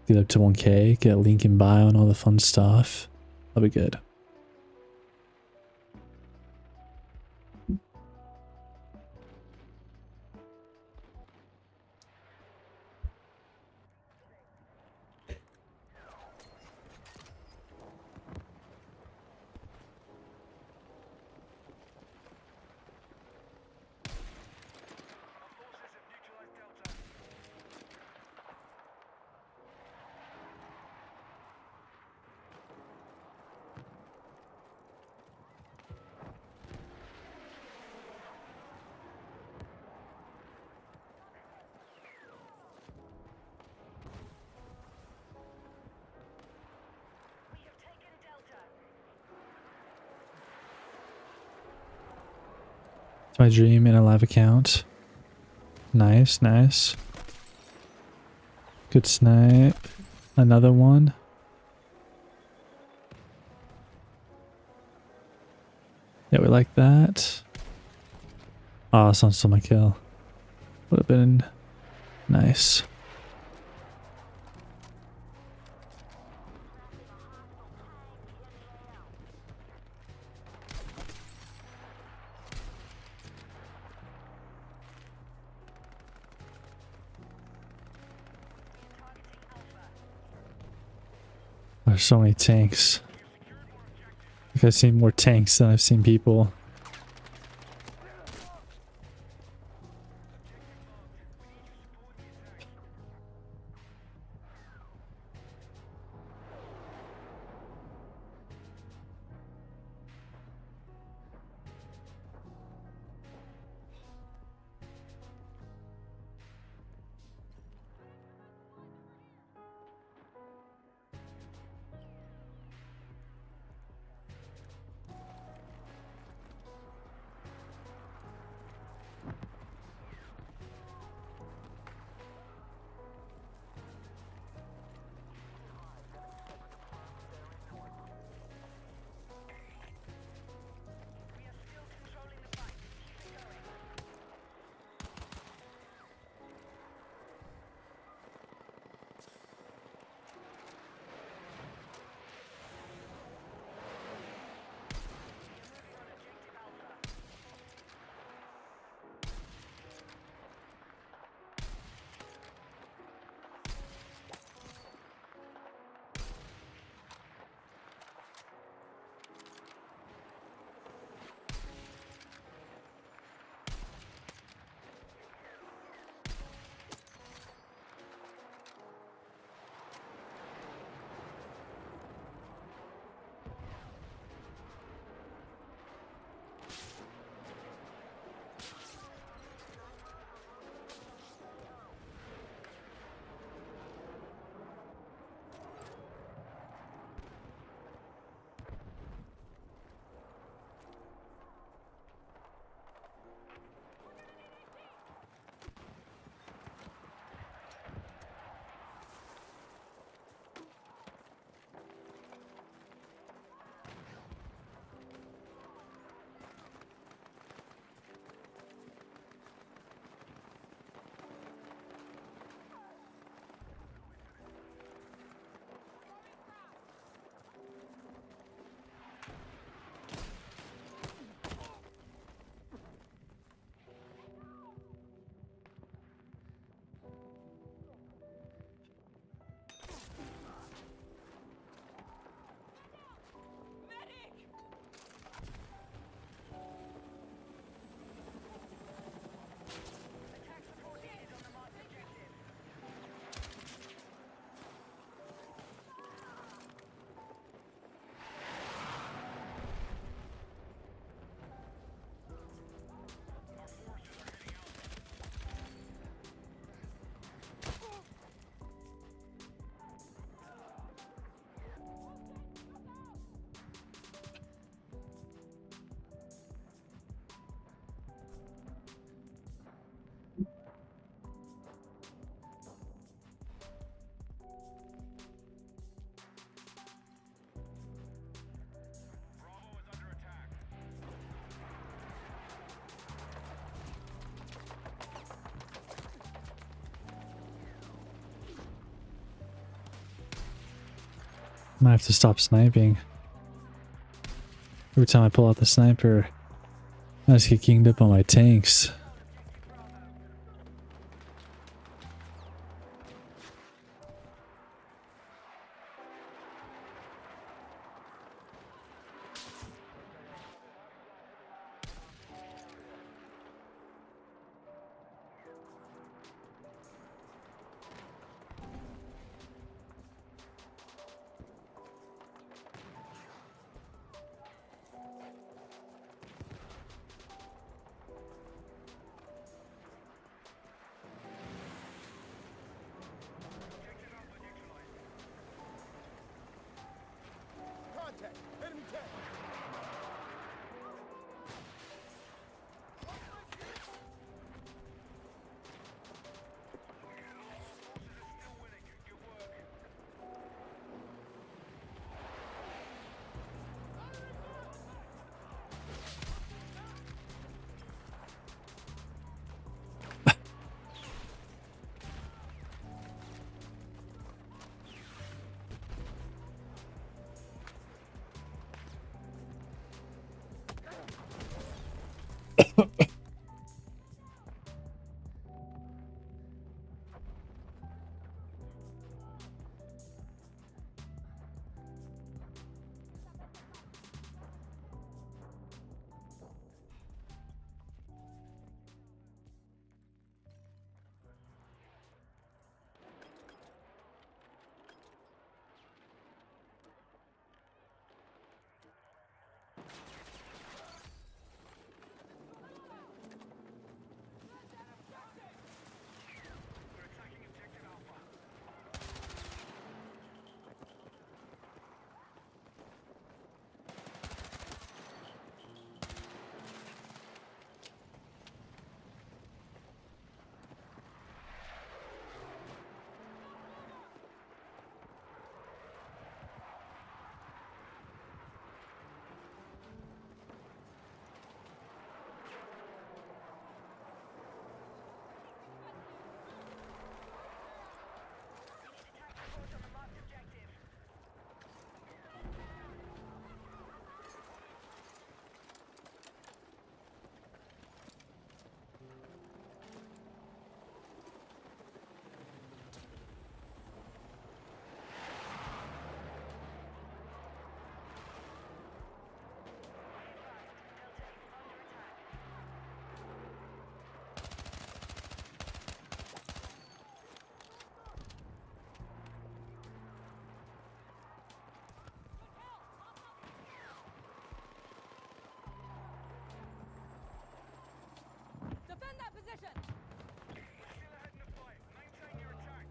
get up to 1K, get link in bio and all the fun stuff. That'll be good. Our forces have neutralized Delta. We have taken Delta. It's my dream in a live account. Nice, nice. Good snipe. Another one. Yeah, we like that. Oh, that's not still my kill. Would have been nice. There's so many tanks. I think I've seen more tanks than I've seen people. Might have to stop sniping. Every time I pull out the sniper, I just get kinged up on my tanks. Contact. Enemy tank. Defend that position! Still ahead in the fight. Maintain your attack.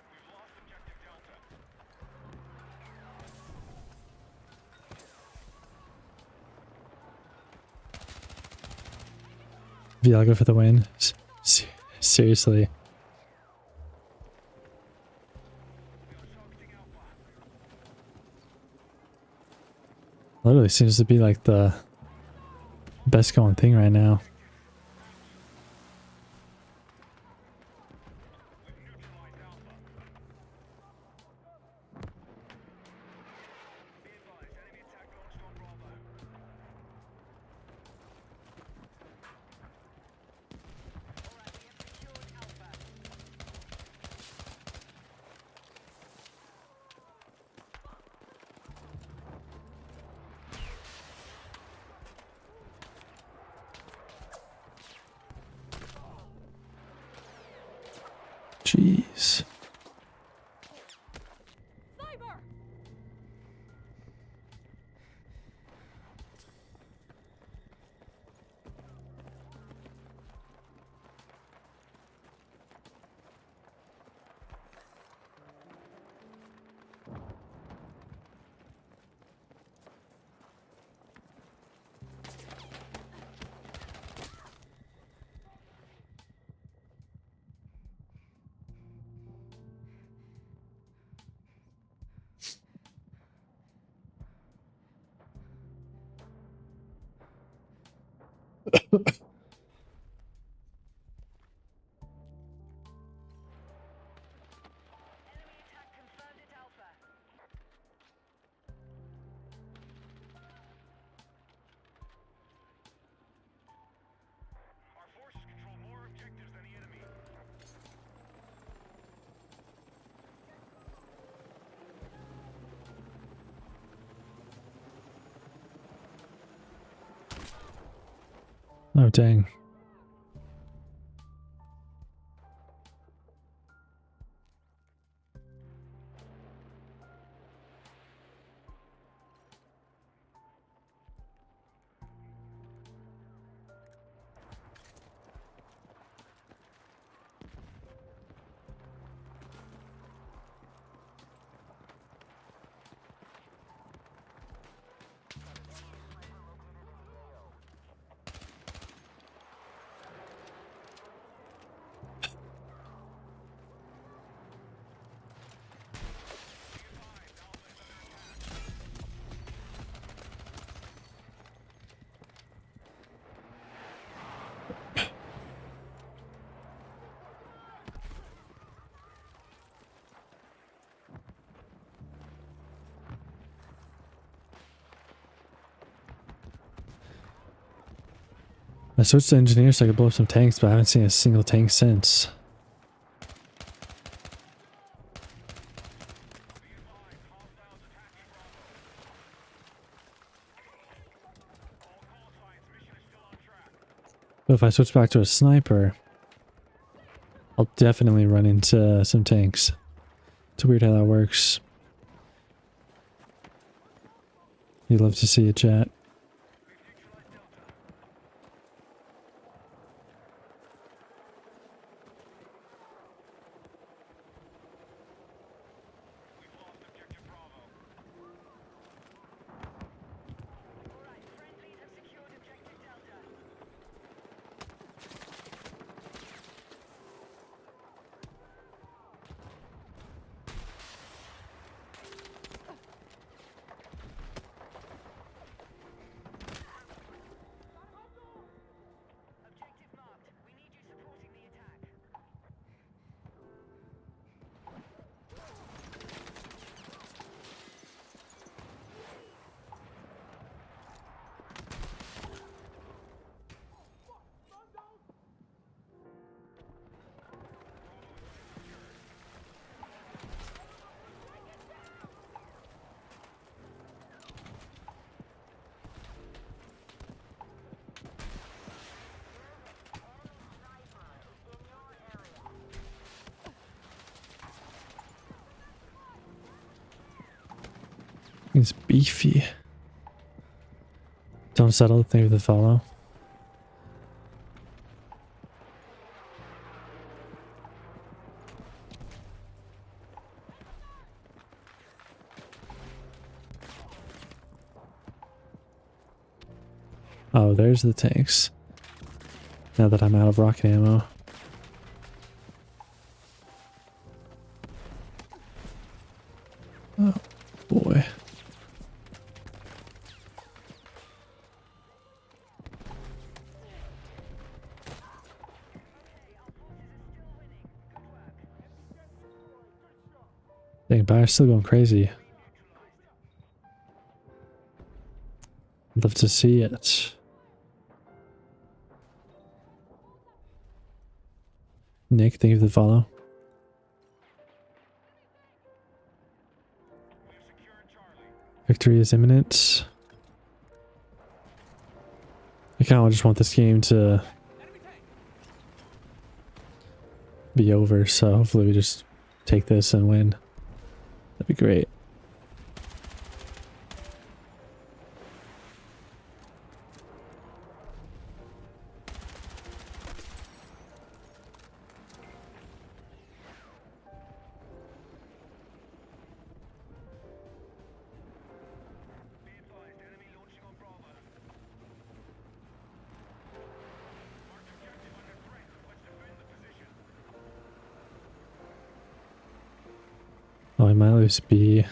We've lost objective Delta. Viaga for the win. Seriously. Literally seems to be like the best going thing right now. Neutralize Alpha. Be advised, enemy attack launched on Bravo. Alright, we have secured Alpha. Jeez. Sniper! Oh, dang. I switched to engineer so I could blow up some tanks, but I haven't seen a single tank since. But if I switch back to a sniper, I'll definitely run into some tanks. It's weird how that works. You'd love to see it, chat. It's beefy. Don't settle, thank you for the follow. Oh, there's the tanks. Now that I'm out of rocket ammo. Oh, boy. Dang, Bayer's still going crazy. Love to see it. Nick, thank you for the follow. Victory is imminent. I kind of just want this game to be over, so hopefully we just take this and win. That'd be great. Oh, I might lose B.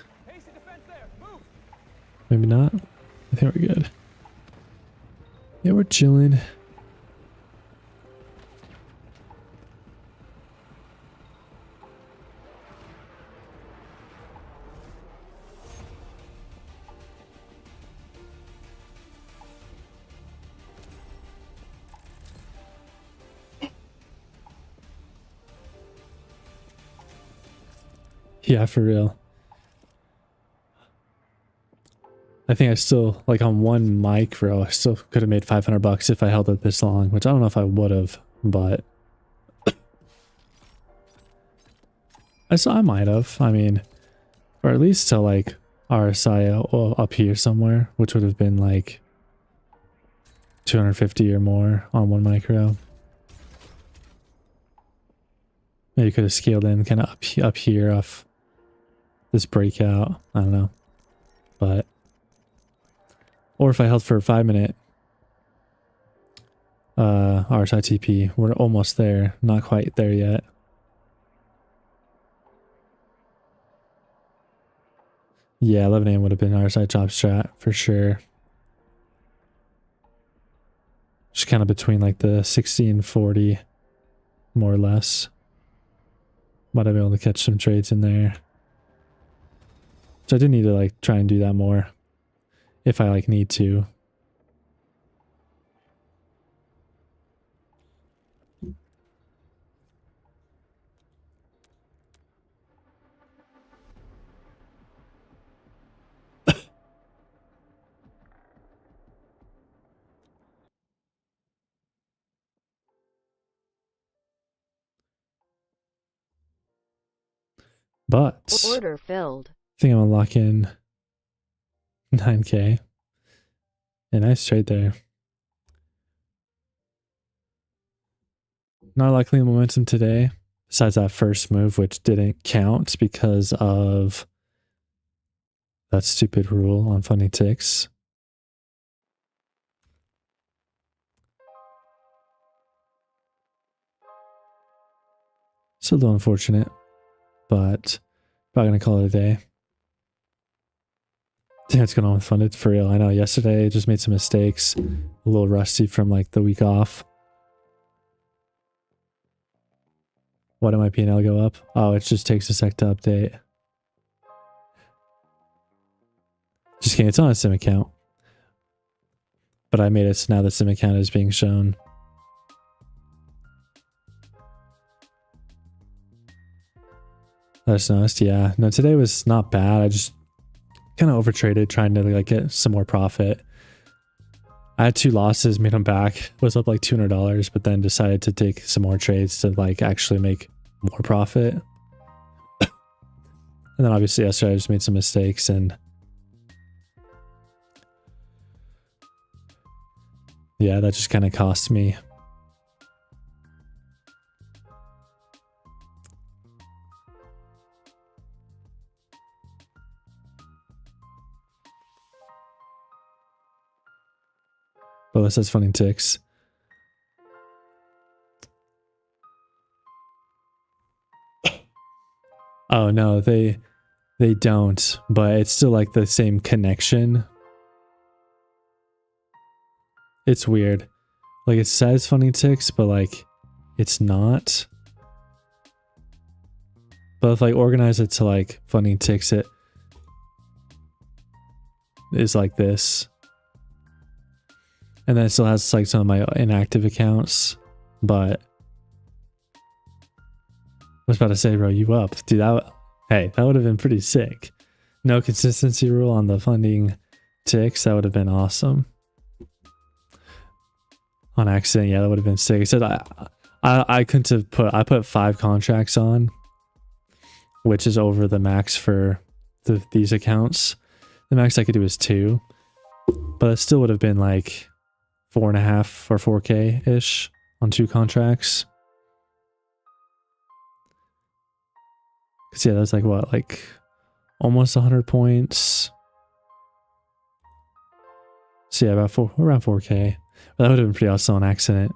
Maybe not. I think we're good. Yeah, we're chilling. Yeah, for real. I think I still, like on one micro, I still could have made 500 bucks if I held it this long, which I don't know if I would have, but I might have. I mean, or at least to like RSI up here somewhere, which would have been like 250 or more on one micro. Maybe you could have scaled in kind of up here off this breakout. I don't know. But, or if I held for a 5-minute RSI TP, we're almost there. Not quite there yet. Yeah, 11 a.m. would have been RSI chop strat for sure. Just kind of between like the 60 and 40, more or less. Might have been able to catch some trades in there. So I do need to like try and do that more if I like need to. But Order filled. I think I'm gonna lock in 9K. A nice trade there. Not likely momentum today, besides that first move, which didn't count because of that stupid rule on funding ticks. Still a little unfortunate, but probably gonna call it a day. Yeah, what's going on with funded for real. I know yesterday I just made some mistakes, a little rusty from like the week off. Why did my P&L go up? Oh, it just takes a sec to update. Just kidding, it's on a sim account. But I made it so now the sim account is being shown. That's nice, yeah. No, today was not bad. I just kind of overtraded trying to like get some more profit. I had 2 losses, made them back. Was up like $200, but then decided to take some more trades to like actually make more profit. And then obviously yesterday I just made some mistakes and yeah, that just kind of cost me. But this says funding ticks. Oh no, they don't, but it's still like the same connection. It's weird. Like it says funding ticks, but like it's not. But if I organize it to like funding ticks, it is like this. And then it still has like some of my inactive accounts, but I was about to say, bro, you up. Dude, hey, that would have been pretty sick. No consistency rule on the funding ticks. That would have been awesome. On accident, yeah, that would have been sick. I said I couldn't have I put 5 contracts on, which is over the max for these accounts. The max I could do is 2, but it still would have been like 4.5 or 4K ish on 2 contracts. Cause yeah, that's like what, like almost 100 points. So yeah, around 4K. But that would have been pretty awesome on accident.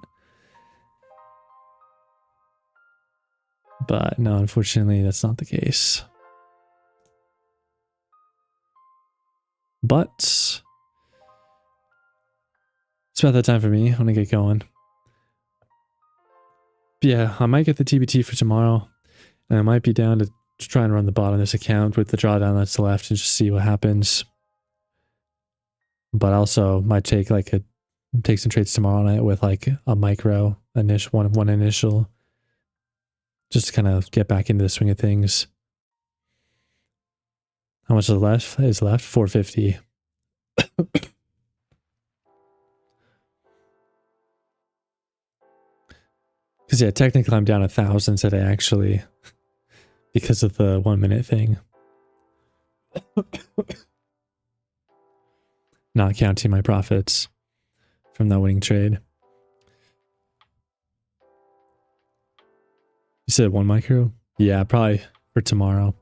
But no, unfortunately, that's not the case. But it's about that time for me. I'm gonna get going. But yeah, I might get the TBT for tomorrow, and I might be down to try and run the bot on this account with the drawdown that's left and just see what happens. But also might take some trades tomorrow night with like a micro one initial, just to kind of get back into the swing of things. How much is left? 450. Because yeah, technically I'm down 1,000 today actually, because of the 1 minute thing. Not counting my profits from that winning trade. You said 1 micro? Yeah, probably for tomorrow.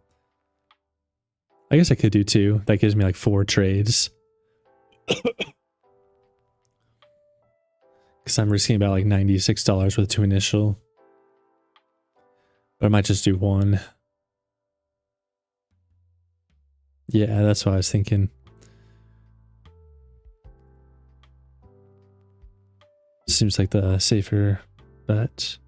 I guess I could do 2. That gives me like 4 trades. Because I'm risking about like $96 with 2 initial. But I might just do 1. Yeah, that's what I was thinking. Seems like the safer bet.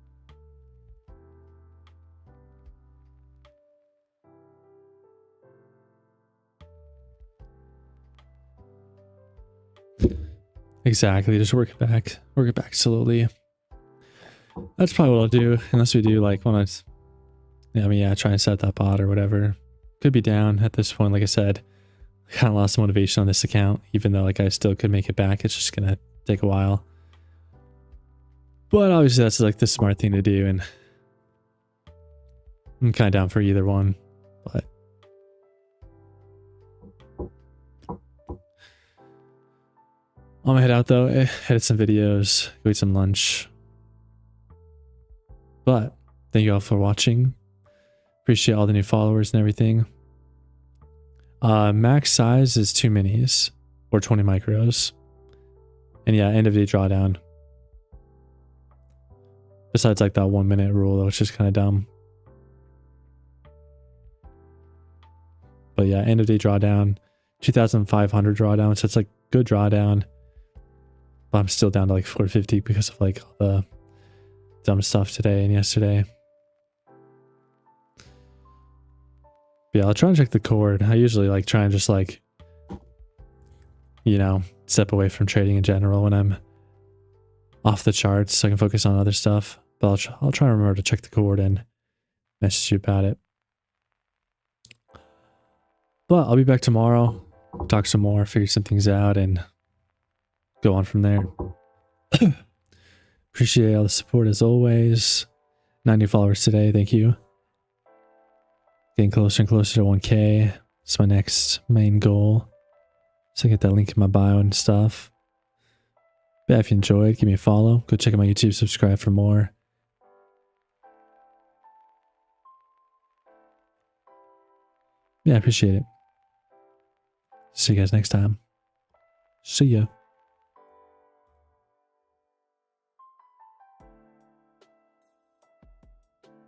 Exactly, just work it back slowly. That's probably what I'll do, unless we do like when yeah, try and set that bot or whatever. Could be down at this point, like I said. Kind of lost motivation on this account, even though like I still could make it back. It's just gonna take a while. But obviously that's like the smart thing to do, and I'm kind of down for either one. But I'm gonna head out though, edit some videos, go eat some lunch. But thank you all for watching. Appreciate all the new followers and everything. Max size is 2 minis or 20 micros. And yeah, end of day drawdown. Besides like that 1 minute rule, which is kind of dumb. But yeah, end of day drawdown, 2,500 drawdown. So it's like good drawdown. But I'm still down to like 450 because of like all the dumb stuff today and yesterday. But yeah, I'll try and check the cord. I usually like try and just like, you know, step away from trading in general when I'm off the charts so I can focus on other stuff. But I'll try and remember to check the cord and message you about it. But I'll be back tomorrow, talk some more, figure some things out, and go on from there. Appreciate all the support as always. 90 followers today, thank you. Getting closer and closer to 1K. It's my next main goal. So I get that link in my bio and stuff. But yeah, if you enjoyed, give me a follow. Go check out my YouTube, subscribe for more. Yeah, I appreciate it. See you guys next time. See ya.